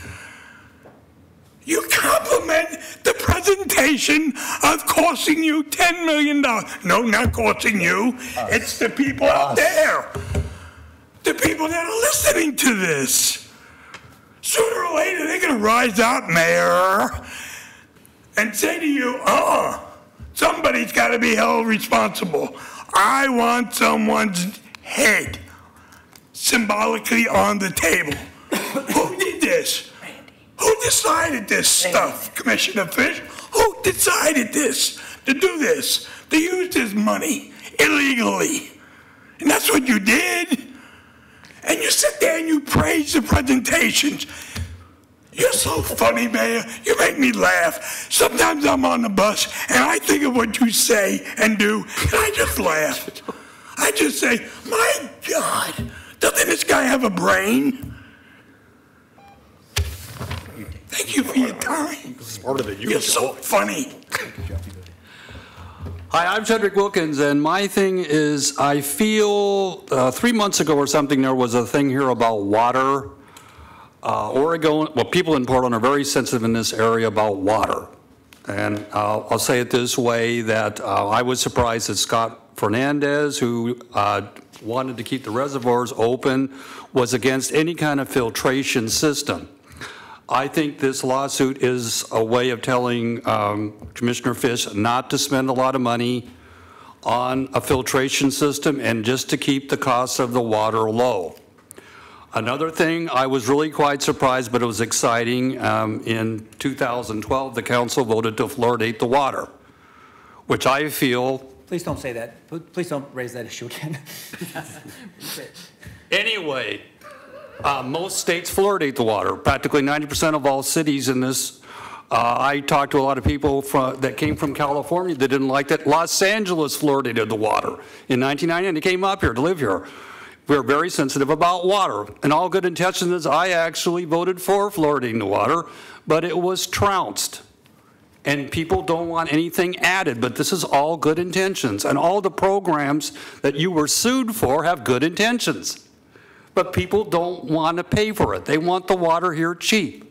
You compliment the presentation of costing you $10 million. No, not costing you. It's the people out there. The people that are listening to this. Sooner or later, they're going to rise up, Mayor, and say to you, somebody's got to be held responsible. I want someone's head symbolically on the table. Who did this? Who decided this stuff, Commissioner Fish? Who decided this, to do this, to use this money illegally? And that's what you did. And you sit there and you praise the presentations. You're so funny, Mayor. You make me laugh. Sometimes I'm on the bus and I think of what you say and do, and I just laugh. I just say, my God, doesn't this guy have a brain? Thank you for your time. Smarter than you. You're so funny. Hi, I'm Shedrick Wilkins, and my thing is, I feel 3 months ago or something, there was a thing here about water. Oregon, well, people in Portland are very sensitive in this area about water. And I'll say it this way, that I was surprised that Scott Fernandez, who wanted to keep the reservoirs open, was against any kind of filtration system. I think this lawsuit is a way of telling Commissioner Fish not to spend a lot of money on a filtration system and just to keep the cost of the water low. Another thing, I was really quite surprised, but it was exciting. In 2012, the council voted to fluoridate the water, which I feel... Please don't say that. Please don't raise that issue again. Anyway, most states fluoridate the water. Practically 90% of all cities in this. I talked to a lot of people that came from California that didn't like that. Los Angeles fluoridated the water in 1990, and they came up here to live here. We're very sensitive about water. And all good intentions, I actually voted for fluoridating the water, but it was trounced. And people don't want anything added, but this is all good intentions. And all the programs that you were sued for have good intentions. But people don't want to pay for it. They want the water here cheap.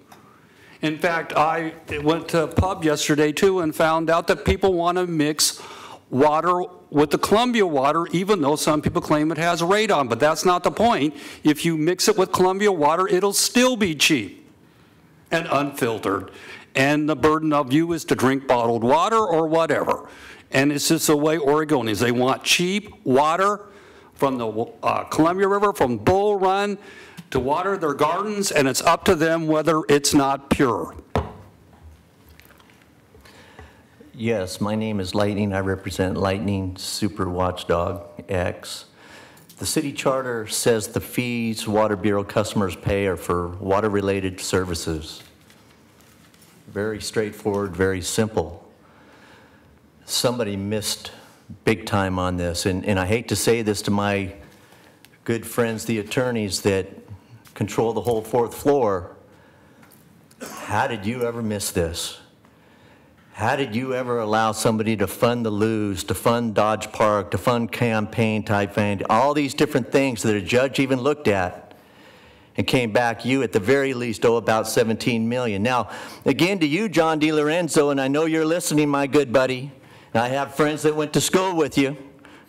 In fact, I went to a pub yesterday too and found out that people want to mix water with the Columbia water, even though some people claim it has radon, but that's not the point. If you mix it with Columbia water, it'll still be cheap and unfiltered. And the burden of you is to drink bottled water or whatever. And it's just the way Oregonians, they want cheap water from the Columbia River, from Bull Run, to water their gardens, and it's up to them whether it's not pure. Yes, my name is Lightning. I represent Lightning Super Watchdog X. The city charter says the fees Water Bureau customers pay are for water-related services. Very straightforward, very simple. Somebody missed big time on this, and I hate to say this to my good friends, the attorneys that control the whole fourth floor. How did you ever miss this? How did you ever allow somebody to fund the Loos, to fund Dodge Park, to fund campaign type fund, all these different things that a judge even looked at and came back, you at the very least owe about 17 million. Now, again to you, John DiLorenzo, and I know you're listening, my good buddy, and I have friends that went to school with you,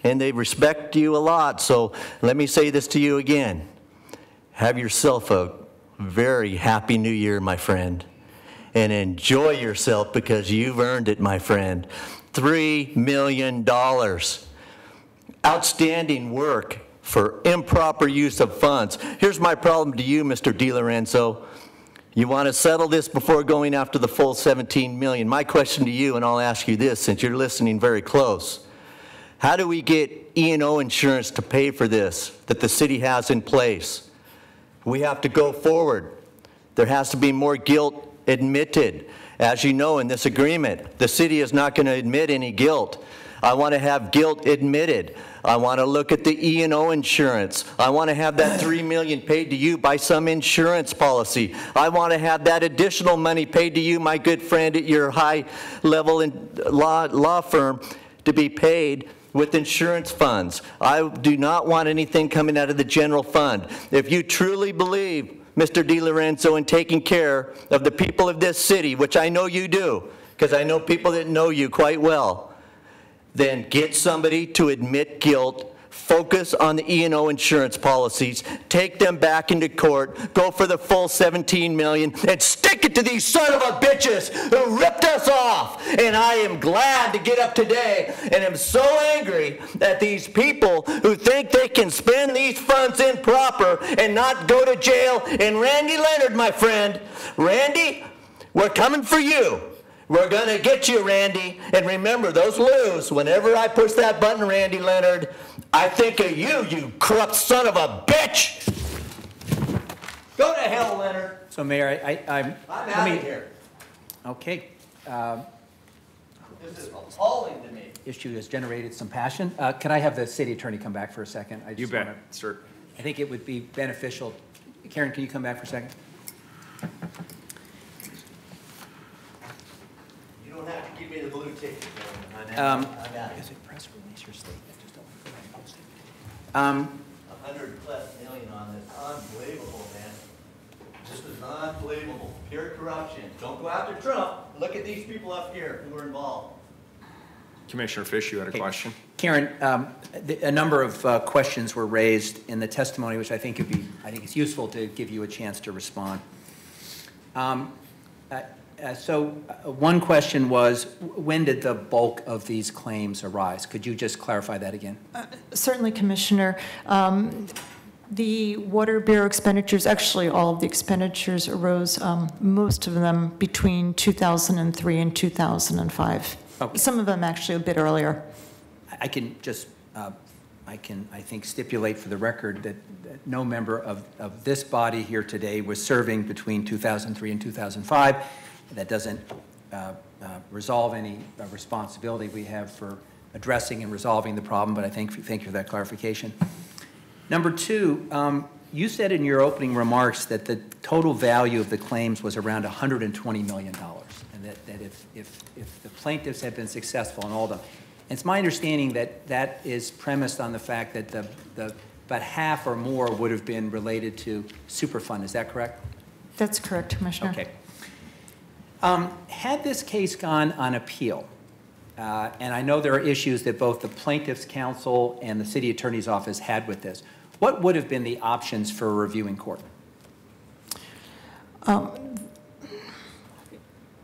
and they respect you a lot, so let me say this to you again. Have yourself a very happy new year, my friend. And enjoy yourself because you've earned it, my friend. $3 million. Outstanding work for improper use of funds. Here's my problem to you, Mr. DiLorenzo. You want to settle this before going after the full 17 million. My question to you, and I'll ask you this since you're listening very close. How do we get E&O insurance to pay for this that the city has in place? We have to go forward. There has to be more guilt admitted. As you know, in this agreement, the city is not going to admit any guilt. I want to have guilt admitted. I want to look at the E&O insurance. I want to have that $3 million paid to you by some insurance policy. I want to have that additional money paid to you, my good friend, at your high-level law firm, to be paid with insurance funds. I do not want anything coming out of the general fund. If you truly believe, Mr. DiLorenzo, in taking care of the people of this city, which I know you do, because I know people that know you quite well, then get somebody to admit guilt, focus on the E&O insurance policies, take them back into court, go for the full 17 million, and stick it to these son of a bitches who ripped us off. And I am glad to get up today and am so angry at these people who think they can spend these funds improper and not go to jail. And Randy Leonard, my friend, Randy, we're coming for you. We're going to get you, Randy. And remember, those Loos, whenever I push that button, Randy Leonard, I think of you, you corrupt son of a bitch. Go to hell, Leonard. So, Mayor, I'm out of here. Okay. This is appalling to me. Issue has generated some passion. Can I have the city attorney come back for a second? You bet, sir. I think it would be beneficial. Karen, can you come back for a second? You don't have to give me the blue ticket. Is it press release or statement? Just don't go ahead and post it. 100+ million on this. Unbelievable, man. This is unbelievable. Pure corruption. Don't go after Trump. Look at these people up here who are involved. Commissioner Fish, you had a question? Karen, a number of questions were raised in the testimony, which I think it's useful to give you a chance to respond. One question was, when did the bulk of these claims arise? Could you just clarify that again? Certainly, Commissioner. The Water Bureau expenditures, actually all of the expenditures arose, most of them between 2003 and 2005. Okay. Some of them actually a bit earlier. I can just, I think, stipulate for the record that no member of this body here today was serving between 2003 and 2005. That doesn't resolve any responsibility we have for addressing and resolving the problem, but thank you for that clarification. Number two, you said in your opening remarks that the total value of the claims was around $120 million, and that if the plaintiffs had been successful in all of them. And it's my understanding that that is premised on the fact that about half or more would have been related to Superfund. Is that correct? That's correct, Commissioner. Okay. Had this case gone on appeal, and I know there are issues that both the Plaintiffs' Counsel and the City Attorney's Office had with this, what would have been the options for a reviewing court?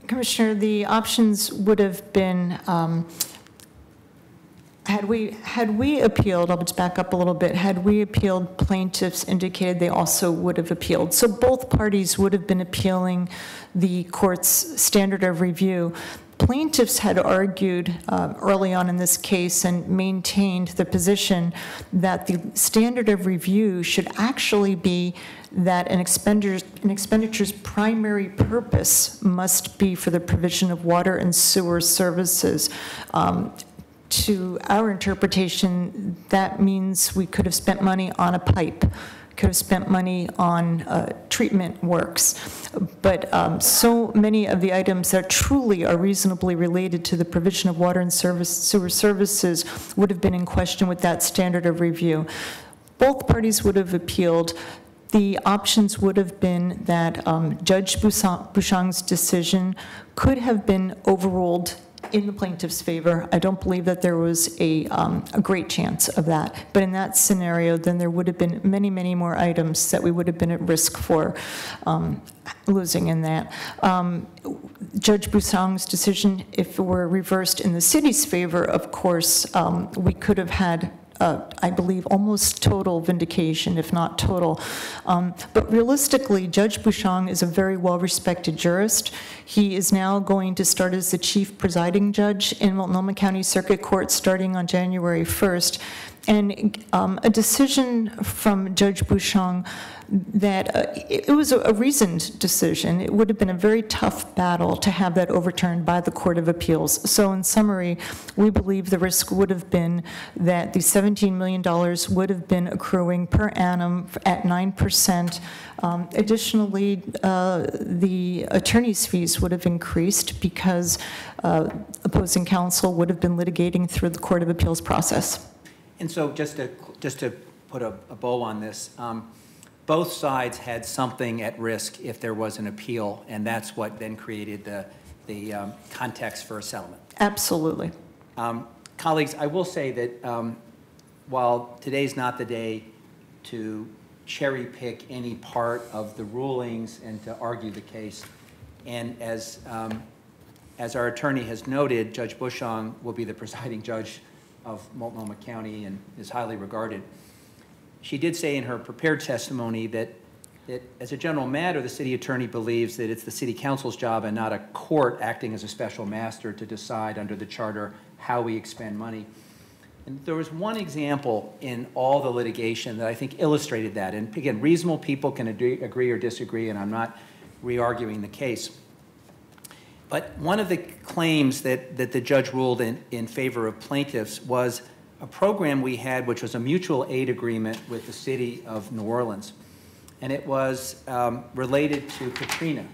Commissioner, the options would have been, had we appealed, I'll just back up a little bit, had we appealed, plaintiffs indicated they also would have appealed. So both parties would have been appealing the court's standard of review. Plaintiffs had argued early on in this case and maintained the position that the standard of review should actually be that an expenditure's primary purpose must be for the provision of water and sewer services. To our interpretation, that means we could have spent money on a pipe, could have spent money on treatment works. But so many of the items that truly are reasonably related to the provision of water and sewer services would have been in question with that standard of review. Both parties would have appealed. The options would have been that Judge Bouchong's decision could have been overruled in the plaintiff's favor. I don't believe that there was a great chance of that. But in that scenario, then there would have been many, many more items that we would have been at risk for losing in that. Judge Bouchong's decision, if it were reversed in the city's favor, of course, we could have had I believe, almost total vindication, if not total. But realistically, Judge Bouchong is a very well-respected jurist. He is now going to start as the chief presiding judge in Multnomah County Circuit Court starting on January 1st. And a decision from Judge Bouchong that it was a reasoned decision. It would have been a very tough battle to have that overturned by the Court of Appeals. So in summary, we believe the risk would have been that the $17 million would have been accruing per annum at 9%. Additionally, the attorney's fees would have increased because opposing counsel would have been litigating through the Court of Appeals process. And so just to put a bow on this, both sides had something at risk if there was an appeal, and that's what then created the context for a settlement. Absolutely. Colleagues, I will say that while today's not the day to cherry pick any part of the rulings and to argue the case, and as our attorney has noted, Judge Bouchong will be the presiding judge of Multnomah County and is highly regarded. She did say in her prepared testimony that as a general matter, the city attorney believes that it's the city council's job and not a court acting as a special master to decide under the charter how we expend money. And there was one example in all the litigation that I think illustrated that. And again, reasonable people can agree or disagree, and I'm not re-arguing the case. But one of the claims that the judge ruled in favor of plaintiffs was a program we had, which was a mutual aid agreement with the city of New Orleans. And it was related to Katrina.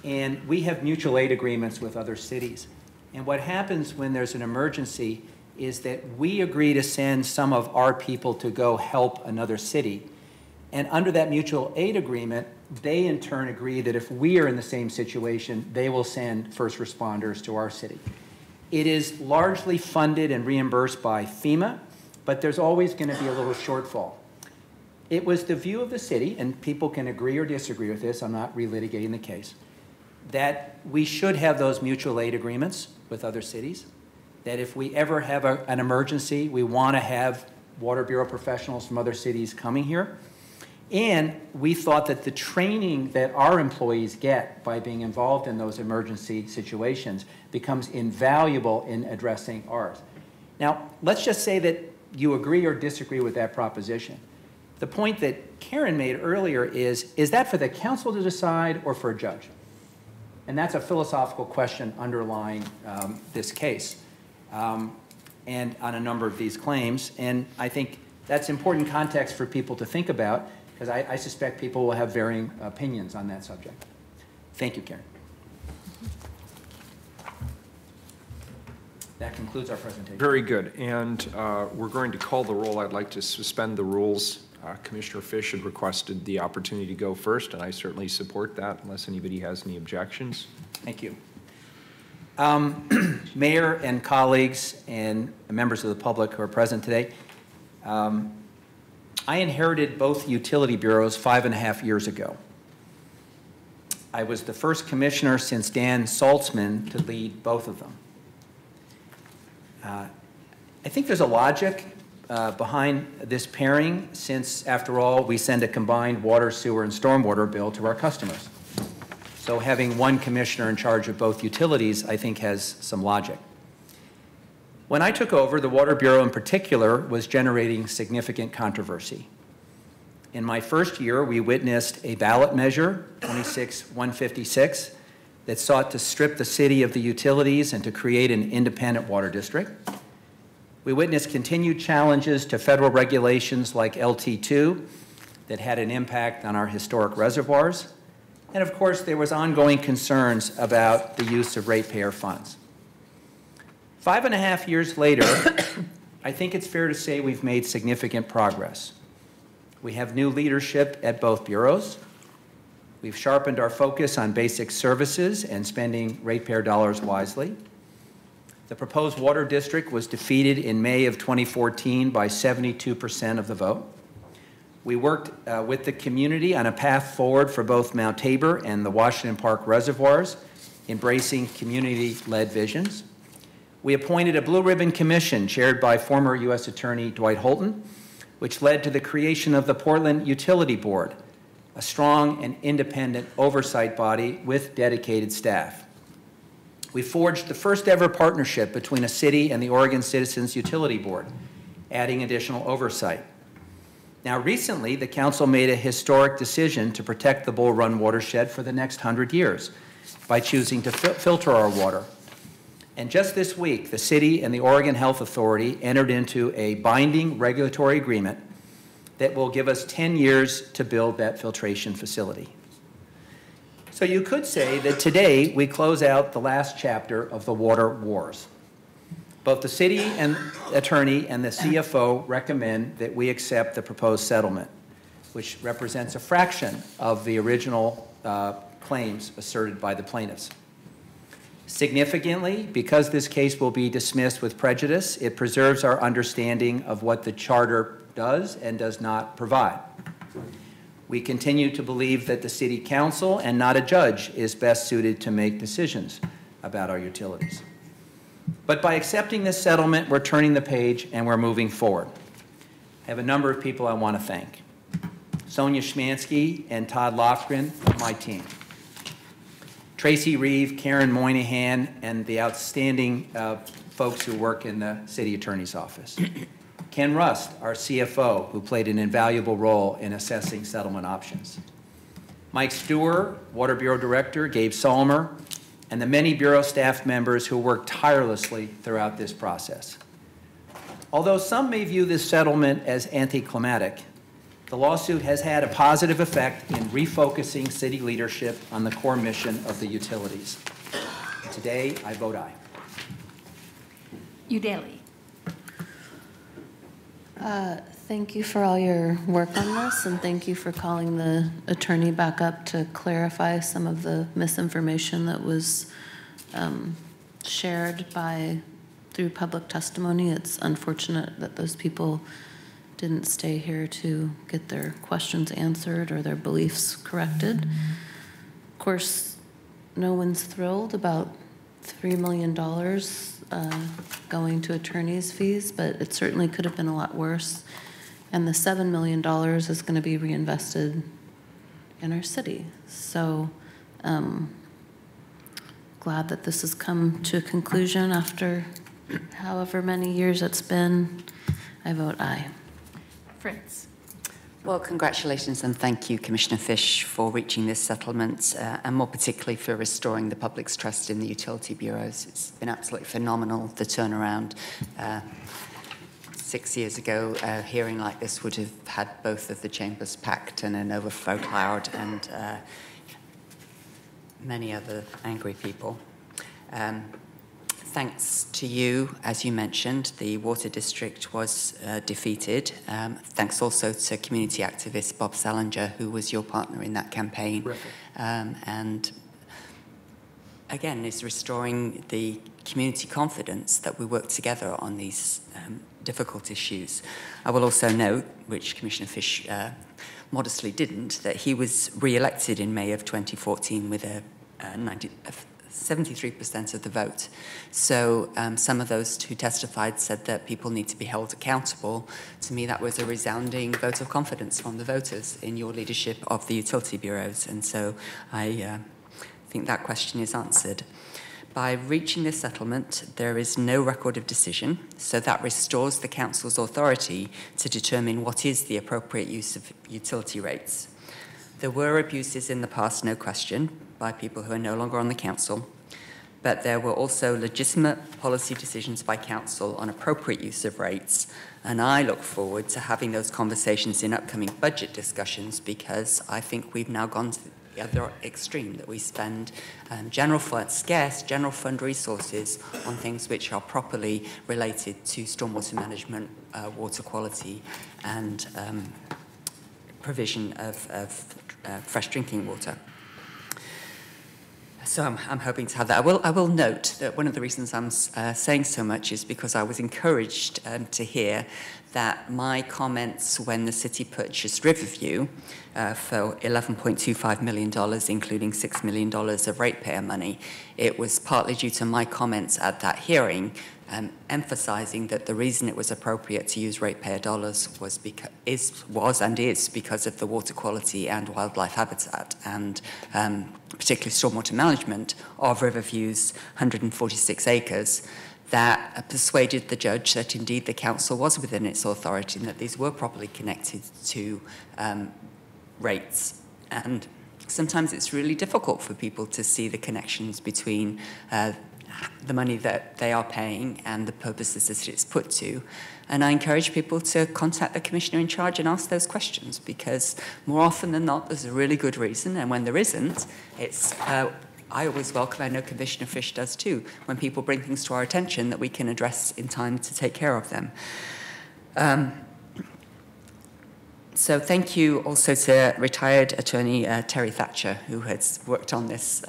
And we have mutual aid agreements with other cities. And what happens when there's an emergency is that we agree to send some of our people to go help another city. And under that mutual aid agreement, they in turn agree that if we are in the same situation, they will send first responders to our city. It is largely funded and reimbursed by FEMA, but there's always going to be a little shortfall. It was the view of the city, and people can agree or disagree with this, I'm not relitigating the case, that we should have those mutual aid agreements with other cities, that if we ever have an emergency, we want to have Water Bureau professionals from other cities coming here. And we thought that the training that our employees get by being involved in those emergency situations becomes invaluable in addressing ours. Now, let's just say that you agree or disagree with that proposition. The point that Karen made earlier is that for the council to decide or for a judge? And that's a philosophical question underlying this case and on a number of these claims. And I think That's important context for people to think about, because I suspect people will have varying opinions on that subject. Thank you, Karen. That concludes our presentation. Very good. And we're going to call the roll. I'd like to suspend the rules. Commissioner Fish had requested the opportunity to go first, and I certainly support that unless anybody has any objections. Thank you. Mayor and colleagues and members of the public who are present today, I inherited both utility bureaus 5.5 years ago. I was the first commissioner since Dan Saltzman to lead both of them. I think there's a logic behind this pairing, since, after all, we send a combined water, sewer, and stormwater bill to our customers. So having one commissioner in charge of both utilities, I think, has some logic. When I took over, the Water Bureau in particular was generating significant controversy. In my first year, we witnessed a ballot measure, 26-156, that sought to strip the city of the utilities and to create an independent water district. We witnessed continued challenges to federal regulations like LT2 that had an impact on our historic reservoirs. And of course, there was ongoing concerns about the use of ratepayer funds. 5.5 years later, I think it's fair to say we've made significant progress. We have new leadership at both bureaus. We've sharpened our focus on basic services and spending ratepayer dollars wisely. The proposed water district was defeated in May of 2014 by 72% of the vote. We worked with the community on a path forward for both Mount Tabor and the Washington Park reservoirs, embracing community-led visions. We appointed a Blue Ribbon Commission chaired by former U.S. Attorney Dwight Holton, which led to the creation of the Portland Utility Board, a strong and independent oversight body with dedicated staff. We forged the first ever partnership between a city and the Oregon Citizens Utility Board, adding additional oversight. Now, recently, the council made a historic decision to protect the Bull Run watershed for the next 100 years by choosing to filter our water. And just this week, the city and the Oregon Health Authority entered into a binding regulatory agreement that will give us 10 years to build that filtration facility. So you could say that today we close out the last chapter of the water wars. Both the city and attorney and the CFO recommend that we accept the proposed settlement, which represents a fraction of the original claims asserted by the plaintiffs. Significantly, because this case will be dismissed with prejudice, it preserves our understanding of what the charter does and does not provide. We continue to believe that the city council and not a judge is best suited to make decisions about our utilities. But by accepting this settlement, we're turning the page and we're moving forward. I have a number of people I want to thank. Sonia Schmansky and Todd Lofgren, my team. Tracy Reeve, Karen Moynihan, and the outstanding folks who work in the city attorney's office. Ken Rust, our CFO, who played an invaluable role in assessing settlement options. Mike Stewart, Water Bureau Director, Gabe Salmer, and the many Bureau staff members who worked tirelessly throughout this process. Although some may view this settlement as anticlimactic, the lawsuit has had a positive effect in refocusing city leadership on the core mission of the utilities. Today, I vote aye. Udaley. Thank you for all your work on this, and thank you for calling the attorney back up to clarify some of the misinformation that was shared through public testimony. It's unfortunate that those people didn't stay here to get their questions answered or their beliefs corrected. Of course, no one's thrilled about $3 million going to attorney's fees, but it certainly could have been a lot worse. And the $7 million is going to be reinvested in our city. So glad that this has come to a conclusion after however many years it's been. I vote aye. Fritz. Well, congratulations and thank you, Commissioner Fish, for reaching this settlement and more particularly for restoring the public's trust in the utility bureaus. It's been absolutely phenomenal, the turnaround. 6 years ago, a hearing like this would have had both of the chambers packed and an overflow cloud and many other angry people. Thanks to you, as you mentioned, the Water District was defeated. Thanks also to community activist Bob Salinger, who was your partner in that campaign. And again, is restoring the community confidence that we work together on these difficult issues. I will also note, which Commissioner Fish modestly didn't, that he was re-elected in May of 2014 with a 73% of the vote. So some of those who testified said that people need to be held accountable. To me, that was a resounding vote of confidence from the voters in your leadership of the utility bureaus. And so I think that question is answered. By reaching this settlement, there is no record of decision, so that restores the council's authority to determine what is the appropriate use of utility rates. There were abuses in the past, no question, by people who are no longer on the council, but there were also legitimate policy decisions by council on appropriate use of rates, and I look forward to having those conversations in upcoming budget discussions, because I think we've now gone to the other extreme, that we spend scarce general fund resources on things which are properly related to stormwater management, water quality, and provision of fresh drinking water. So I'm hoping to have that. I will note that one of the reasons I'm saying so much is because I was encouraged to hear that my comments when the city purchased Riverview for $11.25 million, including $6 million of ratepayer money, it was partly due to my comments at that hearing, emphasizing that the reason it was appropriate to use ratepayer dollars was because of the water quality and wildlife habitat, and particularly stormwater management of Riverview's 146 acres, that persuaded the judge that indeed the council was within its authority and that these were properly connected to rates. And sometimes it's really difficult for people to see the connections between the money that they are paying and the purposes that it's put to. And I encourage people to contact the commissioner in charge and ask those questions, because more often than not, there's a really good reason. And when there isn't, it's, I always welcome, I know Commissioner Fish does too, when people bring things to our attention that we can address in time to take care of them. So thank you also to retired attorney Terry Thatcher, who has worked on this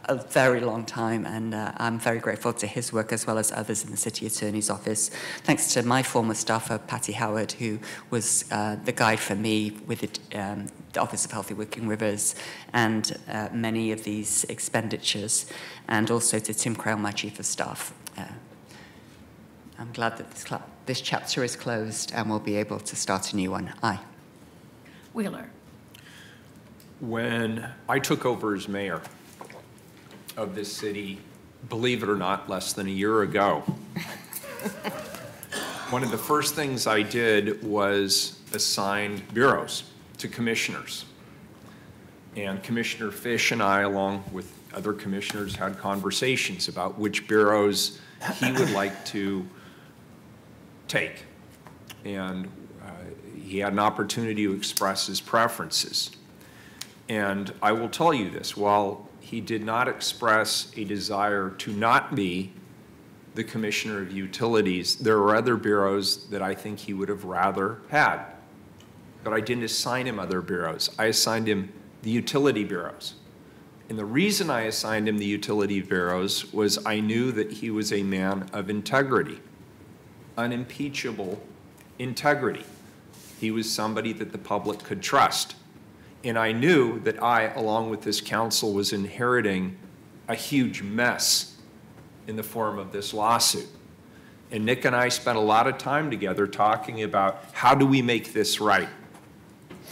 a very long time, and I'm very grateful to his work as well as others in the City Attorney's Office. Thanks to my former staffer, Patty Howard, who was the guide for me with the Office of Healthy Working Rivers and many of these expenditures, and also to Tim Crale, my Chief of Staff. I'm glad that this chapter is closed and we'll be able to start a new one. Aye. Wheeler. When I took over as mayor of this city, believe it or not, less than a year ago, one of the first things I did was assign bureaus to commissioners. And Commissioner Fish and I, along with other commissioners, had conversations about which bureaus he would like to take. And he had an opportunity to express his preferences. And I will tell you this, while he did not express a desire to not be the Commissioner of Utilities, there are other bureaus that I think he would have rather had. But I didn't assign him other bureaus. I assigned him the utility bureaus. And the reason I assigned him the utility bureaus was I knew that he was a man of integrity, unimpeachable integrity. He was somebody that the public could trust. And I knew that I, along with this council, was inheriting a huge mess in the form of this lawsuit. And Nick and I spent a lot of time together talking about how do we make this right.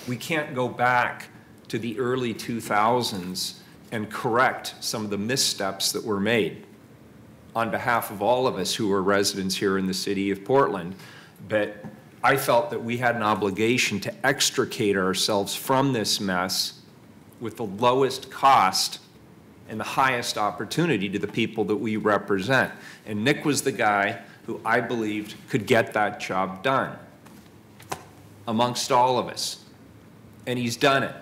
We can't go back to the early 2000s and correct some of the missteps that were made on behalf of all of us who are residents here in the city of Portland. But I felt that we had an obligation to extricate ourselves from this mess with the lowest cost and the highest opportunity to the people that we represent. And Nick was the guy who I believed could get that job done amongst all of us. And he's done it.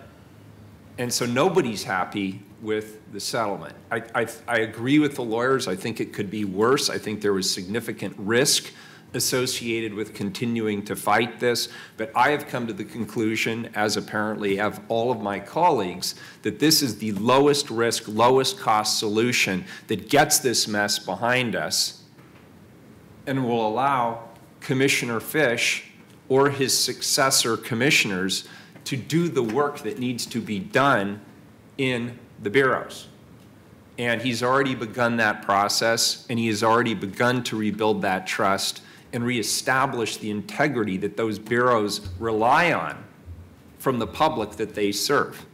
And so nobody's happy with the settlement. I agree with the lawyers. I think it could be worse. I think there was significant risk associated with continuing to fight this. But I have come to the conclusion, as apparently have all of my colleagues, that this is the lowest risk, lowest cost solution that gets this mess behind us and will allow Commissioner Fish or his successor commissioners to do the work that needs to be done in the bureaus. And he's already begun that process, and he has already begun to rebuild that trust and reestablish the integrity that those bureaus rely on from the public that they serve.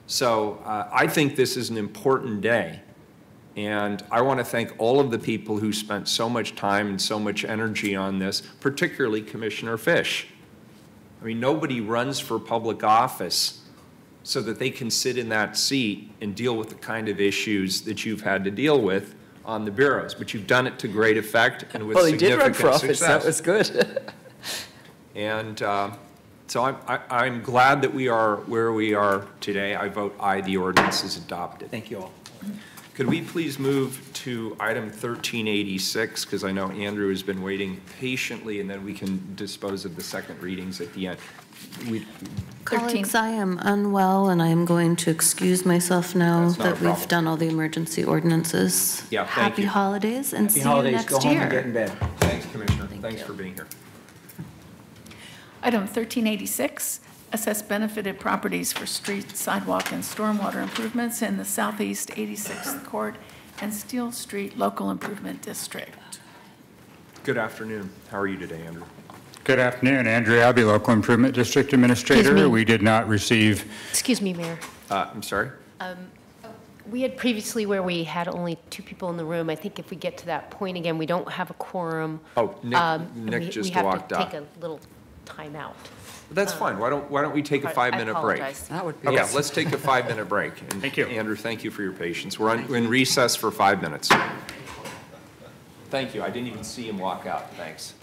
So I think this is an important day. And I want to thank all of the people who spent so much time and so much energy on this, particularly Commissioner Fish. I mean, nobody runs for public office so that they can sit in that seat and deal with the kind of issues that you've had to deal with on the bureaus. But you've done it to great effect and with significant success. Well, he did run for office. That was good. And so I'm glad that we are where we are today. I vote aye. The ordinance is adopted. Thank you all. Could we please move to item 1386, because I know Andrew has been waiting patiently, and then we can dispose of the second readings at the end. Colleagues, I am unwell, and I am going to excuse myself now that we've done all the emergency ordinances. Yeah, thank Happy you. holidays, and Happy see holidays. you next Go home year. and get in bed. Thanks, Commissioner. Thanks for being here. Item 1386, assess benefited properties for street, sidewalk, and stormwater improvements in the Southeast 86th Court and Steel Street Local Improvement District. Good afternoon. How are you today, Andrew? Good afternoon. Andrew Abbey, Local Improvement District Administrator. We did not receive... Excuse me, Mayor. I'm sorry? We had previously where we had only 2 people in the room. I think if we get to that point again, we don't have a quorum. Oh, Nick just walked out. We have to take a little time out. That's fine. Why don't we take a 5-minute break? Apologize. That would be okay. awesome. Let's take a 5-minute break. And thank you, Andrew. Thank you for your patience. We're in recess for 5 minutes. Thank you. I didn't even see him walk out. Thanks.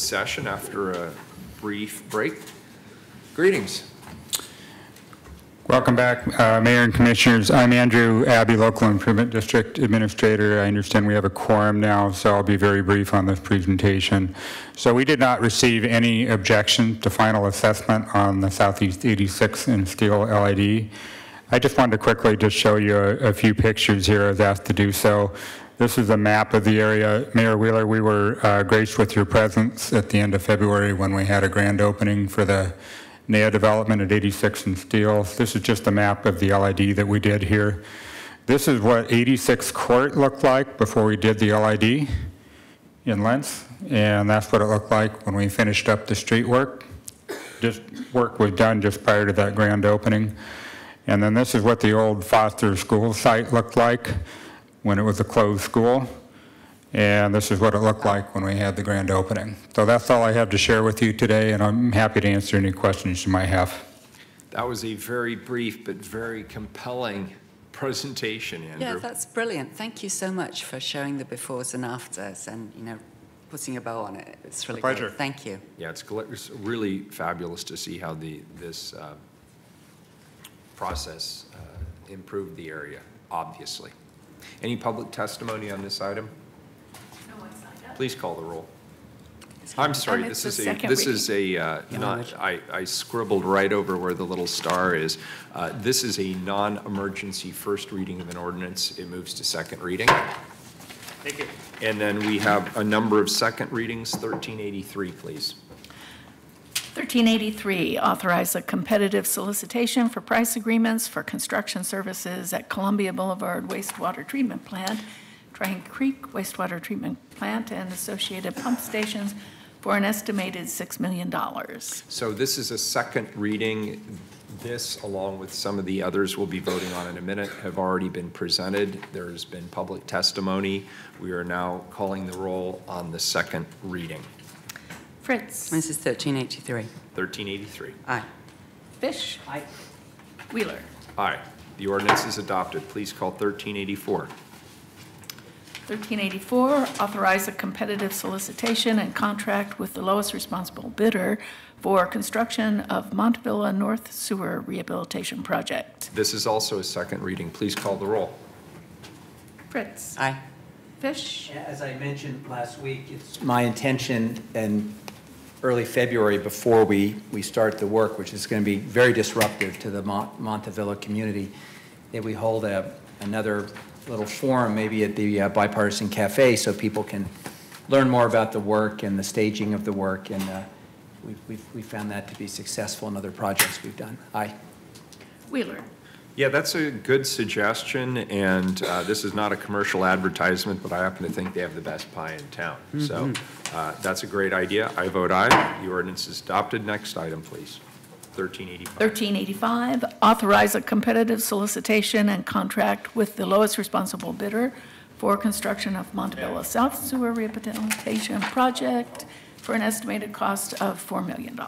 session after a brief break. Greetings. Welcome back, Mayor and Commissioners. I'm Andrew Abbey, Local Improvement District Administrator. I understand we have a quorum now, so I'll be very brief on this presentation. So we did not receive any objection to final assessment on the Southeast 86 and Steel LID. I just wanted to quickly just show you a few pictures here. I was asked to do so. This is a map of the area. Mayor Wheeler, we were graced with your presence at the end of February when we had a grand opening for the NEA development at 86 and Steel. This is just a map of the LID that we did here. This is what 86 Court looked like before we did the LID in length, and that's what it looked like when we finished up the street work. Just work was done just prior to that grand opening. And then this is what the old Foster School site looked like when it was a closed school. And this is what it looked like when we had the grand opening. So that's all I have to share with you today, and I'm happy to answer any questions you might have. That was a very brief but very compelling presentation, Andrew. Yeah, that's brilliant. Thank you so much for showing the befores and afters and, you know, putting a bow on it. It's really great. Pleasure. Thank you. Yeah, it's really fabulous to see how this process improved the area, obviously. Any public testimony on this item? Please call the roll. I'm sorry, this is I scribbled right over where the little star is. This is a non-emergency first reading of an ordinance. It moves to second reading. Thank you. And then we have a number of second readings. 1383, please. 1383, authorize a competitive solicitation for price agreements for construction services at Columbia Boulevard Wastewater Treatment Plant, Triton Creek Wastewater Treatment Plant, and associated pump stations for an estimated $6 million. So this is a second reading. This, along with some of the others we'll be voting on in a minute, have already been presented. There's been public testimony. We are now calling the roll on the second reading. Fritz. This is 1383. 1383. Aye. Fish. Aye. Wheeler. Aye. The ordinance is adopted. Please call 1384. 1384, authorize a competitive solicitation and contract with the lowest responsible bidder for construction of Montevilla North Sewer Rehabilitation Project. This is also a second reading. Please call the roll. Fritz. Aye. Fish. As I mentioned last week, it's my intention in early February, before we start the work, which is going to be very disruptive to the Montevilla community, that we hold another little forum maybe at the Bipartisan Cafe so people can learn more about the work and the staging of the work, and we found that to be successful in other projects we've done. Aye. Wheeler. Yeah, that's a good suggestion, and this is not a commercial advertisement, but I happen to think they have the best pie in town. Mm-hmm. So that's a great idea. I vote aye. The ordinance is adopted. Next item, please. 1385. 1385, authorize a competitive solicitation and contract with the lowest responsible bidder for construction of Montevilla South Sewer Rehabilitation Project for an estimated cost of $4 million.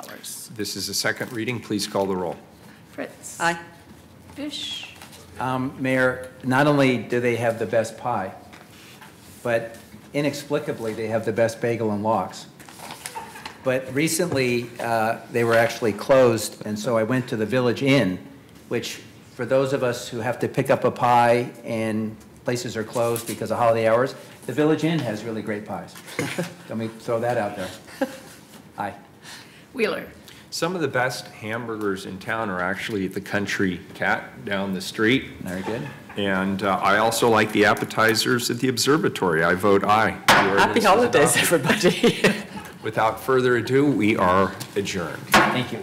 This is a second reading. Please call the roll. Fritz. Aye. Fish. Mayor, not only do they have the best pie, but inexplicably they have the best bagel and lox. But recently, they were actually closed, and so I went to the Village Inn, which for those of us who have to pick up a pie and places are closed because of holiday hours, the Village Inn has really great pies. Let me throw that out there. Aye. Wheeler. Some of the best hamburgers in town are actually at the Country Cat down the street. Very good. And I also like the appetizers at the Observatory. I vote aye. Happy holidays, everybody. Without further ado, we are adjourned. Thank you.